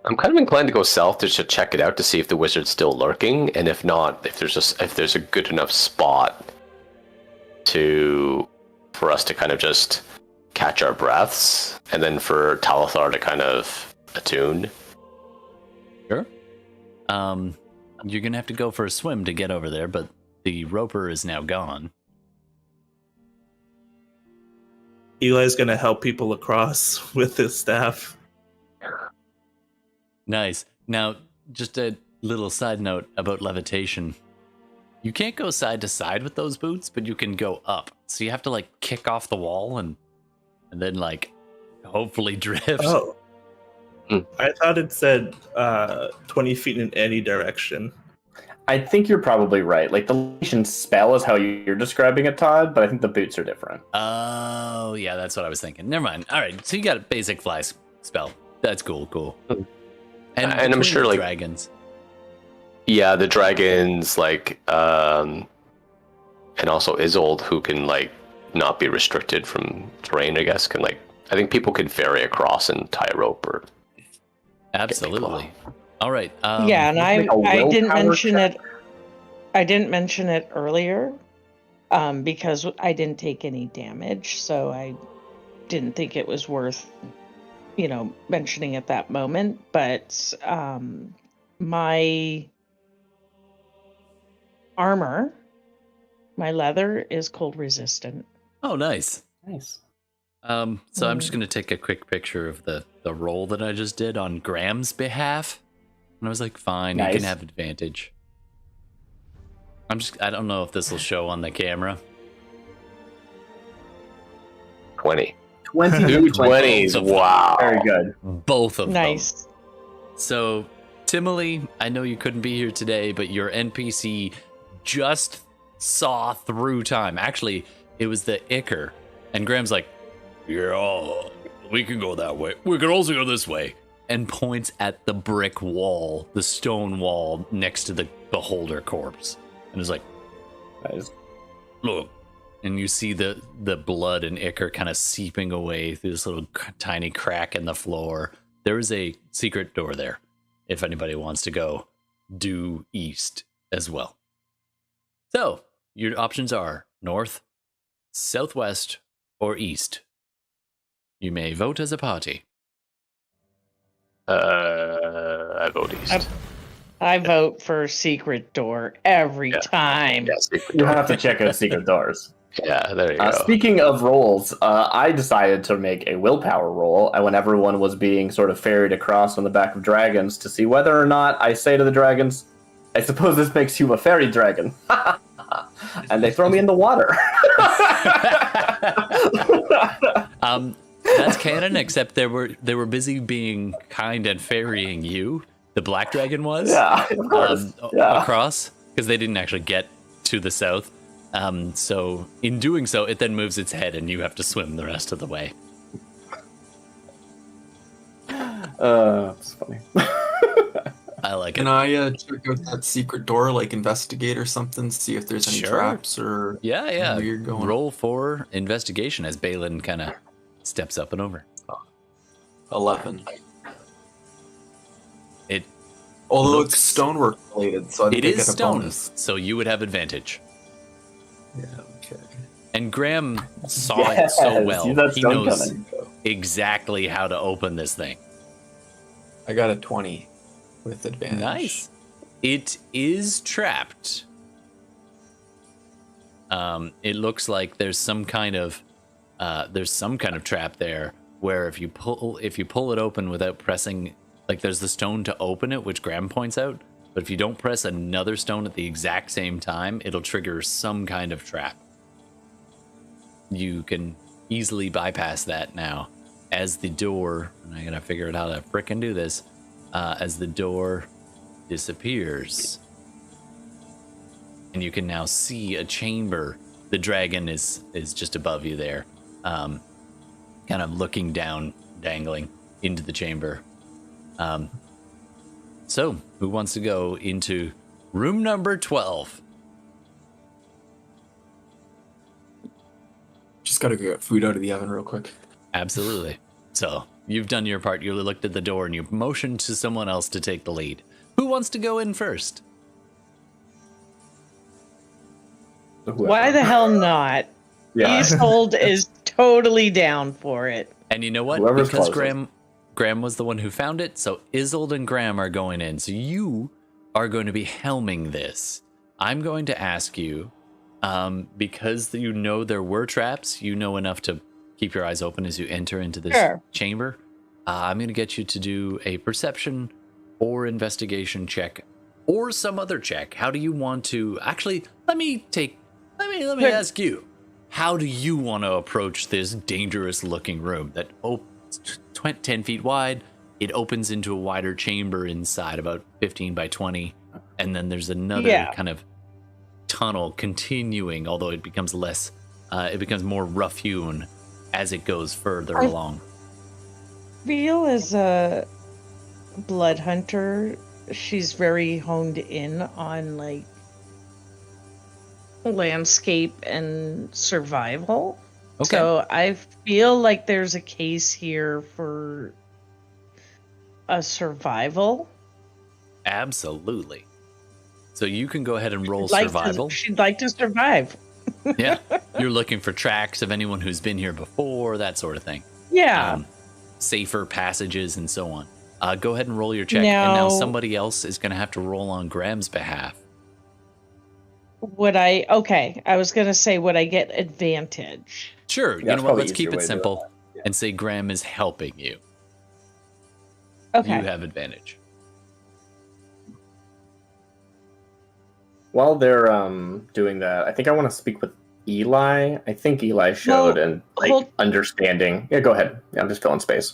S3: I'm kind of inclined to go south just to check it out to see if the wizard's still lurking, and if not, if there's a good enough spot for us to kind of just catch our breaths, and then for Talithar to kind of attune.
S1: Sure. You're gonna have to go for a swim to get over there, but the roper is now gone.
S6: Eli's gonna help people across with his staff.
S1: Nice. Now, just a little side note about levitation. You can't go side to side with those boots, but you can go up. So you have to kick off the wall and then hopefully drift.
S6: Oh. I thought it said 20 feet in any direction.
S2: I think you're probably right. The levitation spell is how you're describing it, Todd, but I think the boots are different.
S1: Oh, yeah, that's what I was thinking. Never mind. All right, so you got a basic fly spell. That's cool. And
S3: I'm sure,
S1: the dragons.
S3: Yeah, the dragons, and also Isolde, who can, not be restricted from terrain, I guess, can, I think people can ferry across and tie a rope or...
S1: Absolutely. All right.
S4: Yeah, and I didn't
S2: willpower
S4: mention
S2: check?
S4: it. I didn't mention it earlier, because I didn't take any damage, so I didn't think it was worth, mentioning at that moment. But my armor, my leather, is cold resistant.
S1: Oh, nice.
S2: Nice.
S1: So I'm just going to take a quick picture of the roll that I just did on Graham's behalf. And I was like, fine, you
S2: Nice.
S1: can have advantage. I don't know if this will show on the camera.
S3: 20.
S2: 20
S3: Two 20s,
S1: So
S3: wow.
S2: Very good.
S1: Both of them.
S4: Nice.
S1: So, Timely, I know you couldn't be here today, but your NPC just saw through time. Actually, it was the Icker. And Graham's like, yeah, we can go that way. We can also go this way. And points at the brick wall, the stone wall next to the beholder corpse. And is like,
S2: Nice.
S1: look. And you see the blood and ichor kind of seeping away through this little tiny crack in the floor. There is a secret door there, if anybody wants to go due east as well. So your options are north, southwest, or east. You may vote as a party.
S3: I vote east.
S4: I vote for secret door every time.
S3: Yeah, secret
S2: You
S3: door.
S2: have to check out secret doors.
S3: Yeah, there you go.
S2: Speaking of rolls, I decided to make a willpower roll when everyone was being sort of ferried across on the back of dragons to see whether or not I say to the dragons, I suppose this makes you a fairy dragon. And they throw me in the water.
S1: That's canon, except they were busy being kind and ferrying you. The black dragon was,
S2: Yeah, of course. Yeah.
S1: across, because they didn't actually get to the south. So in doing so, it then moves its head, and you have to swim the rest of the way.
S2: It's funny.
S1: I like
S7: Can
S1: it.
S7: I check out that secret door, like investigate or something, see if there's any
S1: Sure.
S7: traps or
S1: Yeah.
S7: weird going on?
S1: Roll for investigation as Balin kind of steps up and over.
S7: 11.
S1: It
S7: Although
S1: looks-
S7: it's stonework related, so I think
S1: it
S7: I
S1: is
S7: get a
S1: stone,
S7: bonus.
S1: so you would have advantage.
S7: Yeah, okay.
S1: And Graham saw
S2: Yes,
S1: it so well.
S2: see that
S1: He
S2: stone
S1: knows
S2: coming.
S1: exactly how to open this thing.
S7: I got a 20 with advantage.
S1: Nice. It is trapped. It looks like there's some kind of trap there where if you pull it open without pressing, like there's the stone to open it, which Graham points out, but if you don't press another stone at the exact same time, it'll trigger some kind of trap. You can easily bypass that now as the door, and I gotta figure out how to frickin' do this, as the door disappears. And you can now see a chamber. The dragon is just above you there, kind of looking down, dangling into the chamber. So, who wants to go into room number 12?
S7: Just gotta get food out of the oven real quick.
S1: Absolutely. So, you've done your part. You looked at the door and you motioned to someone else to take the lead. Who wants to go in first?
S4: Why the hell not?
S2: Yeah.
S4: Easthold is totally down for it.
S1: And you know what?
S2: Whoever's
S1: Because
S2: closest.
S1: Graham was the one who found it, so Isolde and Graham are going in. So you are going to be helming this. I'm going to ask you, because you know there were traps, you know enough to keep your eyes open as you enter into this
S4: Sure.
S1: chamber. I'm going to get you to do a perception or investigation check or some other check. How do you want to... Actually, let me ask you. How do you want to approach this dangerous looking room that opens 10 feet wide? It opens into a wider chamber inside, about 15 by 20. And then there's another kind of tunnel continuing, although it becomes less, it becomes more rough hewn as it goes further along.
S4: Feel as a blood hunter, she's very honed in on like landscape and survival.
S1: Okay.
S4: So I feel like there's a case here for a survival.
S1: Absolutely. So you can go ahead and roll
S4: She'd like to-
S1: survival.
S4: she'd like to survive.
S1: Yeah. You're looking for tracks of anyone who's been here before, that sort of thing.
S4: Yeah.
S1: Safer passages and so on. Go ahead and roll your check. And now
S4: Now-
S1: somebody else is going to have to roll on Graham's behalf.
S4: Would I? Okay, I was gonna say, would I get advantage?
S1: Sure.
S2: Yeah,
S1: You know
S2: it's
S1: what?
S2: probably
S1: Let's keep
S2: easier
S1: it
S2: way to do
S1: simple
S2: it. Yeah.
S1: and say Graham is helping you.
S4: Okay.
S1: You have advantage.
S2: While they're doing that, I think I want to speak with Eli. I think Eli showed
S4: Well,
S2: and like
S4: hold-
S2: understanding. Yeah, go ahead. Yeah, I'm just filling space.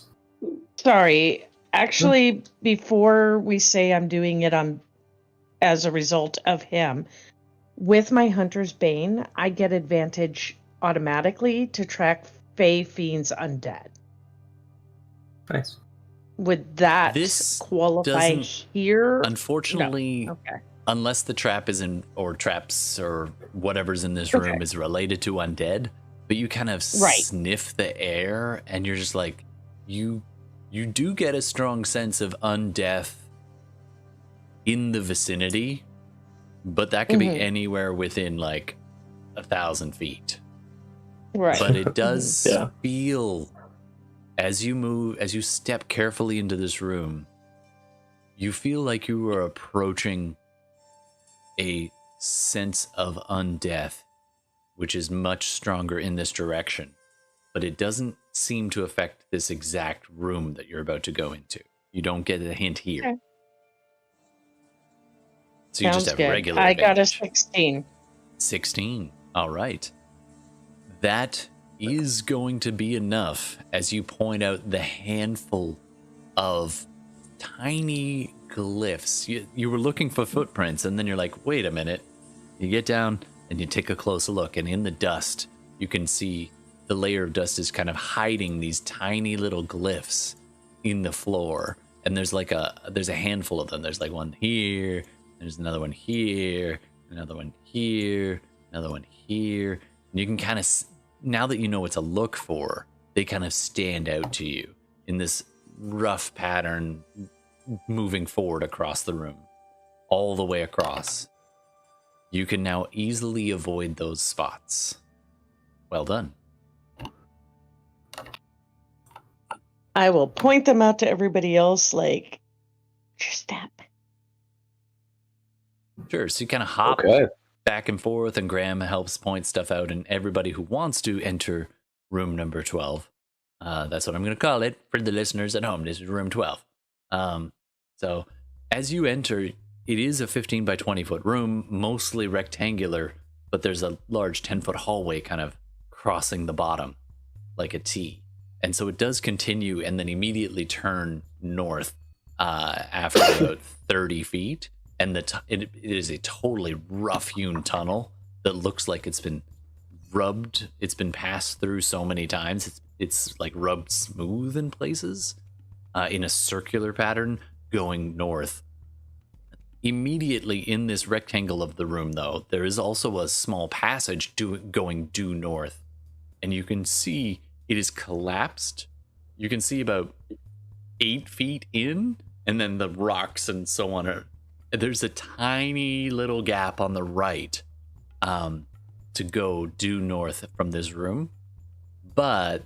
S4: Sorry. Actually, before we say I'm doing it as a result of him, with my Hunter's Bane, I get advantage automatically to track Fey Fiend's undead.
S2: Nice.
S4: Would that
S1: This
S4: qualify
S1: doesn't-
S4: here?
S1: Unfortunately,
S4: Okay.
S1: unless the trap is in, or traps or whatever's in this
S4: Okay.
S1: room is related to undead, but you kind of
S4: Right.
S1: sniff the air and you're just like, you do get a strong sense of undeath in the vicinity, but that could be anywhere within like 1,000 feet.
S4: Right.
S1: But it does
S2: Yeah.
S1: feel, as you step carefully into this room, you feel like you are approaching a sense of undeath, which is much stronger in this direction. But it doesn't seem to affect this exact room that you're about to go into. You don't get a hint here.
S4: Okay.
S1: So you just
S4: Sounds
S1: have
S4: good.
S1: regular
S4: I got a
S1: advantage.
S4: 16.
S1: 16. All right. That is going to be enough as you point out the handful of tiny glyphs. You were looking for footprints, and then you're like, wait a minute. You get down and you take a closer look, and in the dust, you can see the layer of dust is kind of hiding these tiny little glyphs in the floor. And there's a handful of them. There's like one here, there's another one here, another one here, another one here. And you can kind of, now that you know what to look for, they kind of stand out to you in this rough pattern moving forward across the room, all the way across. You can now easily avoid those spots. Well done.
S4: I will point them out to everybody else, like, your step.
S1: Sure, so you kind of hop
S3: Okay.
S1: back and forth, and Graham helps point stuff out, and everybody who wants to enter room number 12, that's what I'm going to call it for the listeners at home. This is room 12. So as you enter, it is a 15 by 20 foot room, mostly rectangular, but there's a large 10-foot hallway kind of crossing the bottom like a T. And so it does continue and then immediately turn north after about 30 feet. And it is a totally rough-hewn tunnel that looks like it's been rubbed. It's been passed through so many times. It's like rubbed smooth in places in a circular pattern going north. Immediately in this rectangle of the room, though, there is also a small passage going due north. And you can see it is collapsed. You can see about 8 feet in, and then the rocks and so on are... There's a tiny little gap on the right to go due north from this room, but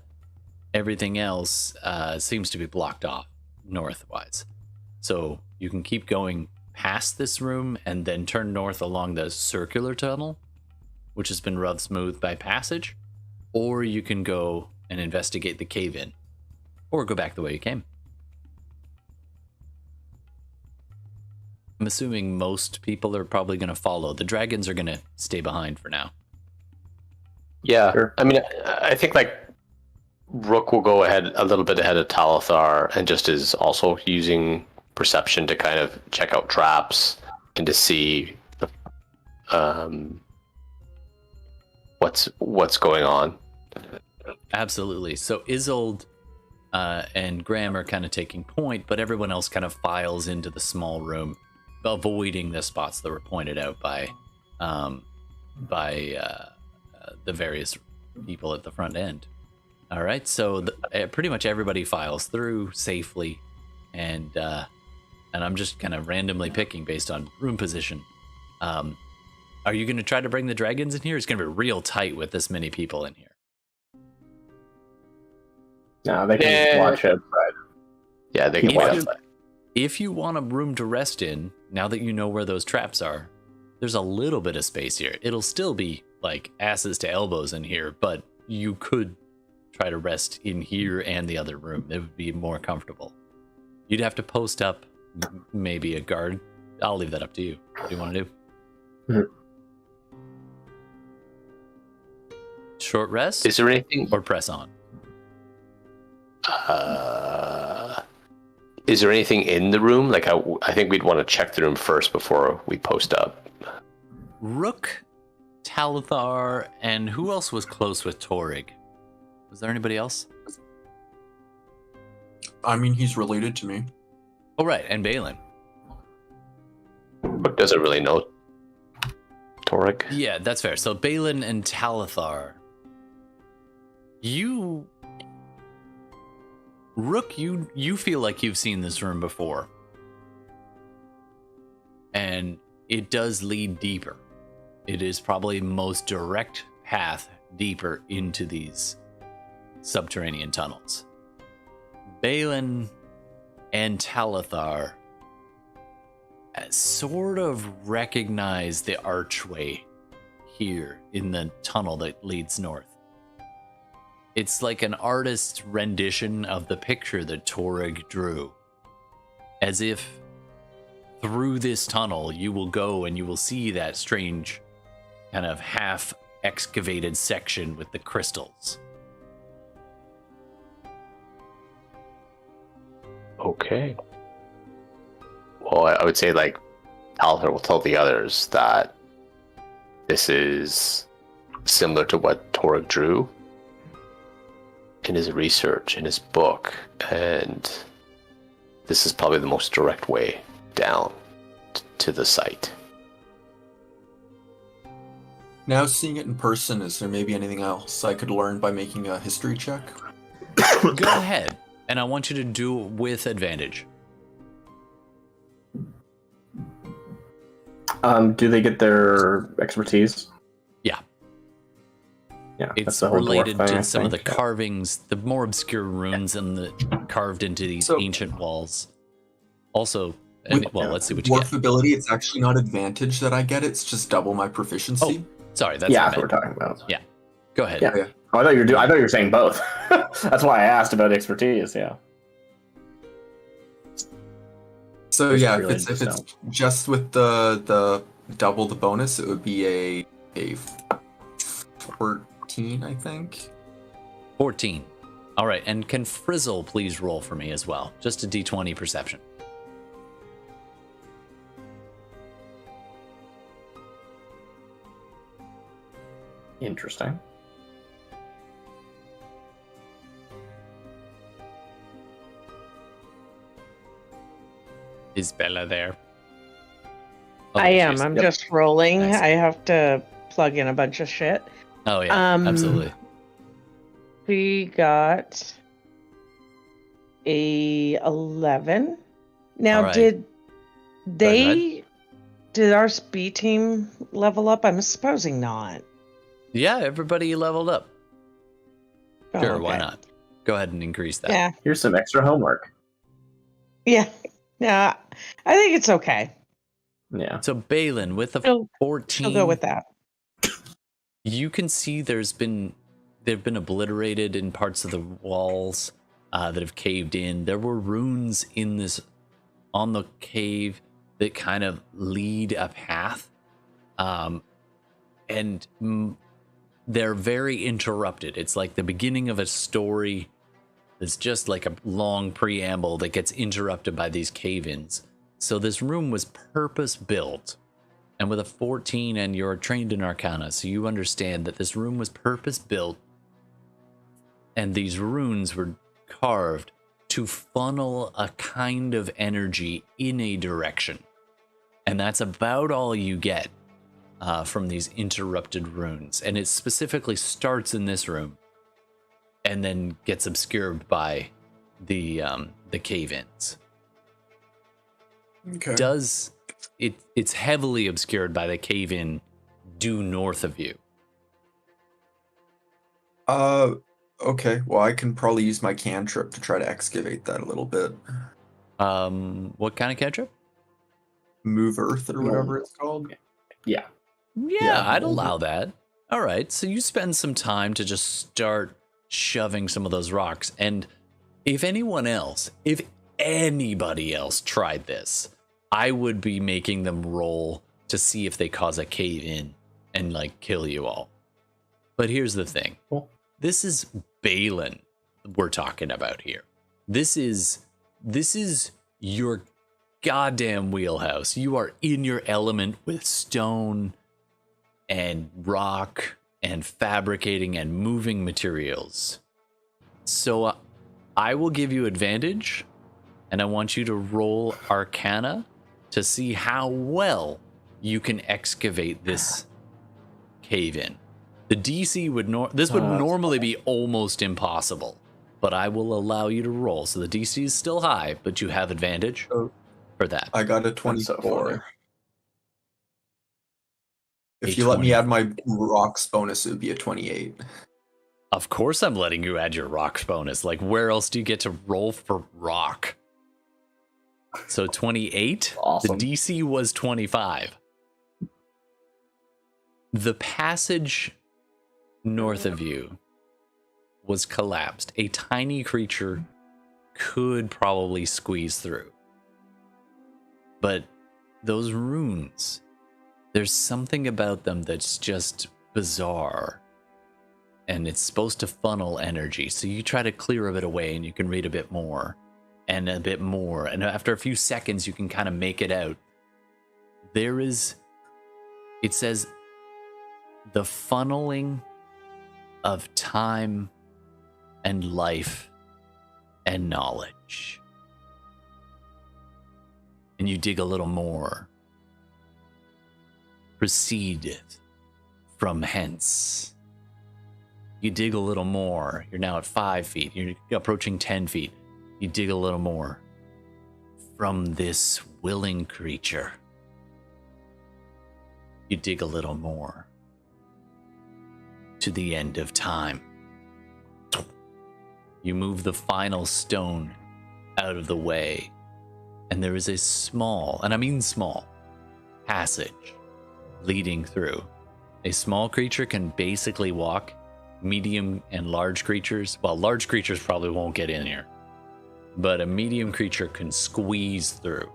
S1: everything else seems to be blocked off northwise. So you can keep going past this room and then turn north along the circular tunnel, which has been rubbed smooth by passage, or you can go and investigate the cave-in, or go back the way you came. I'm assuming most people are probably going to follow. The dragons are going to stay behind for now.
S3: Yeah,
S2: Sure.
S3: I mean, I think like Rook will go ahead a little bit ahead of Talithar, and just is also using perception to kind of check out traps and to see what's going on.
S1: Absolutely. So Isolde and Graham are kind of taking point, but everyone else kind of files into the small room, avoiding the spots that were pointed out by the various people at the front end. All right, so pretty much everybody files through safely, and I'm just kind of randomly picking based on room position. Are you going to try to bring the dragons in here? It's going to be real tight with this many people in here.
S2: No, they can just watch outside.
S3: Yeah, they can
S1: If
S3: wait
S1: you-
S3: outside.
S1: If you want a room to rest in, now that you know where those traps are, there's a little bit of space here. It'll still be like asses to elbows in here, but you could try to rest in here and the other room. It would be more comfortable. You'd have to post up maybe a guard. I'll leave that up to you. What do you want to do?
S2: Mhm.
S1: Short rest
S3: Is there anything?
S1: or press on?
S3: Is there anything in the room? Like, I think we'd want to check the room first before we post up.
S1: Rook, Talithar, and who else was close with Torig? Was there anybody else?
S7: I mean, he's related to me.
S1: Oh, right, and Balin.
S3: Rook doesn't really know Torek.
S1: Yeah, that's fair. So Balin and Talithar. Rook, you feel like you've seen this room before. and it does lead deeper. It is probably the most direct path deeper into these subterranean tunnels. Balin and Talithar sort of recognize the archway here in the tunnel that leads north. It's like an artist's rendition of the picture that Torrig drew. As if through this tunnel you will go and you will see that strange kind of half excavated section with the crystals.
S3: Okay. Well, I would say, like, Talithar will tell the others that this is similar to what Torrig drew in his research, in his book, and this is probably the most direct way down to the site.
S7: Now, seeing it in person, is there maybe anything else I could learn by making a history check?
S1: Go ahead, and I want you to do it with advantage.
S2: Do they get their expertise?
S1: Yeah.
S2: Yeah,
S1: It's
S2: that's the whole
S1: related
S2: dwarf thing,
S1: to
S2: I
S1: some of the
S2: think.
S1: carvings, the more obscure runes and the carved into these
S7: So-
S1: ancient walls. Also, and,
S7: With
S1: well, let's see what you
S7: dwarf
S1: get.
S7: ability, it's actually not advantage that I get, it's just double my proficiency.
S1: Sorry, that's
S2: Yeah,
S1: what
S2: that's
S1: I
S2: what we're
S1: meant.
S2: talking about.
S1: Go ahead.
S2: Yeah. Oh, I thought you were saying both. That's why I asked about expertise. Yeah.
S7: So
S2: Just
S7: yeah,
S2: really
S7: if it's
S2: just
S7: just with the double the bonus, it would be a 14, I think.
S1: 14. All right, and can Frizzle please roll for me as well? Just a d20 perception.
S2: Interesting.
S1: Is Bella there? Oh,
S4: I
S1: there
S4: am.
S1: she is.
S4: I'm
S2: Yep.
S4: just rolling.
S1: Nice.
S4: I have to plug in a bunch of shit.
S1: Oh, yeah,
S4: Um,
S1: absolutely.
S4: We got a 11. Now,
S1: All right.
S4: did
S1: ahead.
S4: did our speed team level up? I'm supposing not.
S1: Yeah, everybody leveled up.
S4: Oh,
S1: Sure, why
S4: okay.
S1: not? Go ahead and increase that.
S4: Yeah,
S2: Here's some extra homework.
S4: yeah. I think it's okay.
S2: Yeah.
S1: So Balin, with a
S4: She'll
S1: 14,
S4: go with that.
S1: you can see they've been obliterated in parts of the walls that have caved in. There were runes on the cave that kind of lead a path, and they're very interrupted. It's like the beginning of a story. It's just like a long preamble that gets interrupted by these cave-ins. So this room was purpose-built. And with a 14 and you're trained in Arcana, so you understand that this room was purpose-built and these runes were carved to funnel a kind of energy in a direction. And that's about all you get from these interrupted runes. And it specifically starts in this room and then gets obscured by the cave-ins.
S7: Okay.
S1: It's heavily obscured by the cave-in due north of you.
S7: Okay. Well, I can probably use my cantrip to try to excavate that a little bit.
S1: What kind of cantrip?
S7: Move earth or whatever it's called.
S2: Yeah.
S1: Yeah, I'd allow that. All right, so you spend some time to just start shoving some of those rocks. And if anybody else tried this, I would be making them roll to see if they cause a cave in and like kill you all. But here's the thing.
S2: Cool.
S1: This is Balin we're talking about here. This is your goddamn wheelhouse. You are in your element with stone and rock and fabricating and moving materials. So I will give you advantage, and I want you to roll Arcana to see how well you can excavate this cave in. The DC would would normally be almost impossible, but I will allow you to roll. So the DC is still high, but you have advantage
S7: Oh.
S1: for that.
S7: I got a
S2: That's so
S7: 24.
S2: funny.
S7: If you let me add my rocks bonus, it would be a 28.
S1: Of course I'm letting you add your rocks bonus. Like, where else do you get to roll for rock? So 28?
S2: Awesome.
S1: The DC was 25. The passage north of you was collapsed. A tiny creature could probably squeeze through. But those runes, there's something about them that's just bizarre. And it's supposed to funnel energy. So you try to clear a bit away and you can read a bit more and a bit more. And after a few seconds, you can kind of make it out. It says, the funneling of time and life and knowledge. And you dig a little more. Proceedeth from hence. You dig a little more. You're now at 5 feet. You're approaching 10 feet. You dig a little more. From this willing creature. You dig a little more. To the end of time. You move the final stone out of the way. And there is a small, and I mean small, passage leading through. A small creature can basically walk. Medium and large creatures, well, large creatures probably won't get in here, but a medium creature can squeeze through.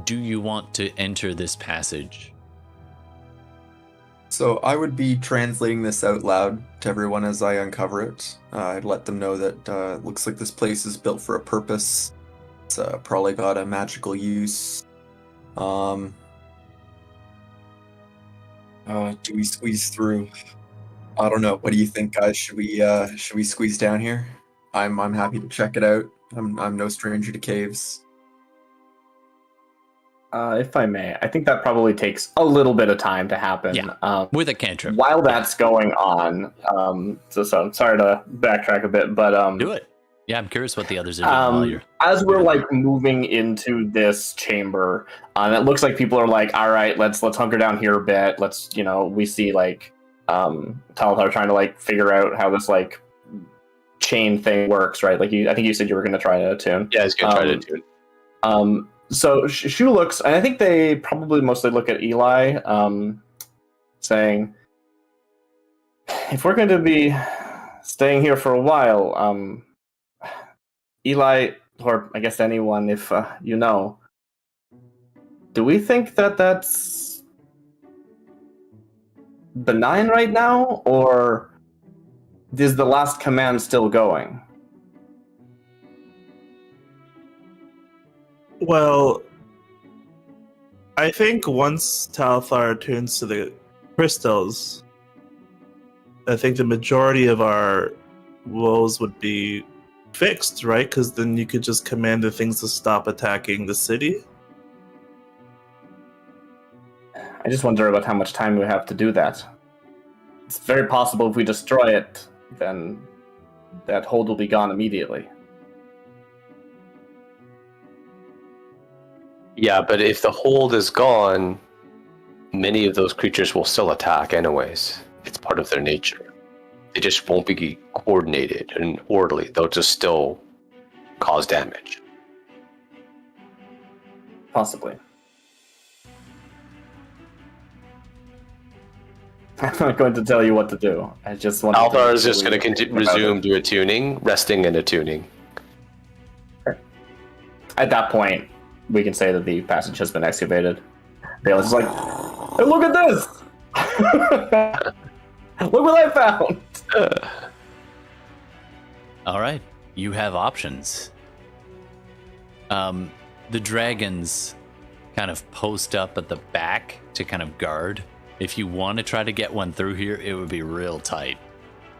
S1: Do you want to enter this passage?
S7: So I would be translating this out loud to everyone as I uncover it. I'd let them know that it looks like this place is built for a purpose. It's probably got a magical use. Do we squeeze through? I don't know. What do you think, guys? Should we squeeze down here? I'm happy to check it out. I'm no stranger to caves.
S2: If I may, I think that probably takes a little bit of time to happen.
S1: Yeah, with a cantrip.
S2: While that's going on, so sorry to backtrack a bit, but
S1: do it. Yeah, I'm curious what the others are doing while you're...
S2: As we're like moving into this chamber, it looks like people are like, all right, let's hunker down here a bit. Let's, we see like Talthar trying to like figure out how this like chain thing works, right? Like I think you said you were going to try to attune.
S3: Yeah, I was going to try to attune.
S2: So Shu looks, and I think they probably mostly look at Eli, saying, if we're going to be staying here for a while, Eli, or I guess anyone, if do we think that that's benign right now, or is the last command still going?
S6: Well, I think once Talthar tunes to the crystals, I think the majority of our woes would be fixed, right? Because then you could just command the things to stop attacking the city.
S2: I just wonder about how much time we have to do that. It's very possible if we destroy it, then that hold will be gone immediately.
S3: Yeah, but if the hold is gone, many of those creatures will still attack anyways. It's part of their nature. They just won't be coordinated and orderly. They'll just still cause damage.
S2: Possibly. I'm not going to tell you what to do. I just want.
S3: Althar is just going to resume to attuning, resting and attuning.
S2: At that point, we can say that the passage has been excavated. Bayless is like, hey, look at this! Look what I found!
S1: All right, you have options. The dragons kind of post up at the back to kind of guard. If you want to try to get one through here, it would be real tight.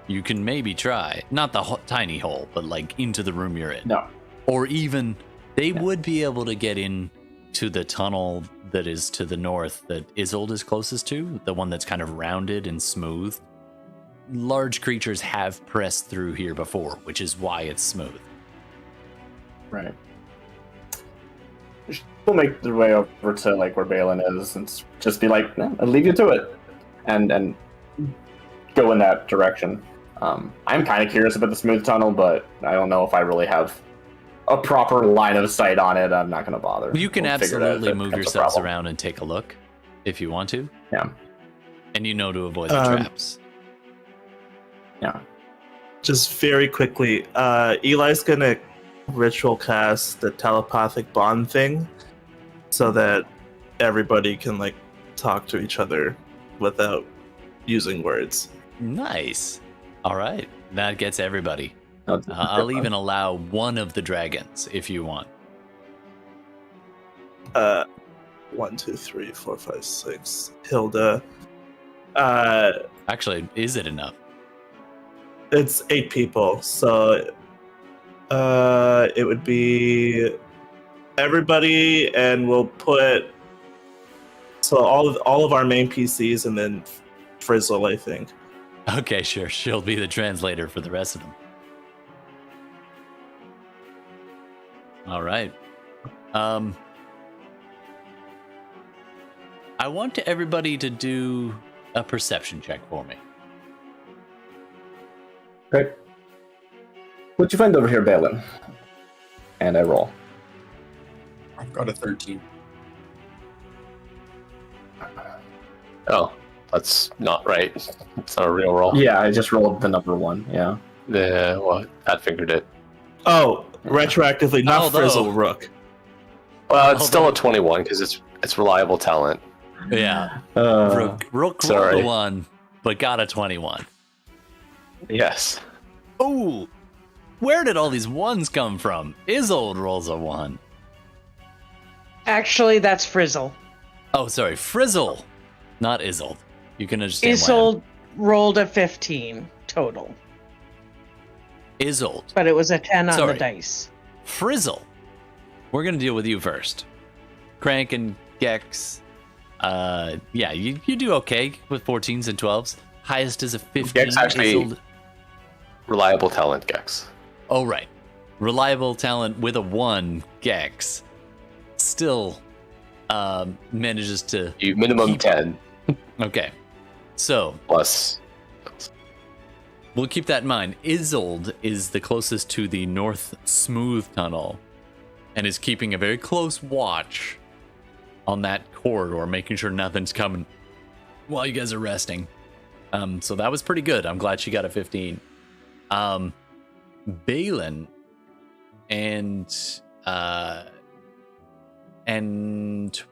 S1: You can maybe try, not the tiny hole, but like into the room you're in.
S2: No.
S1: Or even, they would be able to get in to the tunnel that is to the north that Isolde is closest to, the one that's kind of rounded and smooth. Large creatures have pressed through here before, which is why it's smooth.
S2: Right. We'll make their way over to like where Balin is and just be like, I'll leave you to it, and go in that direction. I'm kind of curious about the smooth tunnel, but I don't know if I really have a proper line of sight on it. I'm not going to bother.
S1: You can
S2: We'll figure it out if
S1: absolutely
S2: it
S1: move
S2: becomes a
S1: yourselves
S2: problem.
S1: around and take a look if you want to.
S2: Yeah.
S1: And you know to avoid the traps.
S2: Yeah.
S6: Just very quickly, Eli's gonna ritual cast the telepathic bond thing so that everybody can like talk to each other without using words.
S1: Nice. All right. That gets everybody.
S2: That's
S1: I'll even allow one of the dragons if you want.
S6: 1, 2, 3, 4, 5, 6. Hilda.
S1: Actually, is it enough?
S6: It's 8 people, so it would be everybody, and we'll put all of our main PCs, and then Frizzle, I think.
S1: Okay, sure. She'll be the translator for the rest of them. All right. I want everybody to do a perception check for me.
S2: Great. What'd you find over here, Balin? And I roll.
S7: I've got a 13.
S3: Oh, that's not right. It's not a real roll.
S2: Yeah, I just rolled the number 1. Yeah.
S3: Well, that figured it.
S6: Oh, retroactively, not
S1: Although-
S6: Frizzle, Rook.
S3: Well, it's still a 21 because it's reliable talent.
S1: Yeah.
S2: Uh,
S1: Rook rolled
S3: sorry.
S1: a 1, but got a 21.
S3: Yes.
S1: Ooh, where did all these ones come from? Isolde rolls a 1.
S4: Actually, that's Frizzle.
S1: Oh, sorry, Frizzle, not Isolde. You can understand why.
S4: Isolde rolled a 15 total,
S1: Isolde.
S4: but it was a 10 on
S1: Sorry.
S4: the dice.
S1: Frizzle. We're gonna deal with you first. Crank and Gex. Yeah, you do okay with 14s and 12s. Highest is a 15.
S3: Gex actually-
S1: Isolde.
S3: Reliable talent, Gex.
S1: Oh, right. Reliable talent with a 1, Gex. Still manages to...
S3: You minimum
S1: keep-
S3: 10
S1: Okay. So,
S3: plus.
S1: we'll keep that in mind. Isolde is the closest to the north smooth tunnel and is keeping a very close watch on that corridor, making sure nothing's coming while you guys are resting. So that was pretty good. I'm glad she got a 15. Balin and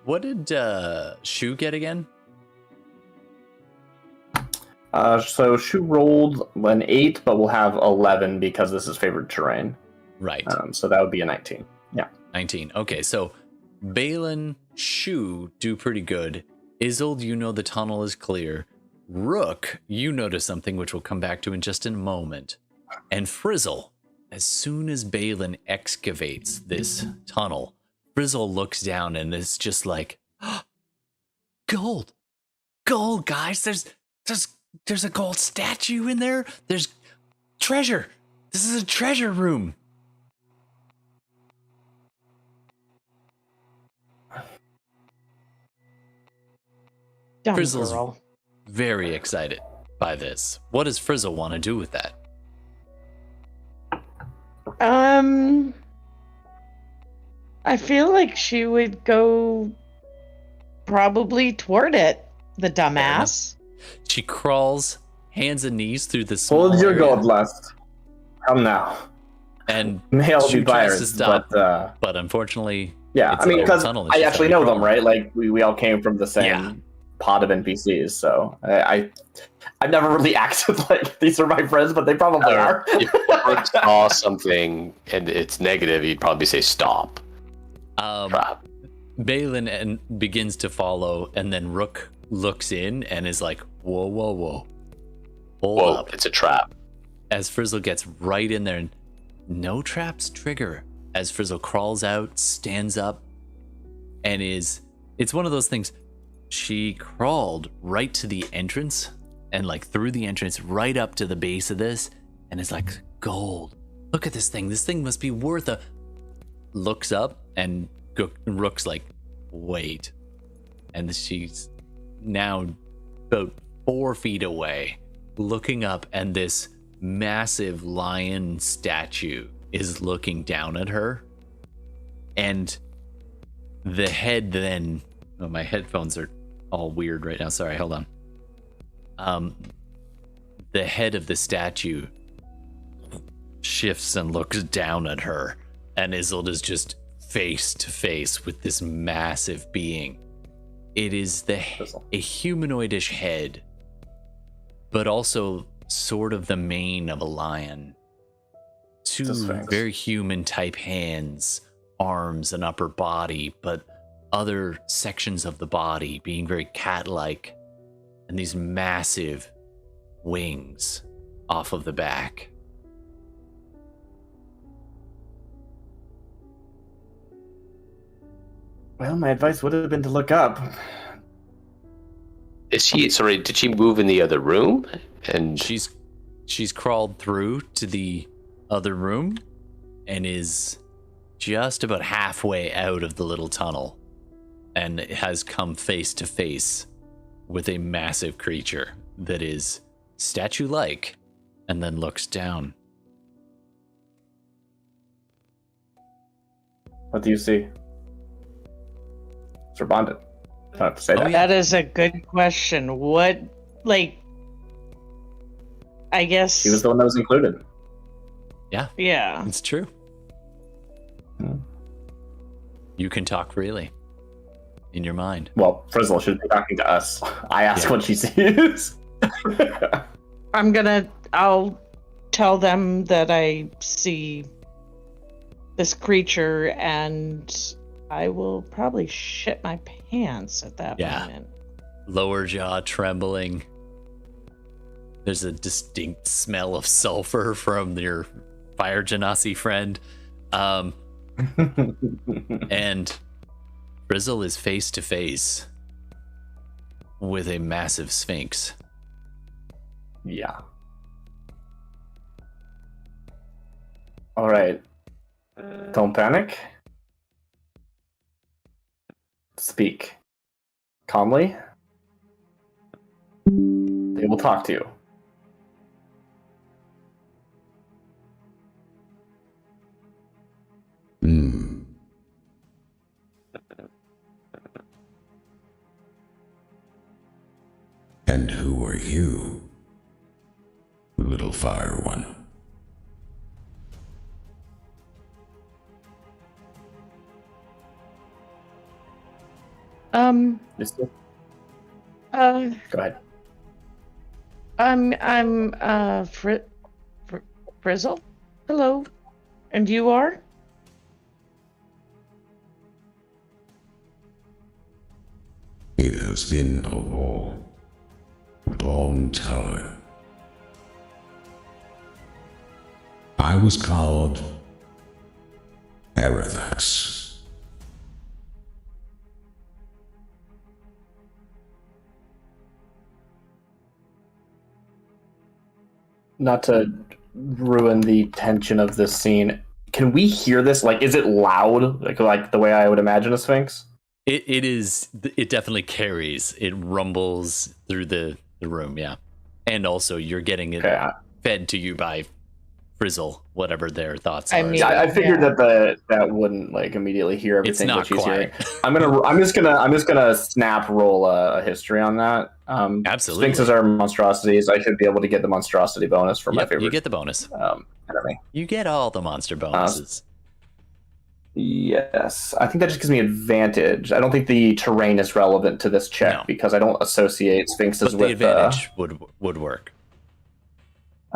S1: what did Shu get again?
S2: So she rolled an 8, but we'll have 11 because this is favored terrain.
S1: Right.
S2: So that would be a 19. Yeah.
S1: 19. Okay, so Balin, Shu do pretty good. Isolde, you know the tunnel is clear. Rook, you notice something which we'll come back to in just a moment. And Frizzle, as soon as Balin excavates this tunnel, Frizzle looks down and is just like, gold! Gold, guys! There's a gold statue in there. There's treasure. This is a treasure room.
S4: Dumb
S1: Frizzle's
S4: girl.
S1: very excited by this. What does Frizzle want to do with that?
S4: I feel like she would go probably toward it, the dumbass.
S1: She crawls hands and knees through the small
S2: Hold your
S1: area
S2: gold lust. Come now.
S1: and
S2: May all
S1: Shu
S2: be
S1: tries to
S2: buyers,
S1: stop,
S2: but
S1: unfortunately,
S2: yeah,
S1: it's
S2: I mean,
S1: a
S2: because
S1: tunnel, it's
S2: I
S1: just
S2: actually
S1: gonna
S2: know
S1: be
S2: them,
S1: crawling.
S2: right? Like we all came from the same
S1: Yeah.
S2: pod of NPCs, so I've never really acted like these are my friends, but they probably are.
S3: If Rook saw something and it's negative, he'd probably say stop. Trap.
S1: Balin begins to follow, and then Rook looks in and is like, whoa, whoa, whoa. Hold
S3: Whoa,
S1: up.
S3: it's a trap.
S1: As Frizzle gets right in there, and no traps trigger. As Frizzle crawls out, stands up, and it's one of those things. She crawled right to the entrance, and like through the entrance, right up to the base of this, and it's like, gold. Look at this thing. This thing must be worth a... Looks up, and Rook's like, wait. And she's now about 4 feet away, looking up, and this massive lion statue is looking down at her. And the head then... Oh, my headphones are all weird right now. Sorry, hold on. The head of the statue shifts and looks down at her, and Isildur's just face to face with this massive being. It is a humanoidish head, but also sort of the mane of a lion. 2 very human type hands, arms, and upper body, but other sections of the body being very cat-like, and these massive wings off of the back.
S2: Well, my advice would have been to look up.
S3: Did she move in the other room? And
S1: she's crawled through to the other room and is just about halfway out of the little tunnel, and has come face to face with a massive creature that is statue-like, and then looks down.
S2: What do you see? It's Rabondit. I don't have to say that.
S4: That is a good question. What, like, I guess...
S2: He was the one that was included.
S4: Yeah.
S1: It's true. You can talk freely in your mind.
S2: Well, Frizzle should be talking to us. I asked what she sees.
S4: I'll tell them that I see this creature, and I will probably shit my pants at that moment.
S1: Lower jaw trembling. There's a distinct smell of sulfur from your fire genasi friend. And Frizzle is face to face with a massive sphinx.
S2: Yeah. All right. Don't panic. Speak calmly. They will talk to you.
S8: And who are you, little fire one?
S2: Go ahead.
S4: I'm Frizzle. Hello. And you are?
S8: It has been a long time. I was called Arethax.
S2: Not to ruin the tension of this scene, can we hear this? Like, is it loud? Like the way I would imagine a Sphinx?
S1: It is. It definitely carries. It rumbles through the room, yeah. And also, you're getting it fed to you by Frizzle, whatever their thoughts are.
S2: I figured that wouldn't like immediately hear everything that she's hearing. I'm just gonna snap roll a history on that.
S1: Absolutely.
S2: Sphinxes are monstrosities. I should be able to get the monstrosity bonus for my favorite.
S1: You get the bonus.
S2: Enemy.
S1: You get all the monster bonuses.
S2: Yes, I think that just gives me advantage. I don't think the terrain is relevant to this check because I don't associate Sphinxes with
S1: the advantage would work.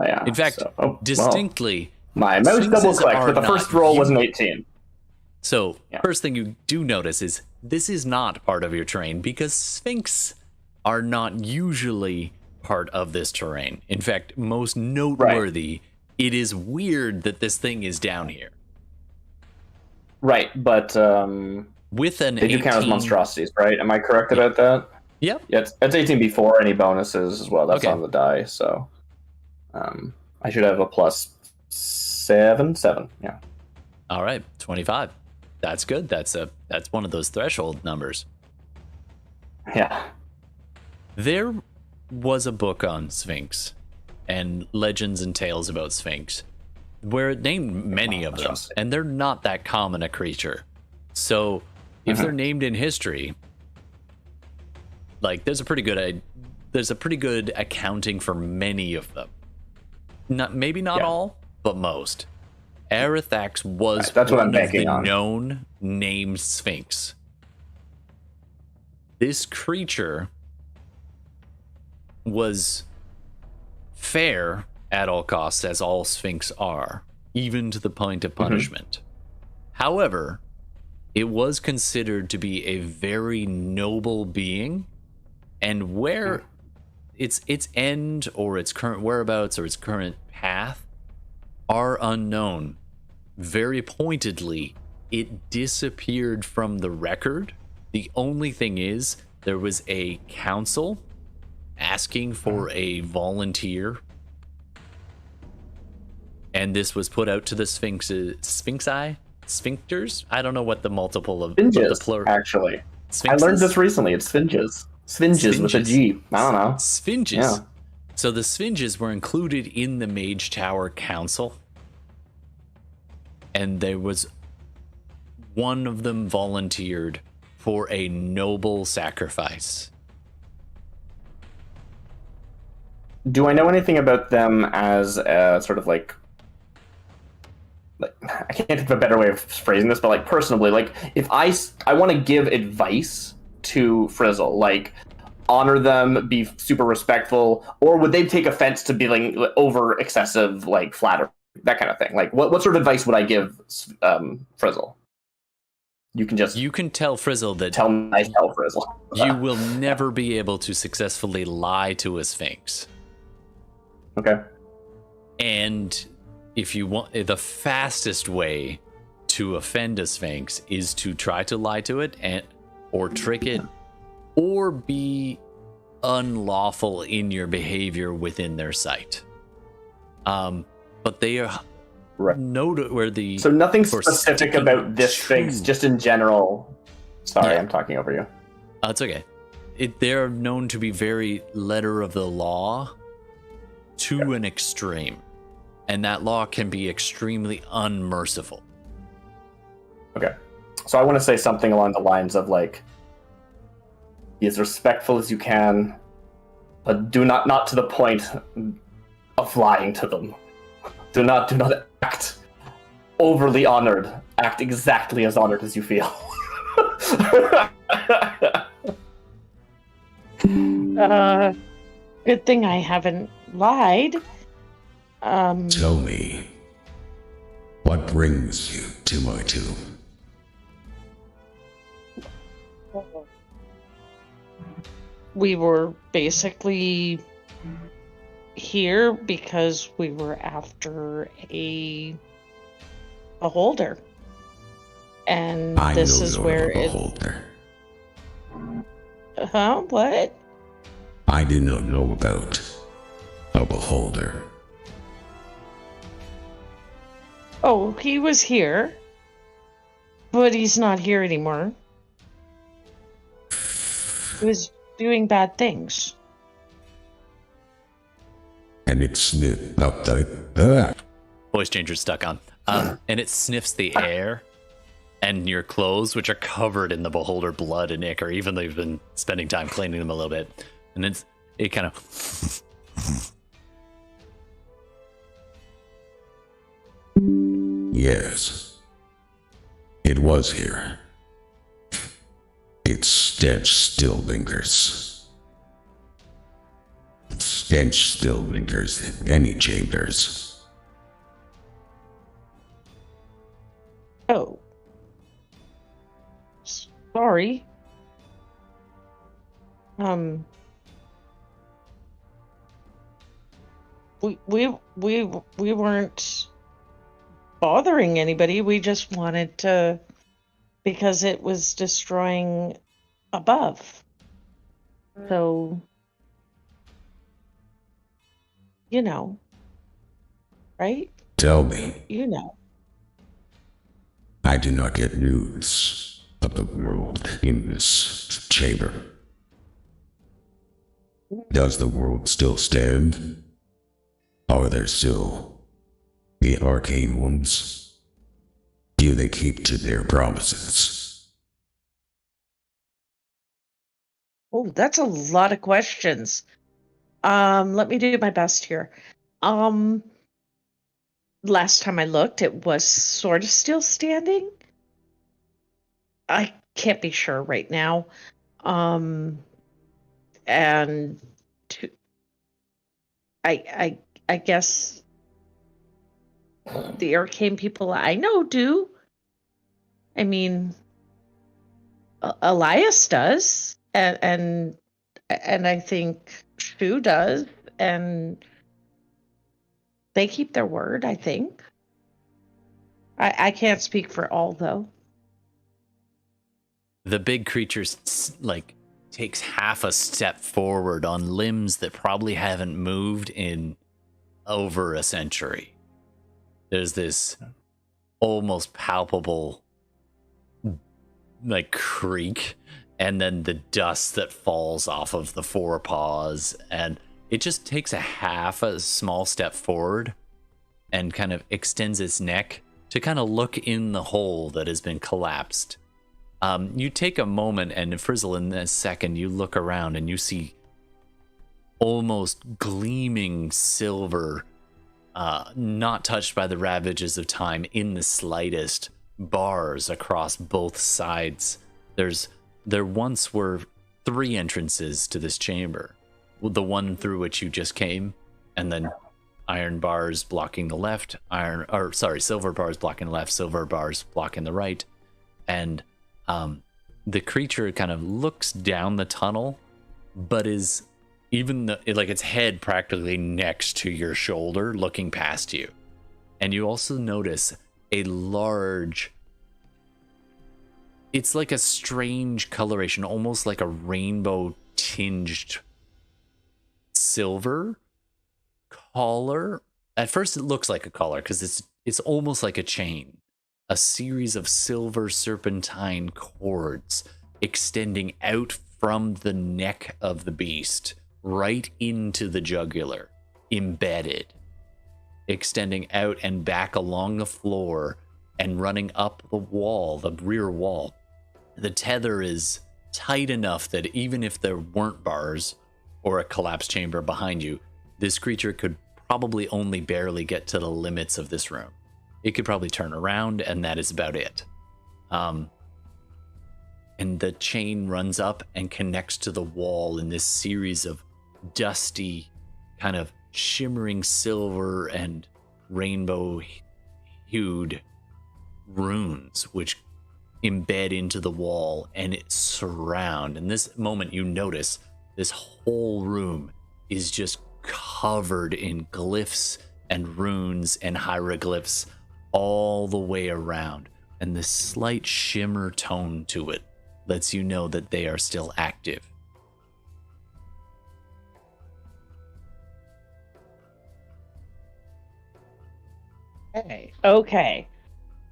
S2: Yeah.
S1: In fact, distinctly,
S2: my mouse double clicked, but the first roll was an 18.
S1: So first thing you do notice is this is not part of your terrain because Sphinx are not usually part of this terrain. In fact, most noteworthy, it is weird that this thing is down here.
S2: Right, but
S1: with an
S2: they do count as monstrosities, right? Am I correct about that?
S1: Yep.
S2: Yeah, it's 18 before any bonuses as well. That's on the die, so I should have a plus 7. Yeah.
S1: All right, 25. That's good. That's one of those threshold numbers.
S2: Yeah.
S1: There was a book on Sphinx and legends and tales about Sphinx where it named many of them, and they're not that common a creature. So if they're named in history, like there's a pretty good accounting for many of them. Not all, but most. Arethax was
S2: that's what I'm
S1: one of the
S2: banking on.
S1: known named Sphinx. This creature was fair at all costs, as all Sphinx are, even to the point of punishment. However, it was considered to be a very noble being, and where its end or its current whereabouts or its current path are unknown. Very pointedly, it disappeared from the record. The only thing is, there was a council asking for a volunteer, and this was put out to the sphincters. I don't know what the multiple of
S2: Sphinges,
S1: the plural.
S2: actually.
S1: Sphinxes?
S2: I learned this recently. It's sphinges. Sphinges with a G. I don't know.
S1: Sphinges.
S2: Yeah.
S1: So the Sphinges were included in the Mage Tower Council, and there was one of them volunteered for a noble sacrifice.
S2: Do I know anything about them as a sort of like I can't think of a better way of phrasing this, but like personally, like if I want to give advice to Frizzle, like honor them, be super respectful, or would they take offense to being over excessive, like flattery, that kind of thing? Like what sort of advice would I give Frizzle? You can tell
S1: Frizzle that
S2: tell Frizzle
S1: you will never be able to successfully lie to a Sphinx.
S2: Okay.
S1: And if you want, the fastest way to offend a Sphinx is to try to lie to it or trick it, or be unlawful in your behavior within their sight. But they are noteworthy.
S2: So nothing specific about this Sphinx, just in general. Sorry, I'm talking over you.
S1: It's okay. They're known to be very letter of the law to an extreme, and that law can be extremely unmerciful.
S2: Okay. So I want to say something along the lines of like, be as respectful as you can, but do not to the point of lying to them. Do not act overly honored. Act exactly as honored as you feel.
S4: Good thing I haven't lied.
S8: Tell me, what brings you to my tomb?
S4: We were basically here because we were after a beholder. And this is where it...
S8: beholder.
S4: Huh? What?
S8: I did not know about a beholder.
S4: Oh, he was here. But he's not here anymore. He was doing bad things.
S8: And it sniffed up the...
S1: Voice changer's stuck on. And it sniffs the air and your clothes, which are covered in the beholder blood and ichor, even though you've been spending time cleaning them a little bit. And then it kind of...
S8: Yes. It was here. Its stench still lingers. Stench still lingers in many chambers.
S4: Oh. Sorry. We weren't bothering anybody. We just wanted to, because it was destroying above. So, you know, right?
S8: Tell me,
S4: You know.
S8: I do not get news of the world in this chamber. Does the world still stand? Are there still the arcane ones? Do they keep to their promises?
S4: Oh, that's a lot of questions. Let me do my best here. Last time I looked, it was sort of still standing. I can't be sure right now. And I guess the arcane people I know do. I mean, Elias does, and I think Shu does, and they keep their word, I think. I can't speak for all, though.
S1: The big creature takes half a step forward on limbs that probably haven't moved in over a century. There's this almost palpable creak, and then the dust that falls off of the forepaws, and it just takes a small step forward and kind of extends its neck to kind of look in the hole that has been collapsed. You take a moment, and Frizzle, in a second, you look around and you see almost gleaming silver, not touched by the ravages of time in the slightest, bars across both sides. There once were 3 entrances to this chamber. The one through which you just came, and then iron bars blocking the left, silver bars blocking the left, silver bars blocking the right, and the creature kind of looks down the tunnel, but is its head practically next to your shoulder, looking past you. And you also notice a large, it's like a strange coloration, almost like a rainbow tinged silver collar. At first it looks like a collar because it's almost like a chain. A series of silver serpentine cords extending out from the neck of the beast right into the jugular, embedded, extending out and back along the floor and running up the wall, the rear wall. The tether is tight enough that even if there weren't bars or a collapsed chamber behind you, this creature could probably only barely get to the limits of this room. It could probably turn around, and that is about it. And the chain runs up and connects to the wall in this series of dusty, kind of shimmering silver and rainbow-hued runes, which embed into the wall and it surround. And this moment you notice this whole room is just covered in glyphs and runes and hieroglyphs all the way around, and the slight shimmer tone to it lets you know that they are still active.
S4: Okay.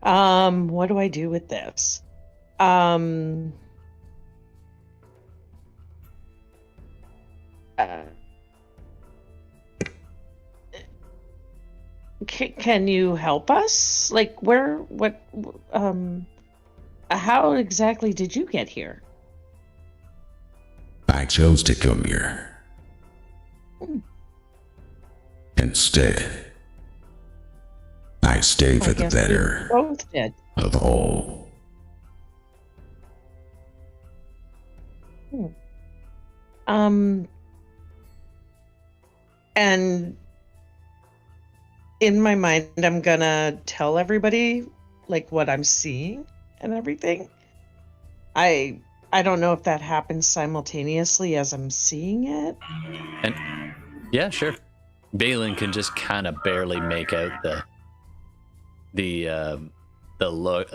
S4: What do I do with this? Can you help us? How exactly did you get here?
S8: I chose to come here. Instead, I stay for the better
S4: Both did.
S8: of all.
S4: And in my mind, I'm gonna tell everybody what I'm seeing and everything. I don't know if that happens simultaneously as I'm seeing it.
S1: And yeah, sure. Balin can just kind of barely make out the look.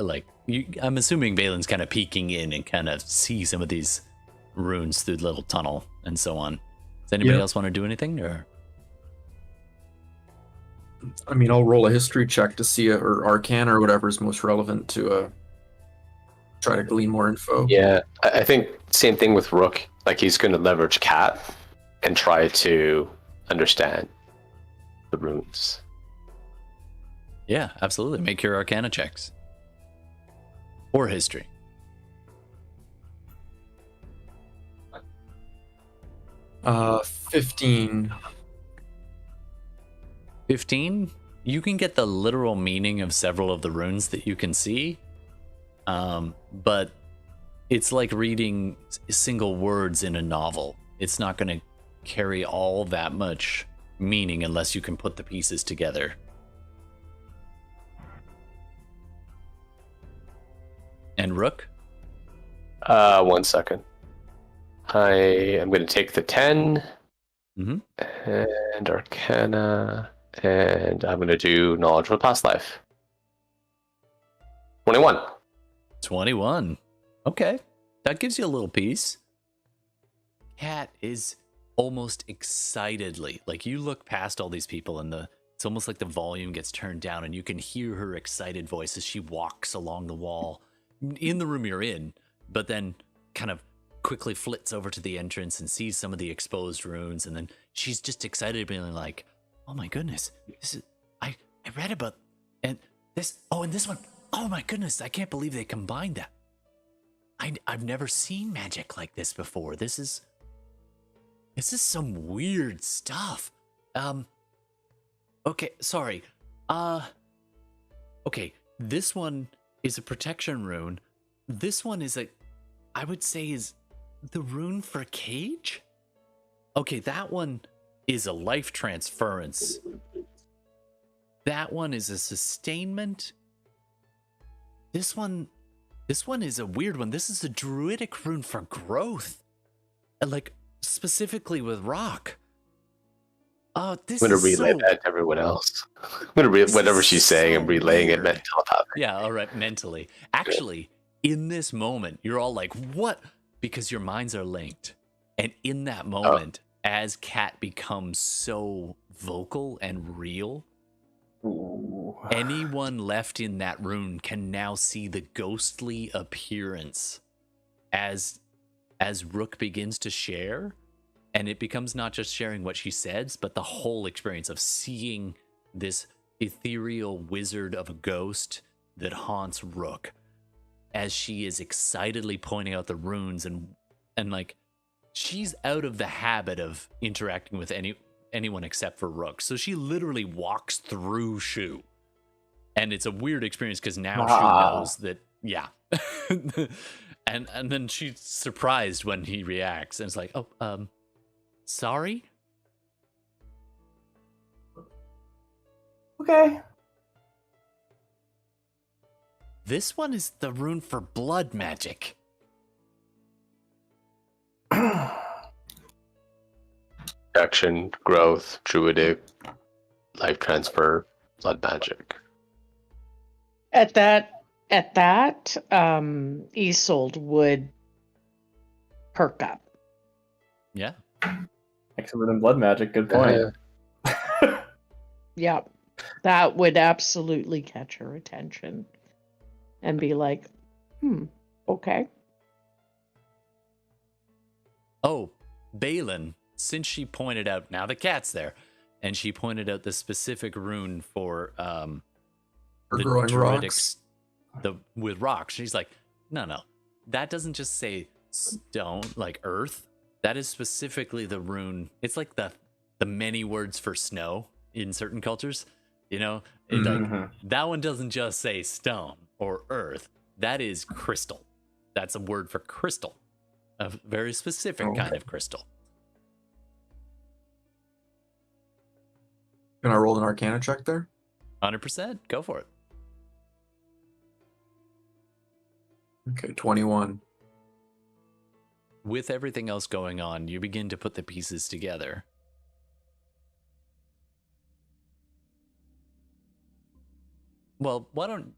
S1: I'm assuming Balin's kind of peeking in and kind of see some of these runes through the little tunnel and so on. Does anybody else want to do anything, or?
S7: I mean, I'll roll a history check to see or Arcana or whatever is most relevant to try to glean more info.
S3: Yeah, I think same thing with Rook. Like he's going to leverage Cat and try to understand the runes.
S1: Yeah, absolutely. Make your Arcana checks. Or history.
S7: 15.
S1: 15, you can get the literal meaning of several of the runes that you can see, but it's like reading single words in a novel. It's not going to carry all that much meaning unless you can put the pieces together. And Rook?
S3: 1 second. I am going to take the 10 and Arcana, and I'm going to do Knowledge of a Past Life. 21.
S1: 21. Okay. That gives you a little piece. Cat is almost excitedly, like you look past all these people and it's almost like the volume gets turned down and you can hear her excited voice as she walks along the wall in the room you're in, but then kind of quickly flits over to the entrance and sees some of the exposed runes, and then she's just excited, being like, "Oh my goodness, this is I read about and this one. Oh my goodness, I can't believe they combined that. I've never seen magic like this before. This is some weird stuff. Okay, sorry. Okay, this one is a protection rune. This one is I would say is the rune for cage? Okay, that one is a life transference. That one is a sustainment. This one is a weird one. This is a druidic rune for growth. Like specifically with rock. Oh, this
S3: I'm going
S1: is
S3: to relay that to everyone else. I'm going to read whatever she's saying and relaying it telepathically.
S1: Yeah, all right, mentally. Actually, in this moment, you're all like, what? Because your minds are linked. And in that moment, as Cat becomes so vocal and real, anyone left in that room can now see the ghostly appearance as Rook begins to share. And it becomes not just sharing what she says, but the whole experience of seeing this ethereal wizard of a ghost that haunts Rook as she is excitedly pointing out the runes and like she's out of the habit of interacting with anyone except for Rook. So she literally walks through Shu. And it's a weird experience because now Shu knows that, yeah. and then she's surprised when he reacts and it's like, oh, sorry?
S2: Okay.
S1: This one is the rune for blood magic.
S3: Action, growth, druidic, life transfer, blood magic.
S4: At that, Isolde would perk up.
S1: Yeah.
S2: Excellent in blood magic. Good point.
S4: Yep. That would absolutely catch her attention and be like, okay.
S1: Oh, Balin, since she pointed out, now the cat's there, and she pointed out the specific rune for
S7: For
S1: the
S7: growing
S1: druidics,
S7: rocks.
S1: with rocks. She's like, no, that doesn't just say stone, like earth. That is specifically the rune. It's like the many words for snow in certain cultures. You know, like that one doesn't just say stone or earth. That is crystal. That's a word for crystal, a very specific kind of crystal.
S7: Can I roll an Arcana check there?
S1: 100%. Go for it.
S7: Okay, 21.
S1: With everything else going on, you begin to put the pieces together. Well, why don't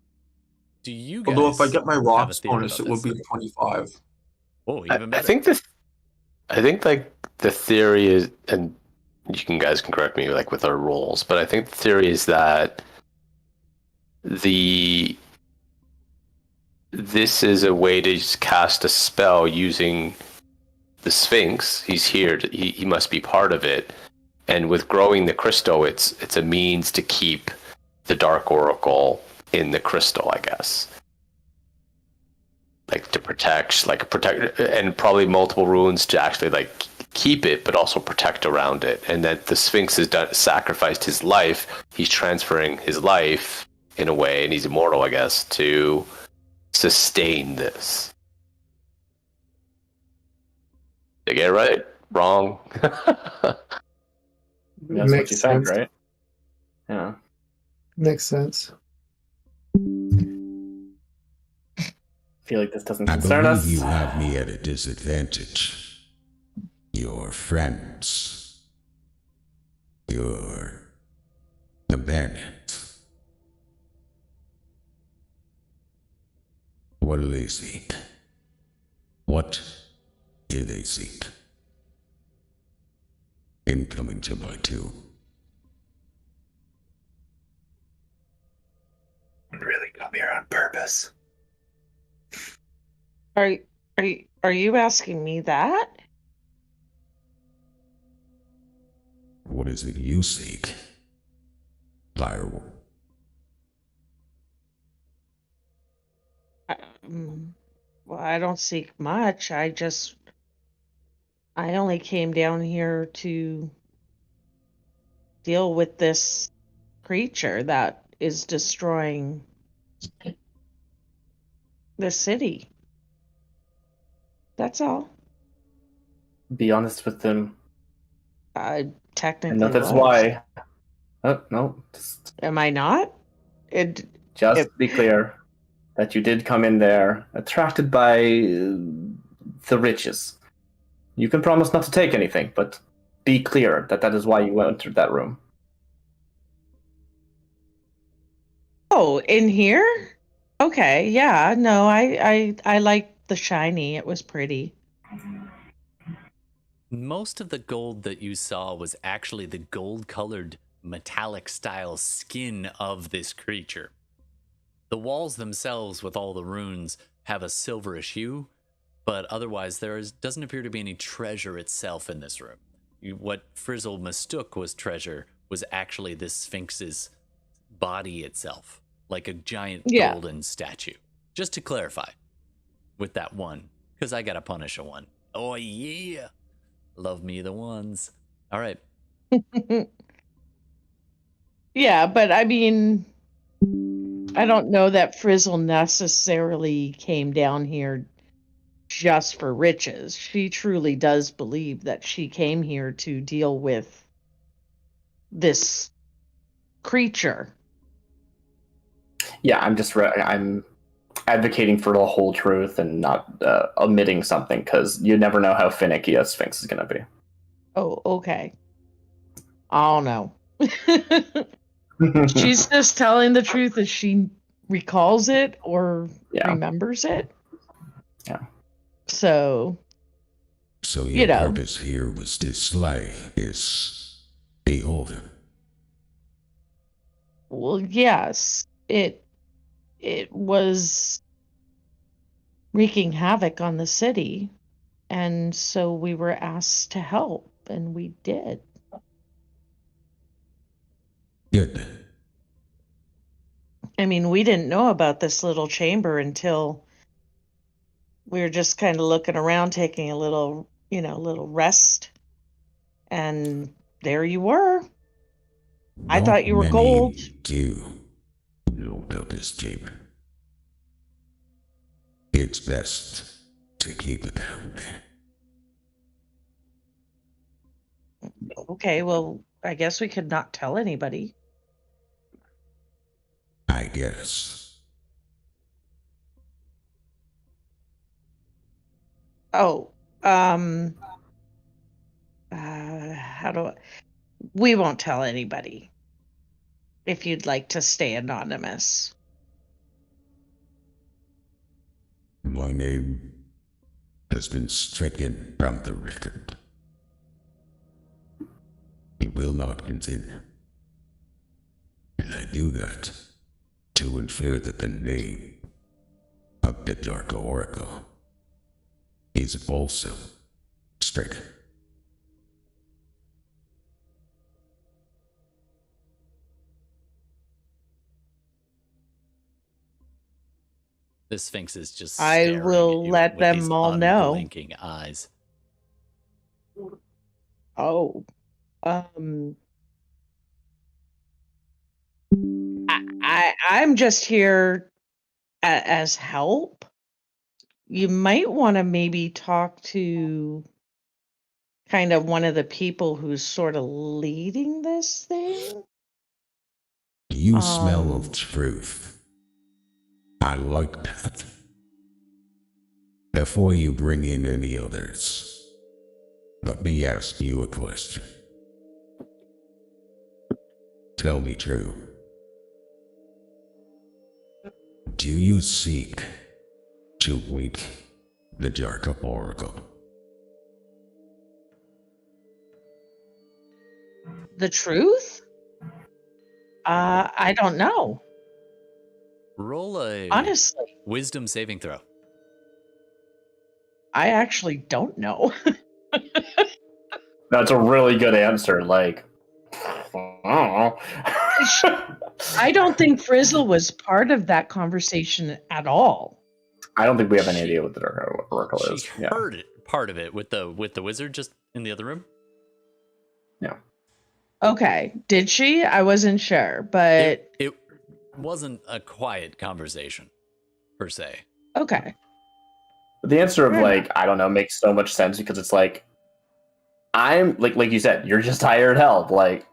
S1: you guys?
S7: Although if I get my rocks
S1: theory
S7: bonus,
S1: about
S7: it will
S1: this?
S7: be 25.
S1: Oh, even better.
S3: I think like the theory is, and guys can correct me like with our roles, but I think the theory is that this is a way to just cast a spell using the Sphinx. He's here. He must be part of it. And with growing the crystal, it's a means to keep the Dark Oracle in the crystal, I guess. Like to protect, and probably multiple runes to actually like keep it, but also protect around it. And that the Sphinx has sacrificed his life. He's transferring his life in a way, and he's immortal, I guess, to sustain this. Did I get it right? Wrong?
S2: That's what you
S5: sense.
S2: think, right? Yeah.
S5: Makes sense.
S2: I feel like this doesn't
S8: I
S2: concern
S8: believe
S2: us.
S8: you have me at a disadvantage. Your friends. Your companions. What do they seek? What do they seek? In coming to my tomb.
S2: Really come here on purpose.
S4: Are you asking me that?
S8: What is it you seek? Firewall.
S4: Well, I don't seek much. I only came down here to deal with this creature that is destroying the city. That's all.
S2: Be honest with them.
S4: I technically
S2: And that's
S4: was.
S2: why. Oh, no.
S4: Am I not?
S2: Just be clear that you did come in there attracted by the riches. You can promise not to take anything, but be clear that that is why you entered that room.
S4: Oh, in here? Okay, yeah. No, I liked the shiny. It was pretty.
S1: Most of the gold that you saw was actually the gold-colored metallic style skin of this creature. The walls themselves with all the runes have a silverish hue, but otherwise doesn't appear to be any treasure itself in this room. What Frizzle mistook was treasure was actually this Sphinx's body itself, like a giant golden statue. Just to clarify with that one, because I gotta punish a one. Oh yeah, love me the ones. All right.
S4: Yeah, but I mean, I don't know that Frizzle necessarily came down here just for riches. She truly does believe that she came here to deal with this creature.
S2: Yeah, I'm advocating for the whole truth and not omitting something, because you never know how finicky a Sphinx is going to be.
S4: Oh, okay. I don't know. She's just telling the truth as she recalls it or remembers it.
S2: Yeah.
S4: So
S8: your purpose here was to slay his beholder.
S4: Well, yes. It was wreaking havoc on the city, and so we were asked to help, and we did.
S8: Good.
S4: I mean, we didn't know about this little chamber until we were just kind of looking around, taking a little rest, and there you were. I thought you were gold.
S8: Do know about this chamber. It's best to keep it down.
S4: Okay, well, I guess we could not tell anybody.
S8: I guess.
S4: Oh, we won't tell anybody. If you'd like to stay anonymous.
S8: My name has been stricken from the record. will not continue. And I do that to ensure that the name of the Dark Oracle is also stricken.
S1: The Sphinx is just
S4: I
S1: staring
S4: will
S1: at you
S4: let
S1: with
S4: them
S1: these
S4: all know.
S1: unblinking eyes.
S4: Oh. I'm just here as help. You might want to maybe talk to kind of one of the people who's sort of leading this thing.
S8: You smell of truth. I like that. Before you bring in any others, let me ask you a question. Tell me true. Do you seek to wake the Dark Oracle?
S4: The truth? I don't know.
S1: Roll a
S4: Honestly,
S1: wisdom saving throw.
S4: I actually don't know.
S2: That's a really good answer. Like, I
S4: I don't think Frizzle was part of that conversation at all.
S2: don't think we have any idea what the Dark Oracle
S1: She
S2: is.
S1: heard it, part of it with the wizard just in the other room.
S2: Yeah.
S4: Okay, did she? I wasn't sure, but
S1: It wasn't a quiet conversation per se.
S4: okay.
S2: The answer of
S4: Fair
S2: like, I don't know, makes so much sense because it's like, I'm like you said, you're just hired help. Like,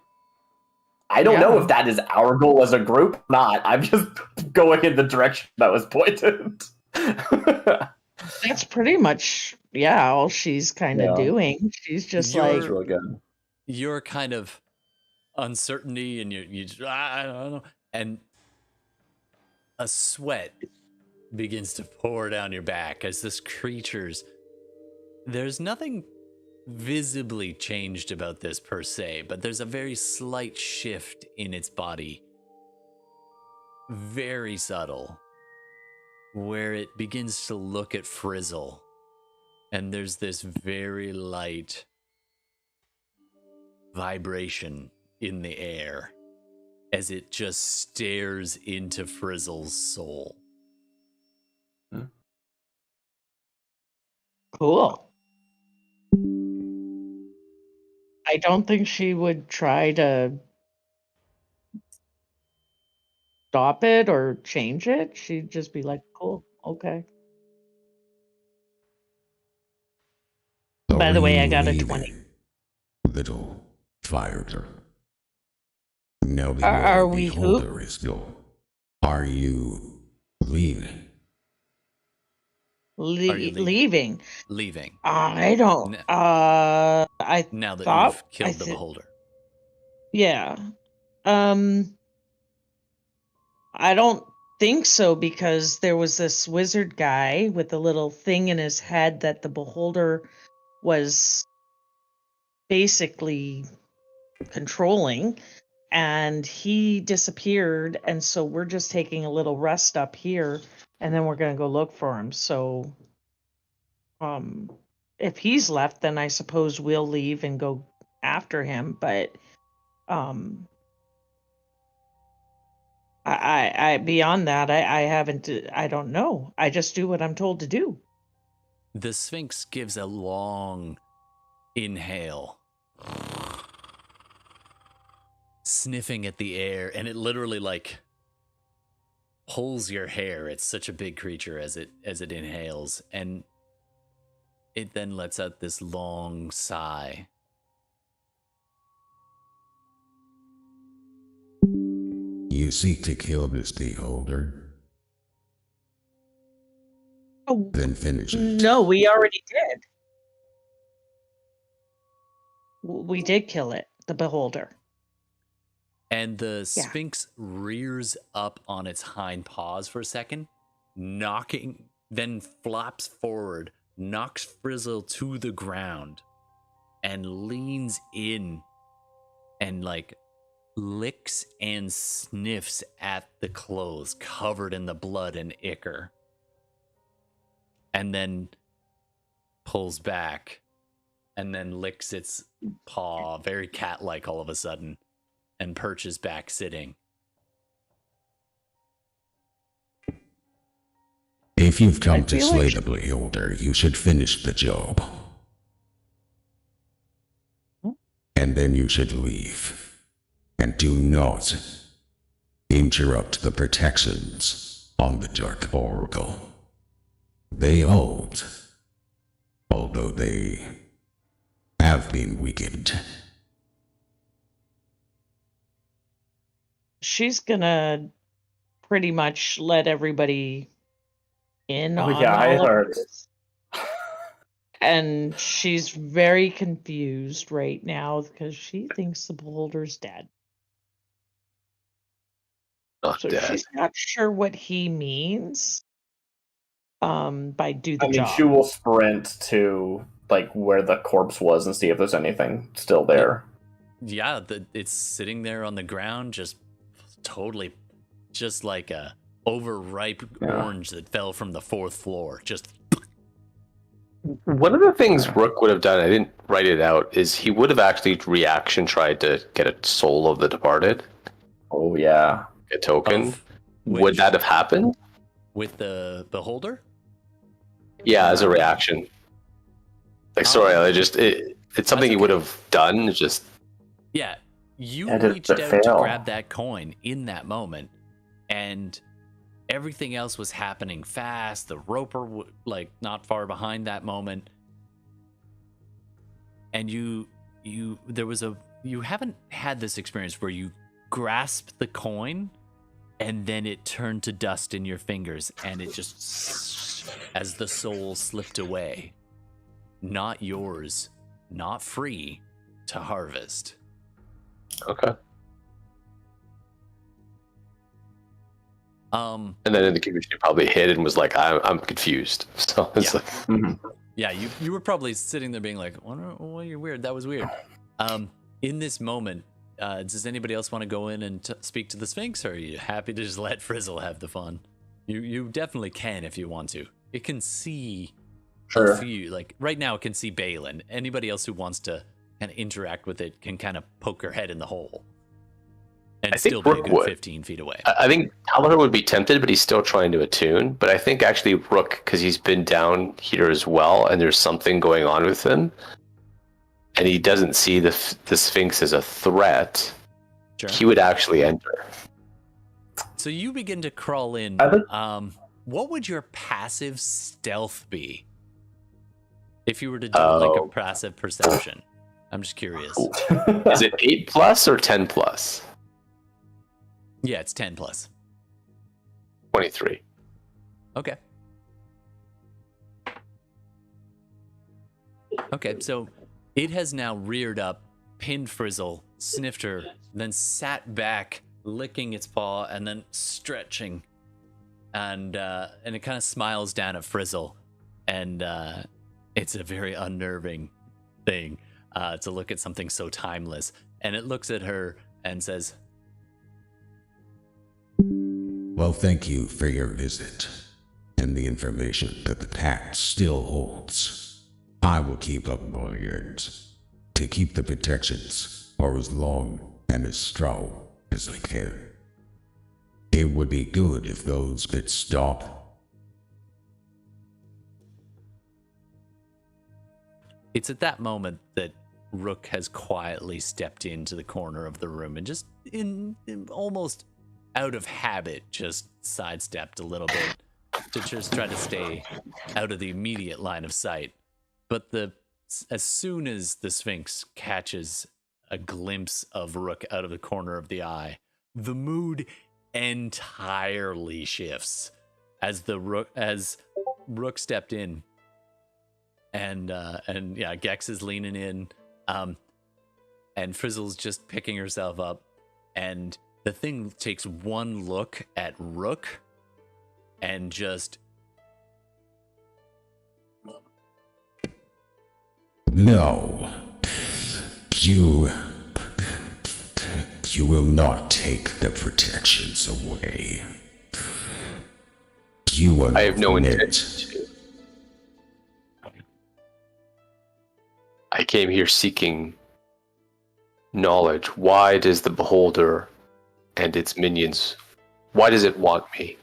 S2: I don't know
S4: Yeah.
S2: if that is our goal as a group or not. I'm just going in the direction that was pointed.
S4: That's pretty much, yeah, all she's kind of
S2: Yeah.
S4: Doing. She's just
S1: You're-
S2: It's really good.
S1: Your kind of uncertainty and you I don't know, and a sweat begins to pour down your back as this there's nothing visibly changed about this per se, but there's a very slight shift in its body, very subtle, where it begins to look at Frizzle, and there's this very light vibration in the air as it just stares into Frizzle's soul.
S4: cool. I don't think she would try to stop it or change it. She'd just be like, cool, okay. By the
S8: Are
S4: way,
S8: you
S4: I got a
S8: leaving,
S4: 20.
S8: Little fighter. Now the
S4: Are
S8: Lord
S4: we who?
S8: Beholder is gone. Are you leaving?
S4: Leaving.
S1: Leaving.
S4: I don't.
S1: No.
S4: I
S1: Now that
S4: thought
S1: you've killed the beholder.
S4: Yeah. I don't think so because there was this wizard guy with a little thing in his head that the beholder was basically controlling, and he disappeared, and so we're just taking a little rest up here, and then we're going to go look for him. So if he's left, then I suppose we'll leave and go after him, but I beyond that, I haven't, I don't know. I just do what I'm told to do.
S1: The Sphinx gives a long inhale, sniffing at the air, and it literally like pulls your hair. It's such a big creature as it inhales, and it then lets out this long sigh.
S8: You seek to kill this beholder?
S4: Oh,
S8: Then finish it.
S4: no, we already did. We did kill it, the beholder.
S1: And the
S4: Yeah.
S1: Sphinx rears up on its hind paws for a second, then flaps forward, knocks Frizzle to the ground, and leans in and like licks and sniffs at the clothes covered in the blood and ichor, and then pulls back and then licks its paw, very cat-like all of a sudden, and perches back sitting.
S8: If you've come to
S4: feel
S8: slay
S4: like-
S8: the beholder, you should finish the job. And then you should leave. And do not interrupt the protections on the Dark Oracle. They hold, although they have been weakened.
S4: She's gonna pretty much let everybody in
S2: Oh,
S4: on
S2: yeah, I
S4: all of
S2: heard.
S4: this. And she's very confused right now because she thinks the beholder's dead.
S3: Not
S4: So
S3: dead.
S4: she's not sure what he means. By do the
S2: I mean,
S4: job.
S2: Shu will sprint to like where the corpse was and see if there's anything still there.
S1: Yeah, it's sitting there on the ground, just totally, just like a overripe orange that fell from the 4th floor. Just
S3: One of the things Rook would have done, I didn't write it out, is he would have actually reaction tried to get a soul of the departed,
S2: Oh yeah.
S3: a token.
S1: Of
S3: Would
S1: which?
S3: that have happened?
S1: With the beholder.
S3: Yeah, as a reaction. Like, sorry, it's something he would have done. It's just
S1: Yeah, you
S2: Yeah, did
S1: reached
S2: it
S1: out to
S2: fail?
S1: grab that coin in that moment, and everything else was happening fast. The roper, like, not far behind that moment, and you haven't had this experience where you grasp the coin, and then it turned to dust in your fingers, and it just, as the soul slipped away, not yours, not free to harvest.
S3: okay.
S1: Um,
S3: And then in the community probably hid and was like, I'm confused. So it's
S1: Yeah.
S3: like,
S1: yeah, you were probably sitting there being like, "Oh, you're weird. That was weird." In this moment, does anybody else want to go in and speak to the Sphinx, or are you happy to just let Frizzle have the fun? You definitely can if you want to. It can see
S2: Sure.
S1: a few, like right now it can see Balin. Anybody else who wants to kind of interact with it can kind of poke her head in the hole and
S3: I think
S1: still be a
S3: Rook
S1: good
S3: would.
S1: 15 feet away.
S3: I think Talahar would be tempted, but he's still trying to attune. But I think actually Rook, because he's been down here as well, and there's something going on with him, and he doesn't see the Sphinx as a threat,
S1: Sure.
S3: he would actually enter.
S1: So you begin to crawl in.
S2: I think-
S1: What would your passive stealth be if you were to do like a passive perception? I'm just curious.
S3: Is it 8+ or 10+?
S1: Yeah, it's 10 plus.
S3: 23.
S1: Okay. Okay, so it has now reared up, pinned Frizzle, sniffed her, then sat back, licking its paw, and then stretching. And it kind of smiles down at Frizzle. And it's a very unnerving thing to look at something so timeless. And it looks at her and says,
S8: Well, thank you for your visit and the information that the pact still holds. I will keep up my end to keep the protections for as long and as strong as I can. It would be good if those could stop.
S1: It's at that moment that Rook has quietly stepped into the corner of the room and just in almost out of habit just sidestepped a little bit to just try to stay out of the immediate line of sight. But as soon as the Sphinx catches a glimpse of Rook out of the corner of the eye, the mood entirely shifts as Rook stepped in. And yeah, Gex is leaning in, and Frizzle's just picking herself up, and the thing takes one look at Rook, and just
S8: No. You You will not take the protections away. You are
S3: I have no
S8: not
S3: intention to. I came here seeking knowledge. Why does the beholder and its minions, why does it want me?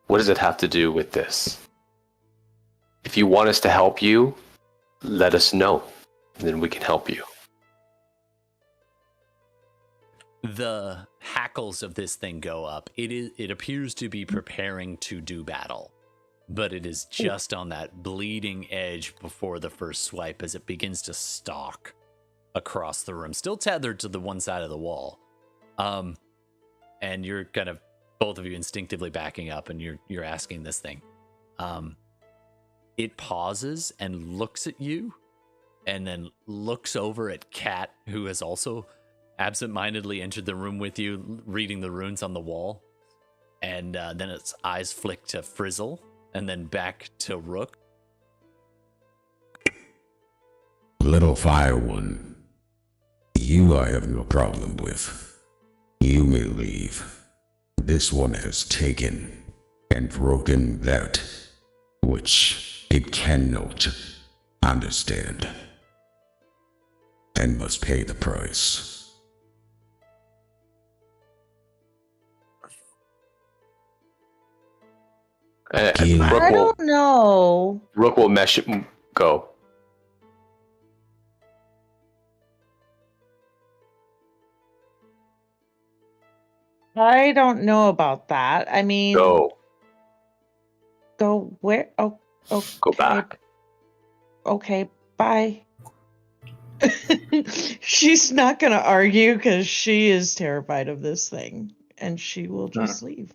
S3: What does it have to do with this? If you want us to help you, let us know, and then we can help you.
S1: The hackles of this thing go up. It appears to be preparing to do battle, but it is just on that bleeding edge before the first swipe as it begins to stalk across the room, still tethered to the one side of the wall. And you're kind of, both of you instinctively backing up, and you're asking this thing. It pauses and looks at you, and then looks over at Kat, who has also absentmindedly entered the room with you, reading the runes on the wall. And then its eyes flick to Frizzle, and then back to Rook.
S8: Little fire one. You I have no problem with. You may leave. This one has taken and broken that which it cannot understand, and must pay the price.
S3: Rook
S4: I don't know.
S3: Rook will mesh go.
S4: I don't know about that. I mean,
S3: Go.
S4: Go where? Oh, okay.
S3: Go back.
S4: Okay, bye. She's not going to argue because she is terrified of this thing, and she will just leave.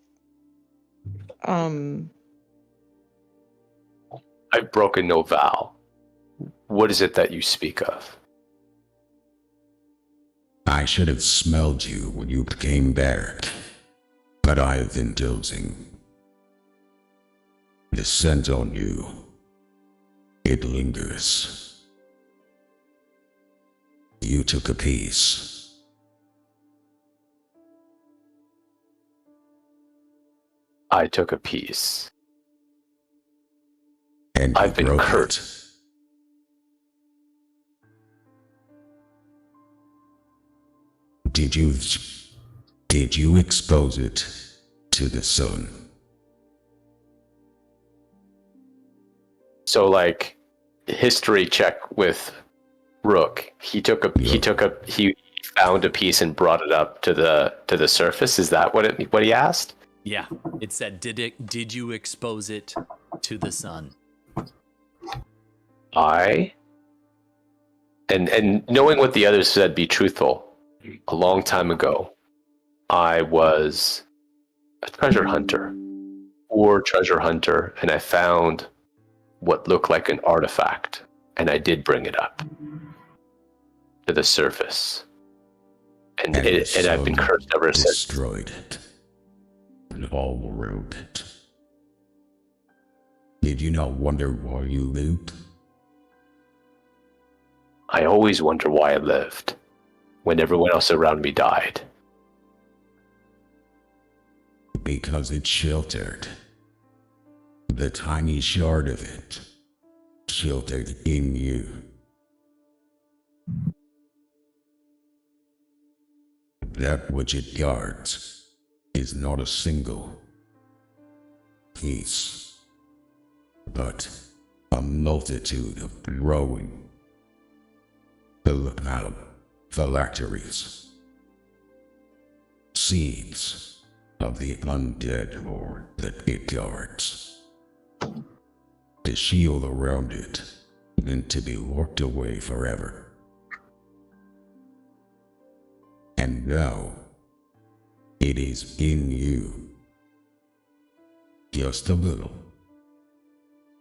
S3: I've broken no vow. What is it that you speak of?
S8: I should have smelled you when you came back, but I have been dozing. The scent on you, it lingers. You took a piece.
S3: I took a piece.
S8: And you
S3: I've been
S8: broke
S3: hurt.
S8: it. Did you expose it to the sun?
S3: So, like, history check with Rook. He found a piece and brought it up to the surface. Is that what he asked?
S1: Yeah, it said, did you expose it to the sun?
S3: And knowing what the others said, be truthful. A long time ago, I was a treasure hunter, and I found what looked like an artifact, and I did bring it up to the surface, and I've been cursed ever since.
S8: Destroyed it, and all around it. Did you not wonder why you lived?
S3: I always wonder why I lived when everyone else around me died.
S8: Because it sheltered. The tiny shard of it sheltered in you. That which it guards is not a single piece, but a multitude of growing phylacteries, seeds of the undead horde that it guards. The shield around it meant to be locked away forever. And now, it is in you. Just a little.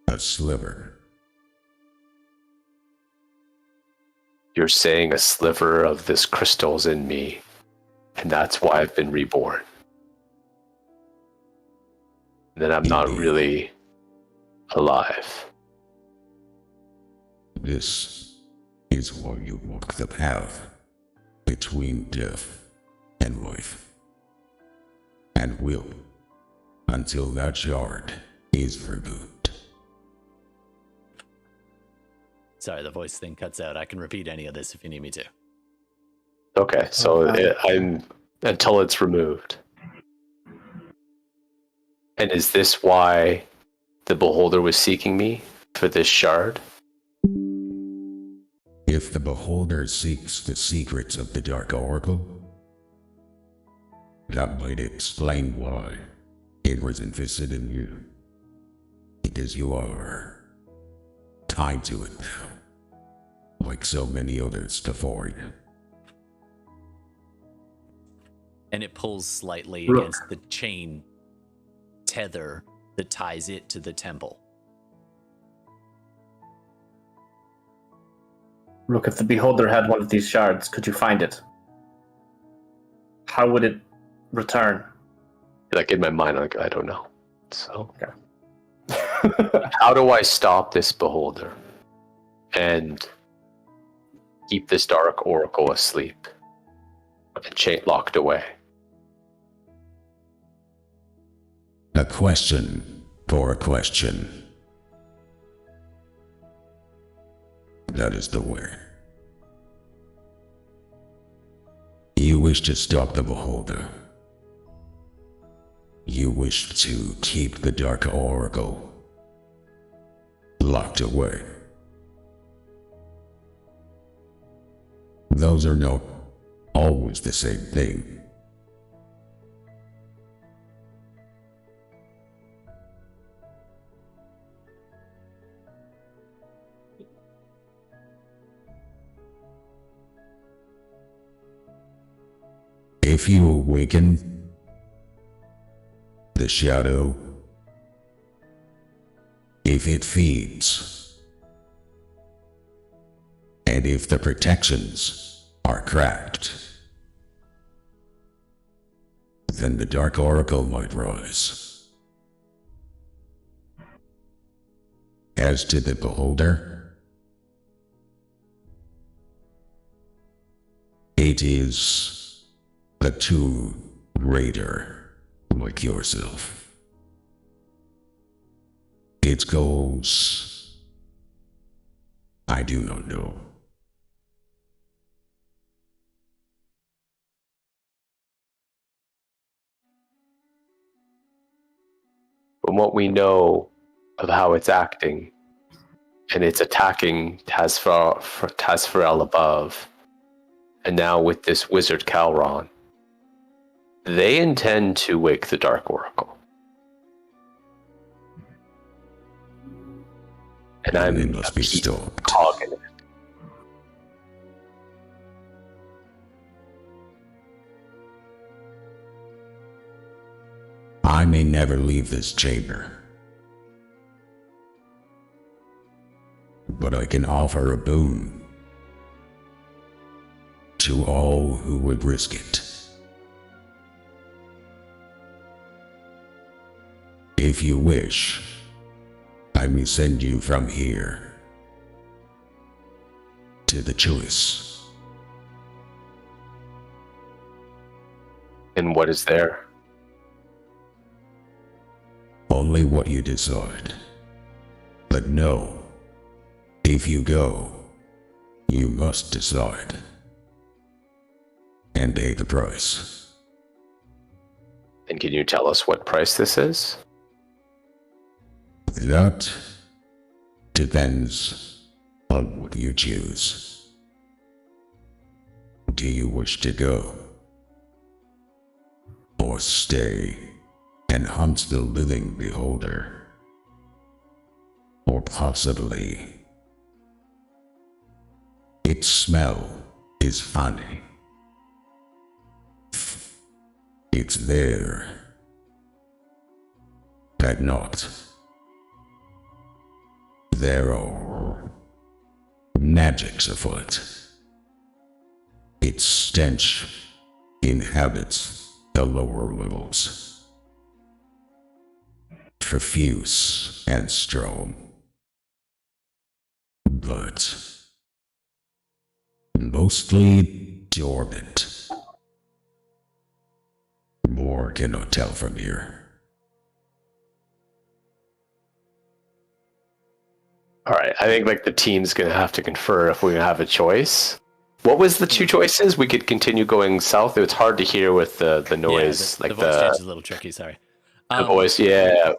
S8: A sliver.
S3: You're saying a sliver of this crystal's in me, and that's why I've been reborn. Then I'm not really alive.
S8: This is why you walk the path between death and life. And will, until that shard is removed.
S1: Sorry, the voice thing cuts out. I can repeat any of this if you need me to.
S3: Okay, so I'm until it's removed. And is this why the beholder was seeking me for this shard?
S8: If the beholder seeks the secrets of the Dark Oracle, that might explain why it was invested in you. Because you are tied to it now, like so many others before you.
S1: And it pulls slightly
S2: Rook.
S1: against the chain tether that ties it to the temple.
S2: Look, if the beholder had one of these shards, could you find it? How would it return?
S3: Like in my mind, like I don't know. So
S2: Okay.
S3: how do I stop this beholder and keep this dark oracle asleep and chain locked away?
S8: A question for a question. That is the way. You wish to stop the beholder. You wish to keep the Dark Oracle locked away. Those are not always the same thing. If you awaken the shadow, if it feeds, and if the protections are cracked, then the Dark Oracle might rise. As to the beholder, it is a tomb raider like yourself. Its goals, I do not know.
S3: From what we know of how it's acting, and it's attacking Tasvrell above, and now with this wizard Calron, they intend to wake the Dark Oracle. And I'm
S8: It must be stopped.
S3: cog in it.
S8: I may never leave this chamber, but I can offer a boon to all who would risk it. If you wish, I may send you from here to the choice.
S3: And what is there?
S8: Only what you decide. But no, if you go, you must decide. And pay the price.
S3: And can you tell us what price this is?
S8: That depends on what you choose. Do you wish to go? Or stay and hunt the living beholder? Or possibly, its smell is funny. It's there, but not. There are magics afoot. Its stench inhabits the lower levels, profuse and strong, but mostly dormant. or cannot tell from here.
S3: All right, I think like the team's gonna have to confer if we have a choice. What was the two choices? We could continue going south. It's hard to hear with the noise,
S1: the voice change is a little tricky. Sorry.
S3: The voice. Yeah.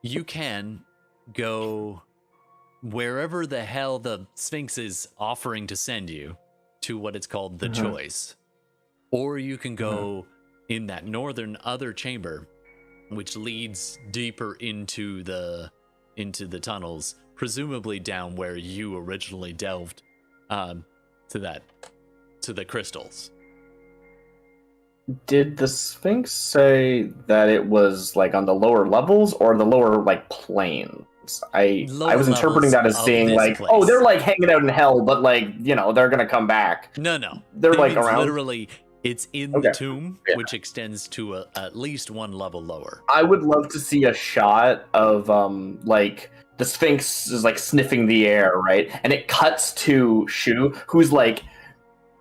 S1: You can go wherever the hell the Sphinx is offering to send you to what it's called the choice, or you can go in that northern other chamber, which leads deeper into the tunnels, presumably down where you originally delved to the crystals.
S2: Did the Sphinx say that it was like on the lower levels or the lower like planes? I was interpreting that as saying like, oh, they're like hanging out in hell, but like, you know, they're gonna come back.
S1: No,
S2: they're like around.
S1: Literally, it's in the tomb, which extends to at least one level lower.
S2: I would love to see a shot of like the Sphinx is like sniffing the air, right? And it cuts to Shu, who's like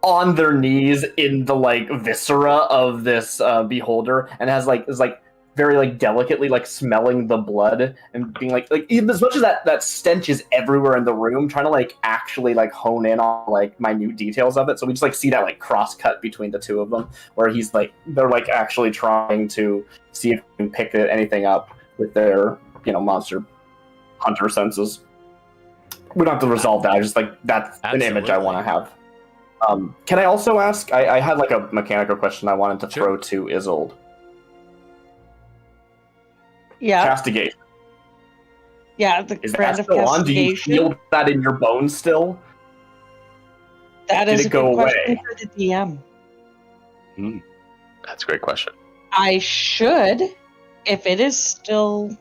S2: on their knees in the like viscera of this beholder, and is like very like delicately like smelling the blood and being like even as much as that stench is everywhere in the room, trying to like actually like hone in on like minute details of it. So we just like see that like cross cut between the two of them, where he's like they're like actually trying to see if they can pick anything up with their, you know, monster hunter senses. We don't have to resolve that. I just like that's Absolutely. An image I want to have. Can I also ask? I had like a mechanical question I wanted to throw to Isolde.
S4: Yeah.
S2: Castigation.
S4: Yeah, the
S2: is
S4: brand
S2: that
S4: of
S2: still
S4: castigation.
S2: on? Do you feel that in your bones still?
S4: That is a
S2: go
S4: good question
S2: away?
S4: for the DM.
S3: That's a great question.
S4: I should, if it is still.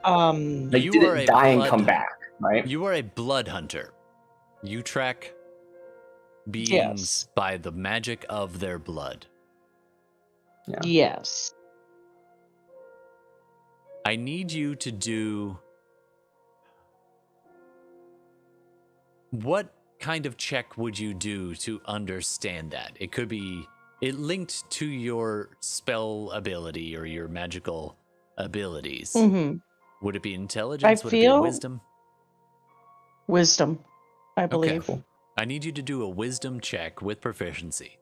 S2: Like,
S1: You
S2: did
S1: are
S2: it
S1: a
S2: die and
S1: blood
S2: come
S1: hunter.
S2: back? Right.
S1: You are a blood hunter. You track beings by the magic of their blood.
S2: Yeah.
S4: Yes.
S1: I need you to do... What kind of check would you do to understand that? It could be... It linked to your spell ability or your magical abilities.
S4: Mm-hmm.
S1: Would it be intelligence? Would it be
S4: feel-
S1: wisdom?
S4: Wisdom, I believe.
S1: Okay. I need you to do a wisdom check with proficiency.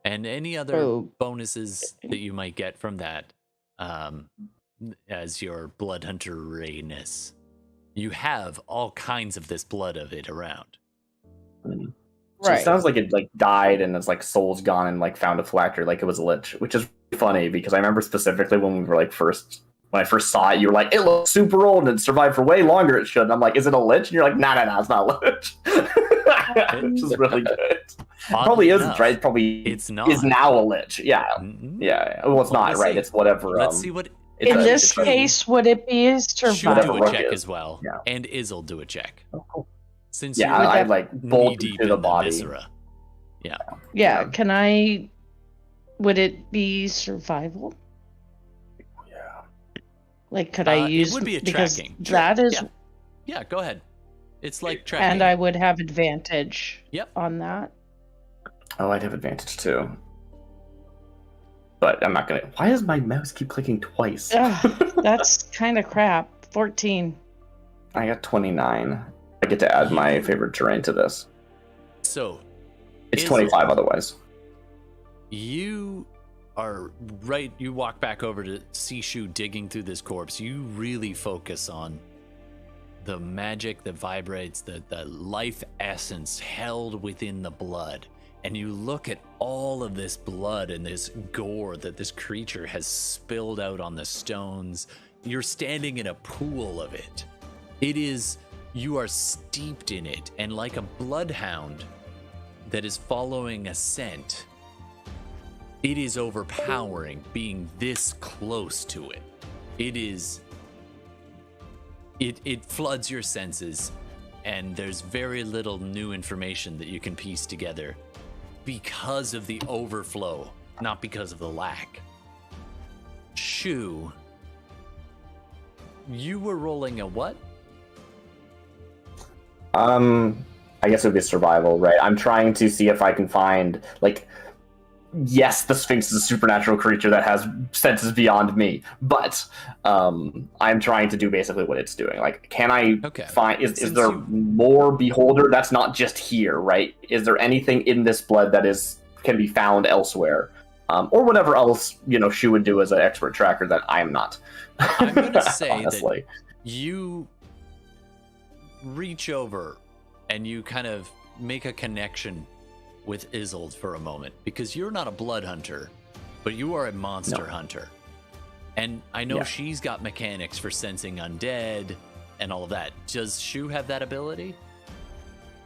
S1: And any other bonuses that you might get from that as your blood hunter-ness. You have all kinds of this blood of it around.
S2: So it sounds like it like died and its like soul's gone and like found a phylactery like it was a lich, which is funny because I remember specifically when we were like when I first saw it, you were like, it looks super old and it survived for way longer it should. And I'm like, is it a lich? And you're like, no, it's not a lich. Which is really good. Probably isn't, right? It's not. Is now a lich. Yeah.
S1: Mm-hmm.
S2: Yeah. Well, it's not, right? It's whatever.
S1: Let's see what...
S4: In this case, would it be survival?
S1: Do a check as well. Yeah. And Isil do a check.
S2: Oh, cool.
S1: Since
S2: I like bolt
S1: deep
S2: into the body.
S1: Viscera.
S4: Yeah. Can I... Would it be survival? Like, could I use...
S1: It would be a
S4: because
S1: tracking.
S4: That is...
S1: Yeah, go ahead. It's like tracking.
S4: And I would have advantage on that.
S2: Oh, I'd have advantage too. But I'm not going to... Why does my mouse keep clicking twice?
S4: That's kind of crap. 14.
S2: I got 29. I get to add my favorite terrain to this.
S1: So...
S2: It's 25 otherwise.
S1: You... are right. You walk back over to see Shu digging through this corpse. You really focus on the magic that vibrates, the life essence held within the blood. And you look at all of this blood and this gore that this creature has spilled out on the stones. You're standing in a pool of it. You are steeped in it, and like a bloodhound that is following a scent, it is overpowering being this close to it. It floods your senses, and there's very little new information that you can piece together because of the overflow, not because of the lack. Shu, you were rolling a what?
S2: I guess it would be survival, right? I'm trying to see if I can find, like, yes, the Sphinx is a supernatural creature that has senses beyond me, but I'm trying to do basically what it's doing. Like, can I find? Is there more Beholder that's not just here? Right? Is there anything in this blood that can be found elsewhere, or whatever else Shu would do as an expert tracker that I am not.
S1: I'm gonna say
S2: honestly.
S1: that you reach over and you kind of make a connection with Isolde for a moment, because you're not a blood hunter, but you are a monster hunter. And I know she's got mechanics for sensing undead and all of that. Does Shu have that ability?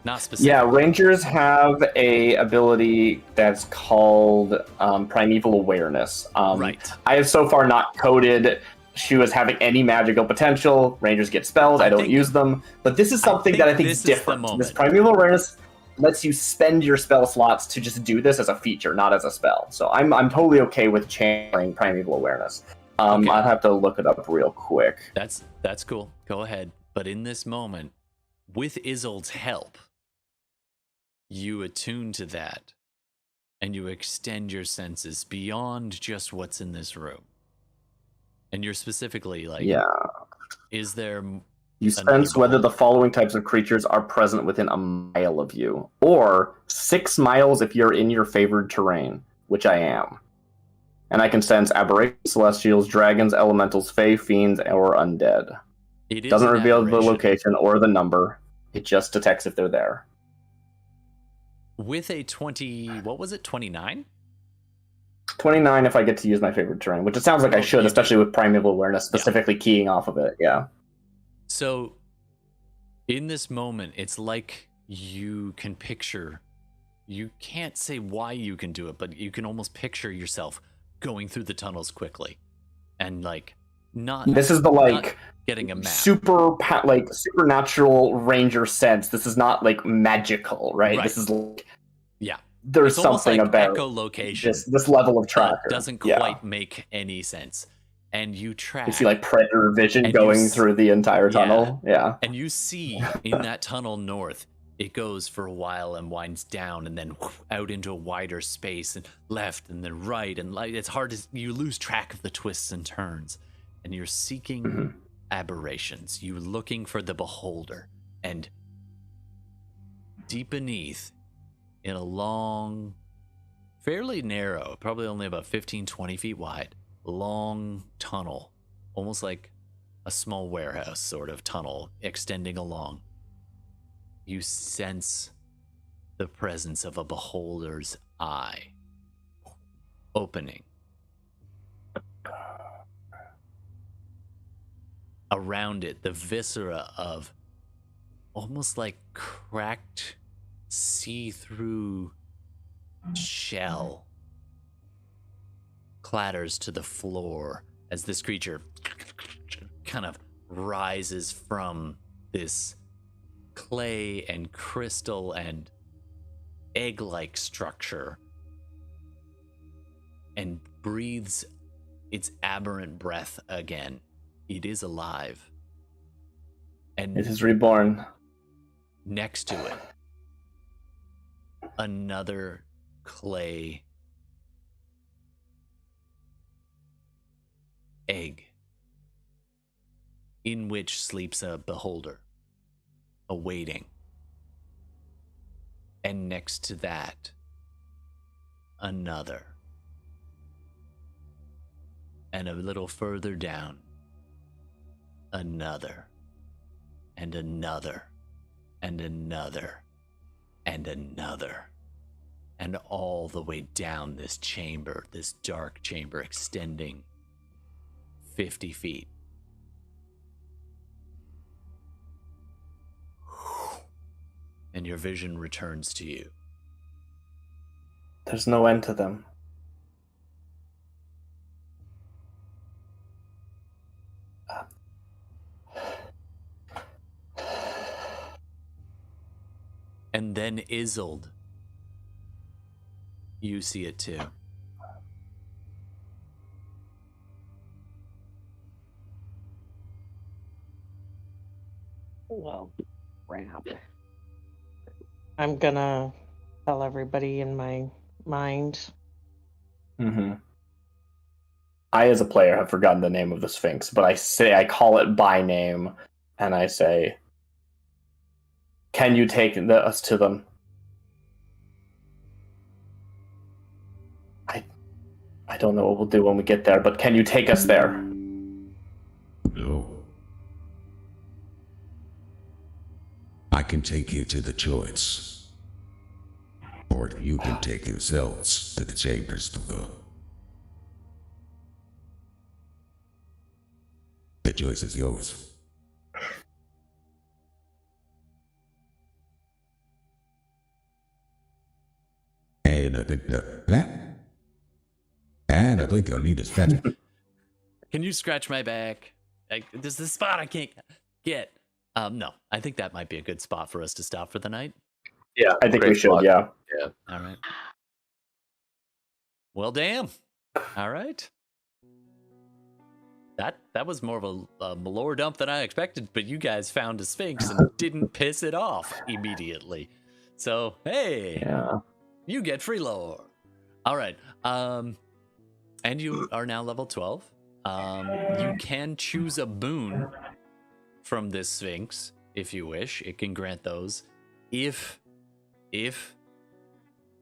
S1: Not specifically.
S2: Yeah, Rangers have a ability that's called Primeval Awareness.
S1: Right.
S2: I have so far not coded Shu as having any magical potential. Rangers get spells. I don't use them. But this is something that I think is different. This Primeval Awareness lets you spend your spell slots to just do this as a feature, not as a spell. So I'm totally okay with channeling Primeval Awareness. I'd have to look it up real quick.
S1: That's cool. Go ahead. But in this moment, with Isolde's help, you attune to that, and you extend your senses beyond just what's in this room. And you're specifically like, is there...
S2: You sense whether the following types of creatures are present within a mile of you, or 6 miles if you're in your favored terrain, which I am. And I can sense aberrations, celestials, dragons, elementals, fae, fiends, or undead.
S1: It
S2: doesn't reveal the location or the number. It just detects if they're there.
S1: With a 29?
S2: 29 if I get to use my favorite terrain, which it sounds like I should, especially with Primeval Awareness, specifically keying off of it,
S1: So, in this moment, it's like you can picture, you can't say why you can do it, but you can almost picture yourself going through the tunnels quickly. And
S2: this is the
S1: getting a map.
S2: Supernatural ranger sense. This is not magical, right? This is there's
S1: it's
S2: something
S1: like
S2: about
S1: echolocation.
S2: This level of tracker
S1: doesn't quite make any sense. And you track.
S2: You see predator vision going through the entire tunnel. Yeah.
S1: And you see in that tunnel north, it goes for a while and winds down and then out into a wider space and left and then right. And it's hard you lose track of the twists and turns. And you're seeking aberrations. You're looking for the beholder. And deep beneath, in a long, fairly narrow, probably only about 15, 20 feet wide, long tunnel, almost like a small warehouse sort of tunnel extending along, you sense the presence of a beholder's eye opening. Around it, the viscera of almost like cracked, see-through shell clatters to the floor as this creature kind of rises from this clay and crystal and egg-like structure and breathes its aberrant breath again. It is alive. And
S2: it is reborn.
S1: Next to it, another clay egg in which sleeps a beholder, awaiting. And next to that, another. And a little further down, another. And another. And another. And another. And all the way down this chamber, this dark chamber extending 50 feet. And your vision returns to you.
S2: There's no end to them.
S1: And then Isolde. You see it too.
S4: Well, crap. I'm gonna tell everybody in my mind
S2: Mm-hmm. I, as a player, have forgotten the name of the Sphinx, but I call it by name, and I say, "Can you take us to them?" I don't know what we'll do when we get there, but can you take us there?
S8: No. I can take you to the choice. Or you can take yourselves to the chambers below. The choice is yours. And I think I'll need a stretcher.
S1: Can you scratch my back? This is the spot I can't get. No, I think that might be a good spot for us to stop for the night.
S3: Yeah,
S2: I think we
S3: great
S2: should,
S3: spot.
S2: yeah.
S3: Yeah.
S1: All right. Well, damn. All right. That was more of a lore dump than I expected, but you guys found a Sphinx and didn't piss it off immediately. So, hey,
S2: Yeah.
S1: you get free lore. All right. And you are now level 12. You can choose a boon from this Sphinx if you wish. It can grant those if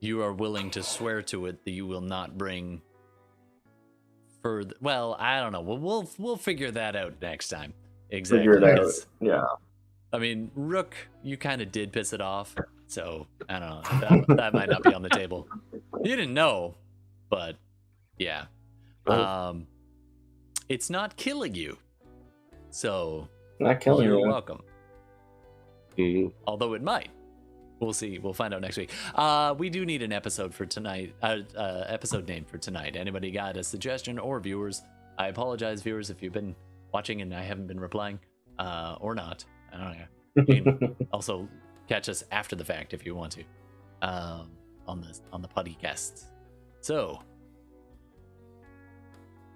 S1: you are willing to swear to it that you will not bring further. Well, I don't know. We'll figure that out next time. Exactly.
S2: Figure it out.
S1: 'cause,
S2: Yeah.
S1: I mean, Rook, you kind of did piss it off, so I don't know. That might not be on the table. You didn't know, but yeah. It's not killing you, so
S2: Not killing
S1: you're
S2: you.
S1: welcome.
S3: Mhm.
S1: Although it might. We'll see. We'll find out next week. We do need an episode for tonight. Episode name for tonight. Anybody got a suggestion, or viewers? I apologize, viewers, if you've been watching and I haven't been replying, or not. I don't know. You can also catch us after the fact if you want to, on the podcast. So,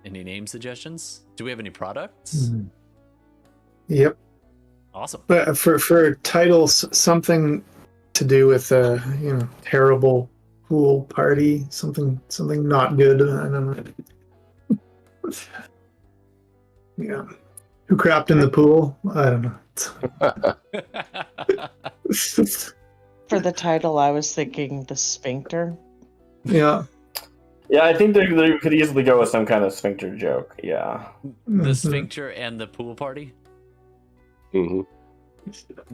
S1: any name suggestions? Do we have any products?
S5: Yep.
S1: Awesome.
S5: But for titles, something to do with terrible pool party, something not good. I don't know. Yeah. Who crapped in the pool? I don't know.
S4: For the title, I was thinking the sphincter.
S5: Yeah.
S2: Yeah, I think they could easily go with some kind of sphincter joke. Yeah.
S1: The sphincter and the pool party.
S3: Mm-hmm.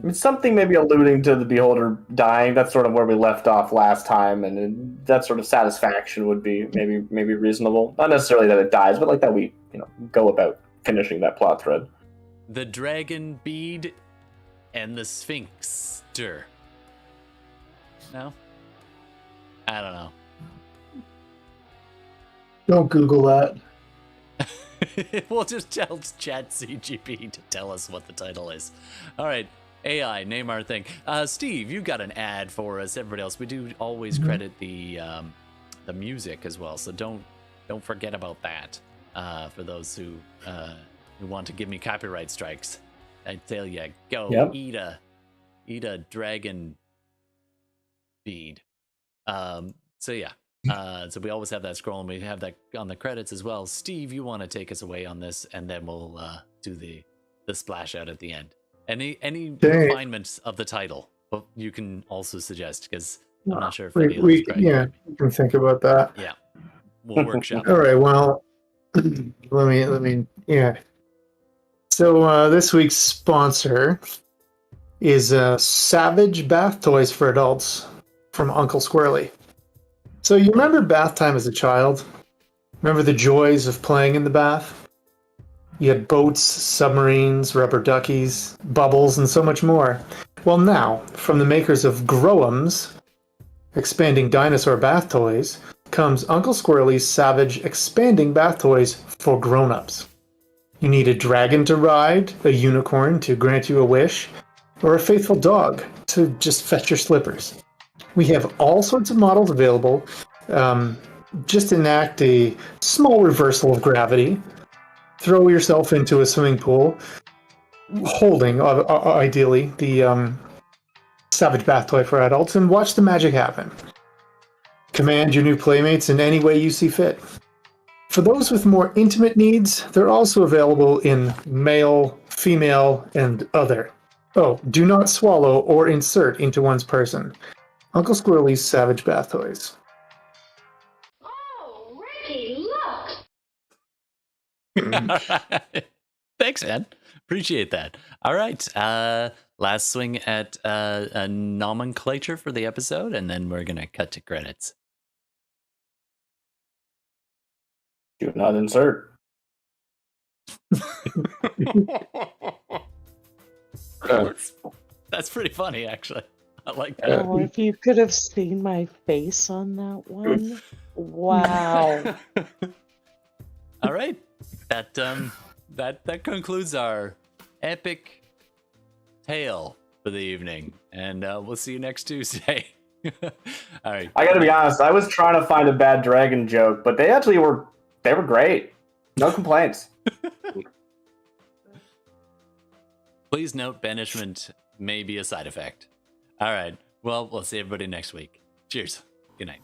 S2: It's something maybe alluding to the beholder dying. That's sort of where we left off last time, and that sort of satisfaction would be maybe reasonable. Not necessarily that it dies, but like that we go about finishing that plot thread.
S1: The dragon bead and the sphinxter. No? I don't know.
S5: Don't Google that.
S1: We'll just tell ChatCGP to tell us what the title is. All right, AI, name our thing. Steve, you got an ad for us. Everybody else, we do always credit the music as well, so don't forget about that. For those who want to give me copyright strikes, I tell you, go eat a dragon bead. So yeah. So we always have that scroll, and we have that on the credits as well. Steve, you want to take us away on this, and then we'll do the splash out at the end. Any refinements of the title, but you can also suggest, because I'm not sure if any of those
S5: we can think about that.
S1: Yeah, we'll workshop.
S5: All right. Well, let me. Yeah. So this week's sponsor is Savage Bath Toys for Adults from Uncle Squirrely. So you remember bath time as a child? Remember the joys of playing in the bath? You had boats, submarines, rubber duckies, bubbles, and so much more. Well, now, from the makers of Growums, expanding dinosaur bath toys, comes Uncle Squirrely's Savage expanding bath toys for grown-ups. You need a dragon to ride, a unicorn to grant you a wish, or a faithful dog to just fetch your slippers. We have all sorts of models available. Just enact a small reversal of gravity. Throw yourself into a swimming pool, holding, ideally, the Savage Bath Toy for Adults, and watch the magic happen. Command your new playmates in any way you see fit. For those with more intimate needs, they're also available in male, female, and other. Oh, do not swallow or insert into one's person. Uncle Squirrely's Savage Bath Toys.
S9: Oh, Ricky, look!
S1: Thanks, man. Appreciate that. All right. Last swing at a nomenclature for the episode, and then we're gonna cut to credits.
S2: Do not insert.
S1: That's pretty funny, actually. I like that.
S4: Oh, if you could have seen my face on that one. Wow.
S1: All right. That concludes our epic tale for the evening, and we'll see you next Tuesday. All right.
S2: I gotta be honest, I was trying to find a bad dragon joke, but they actually were great. No complaints.
S1: Please note banishment may be a side effect. All right. Well, we'll see everybody next week. Cheers. Good night.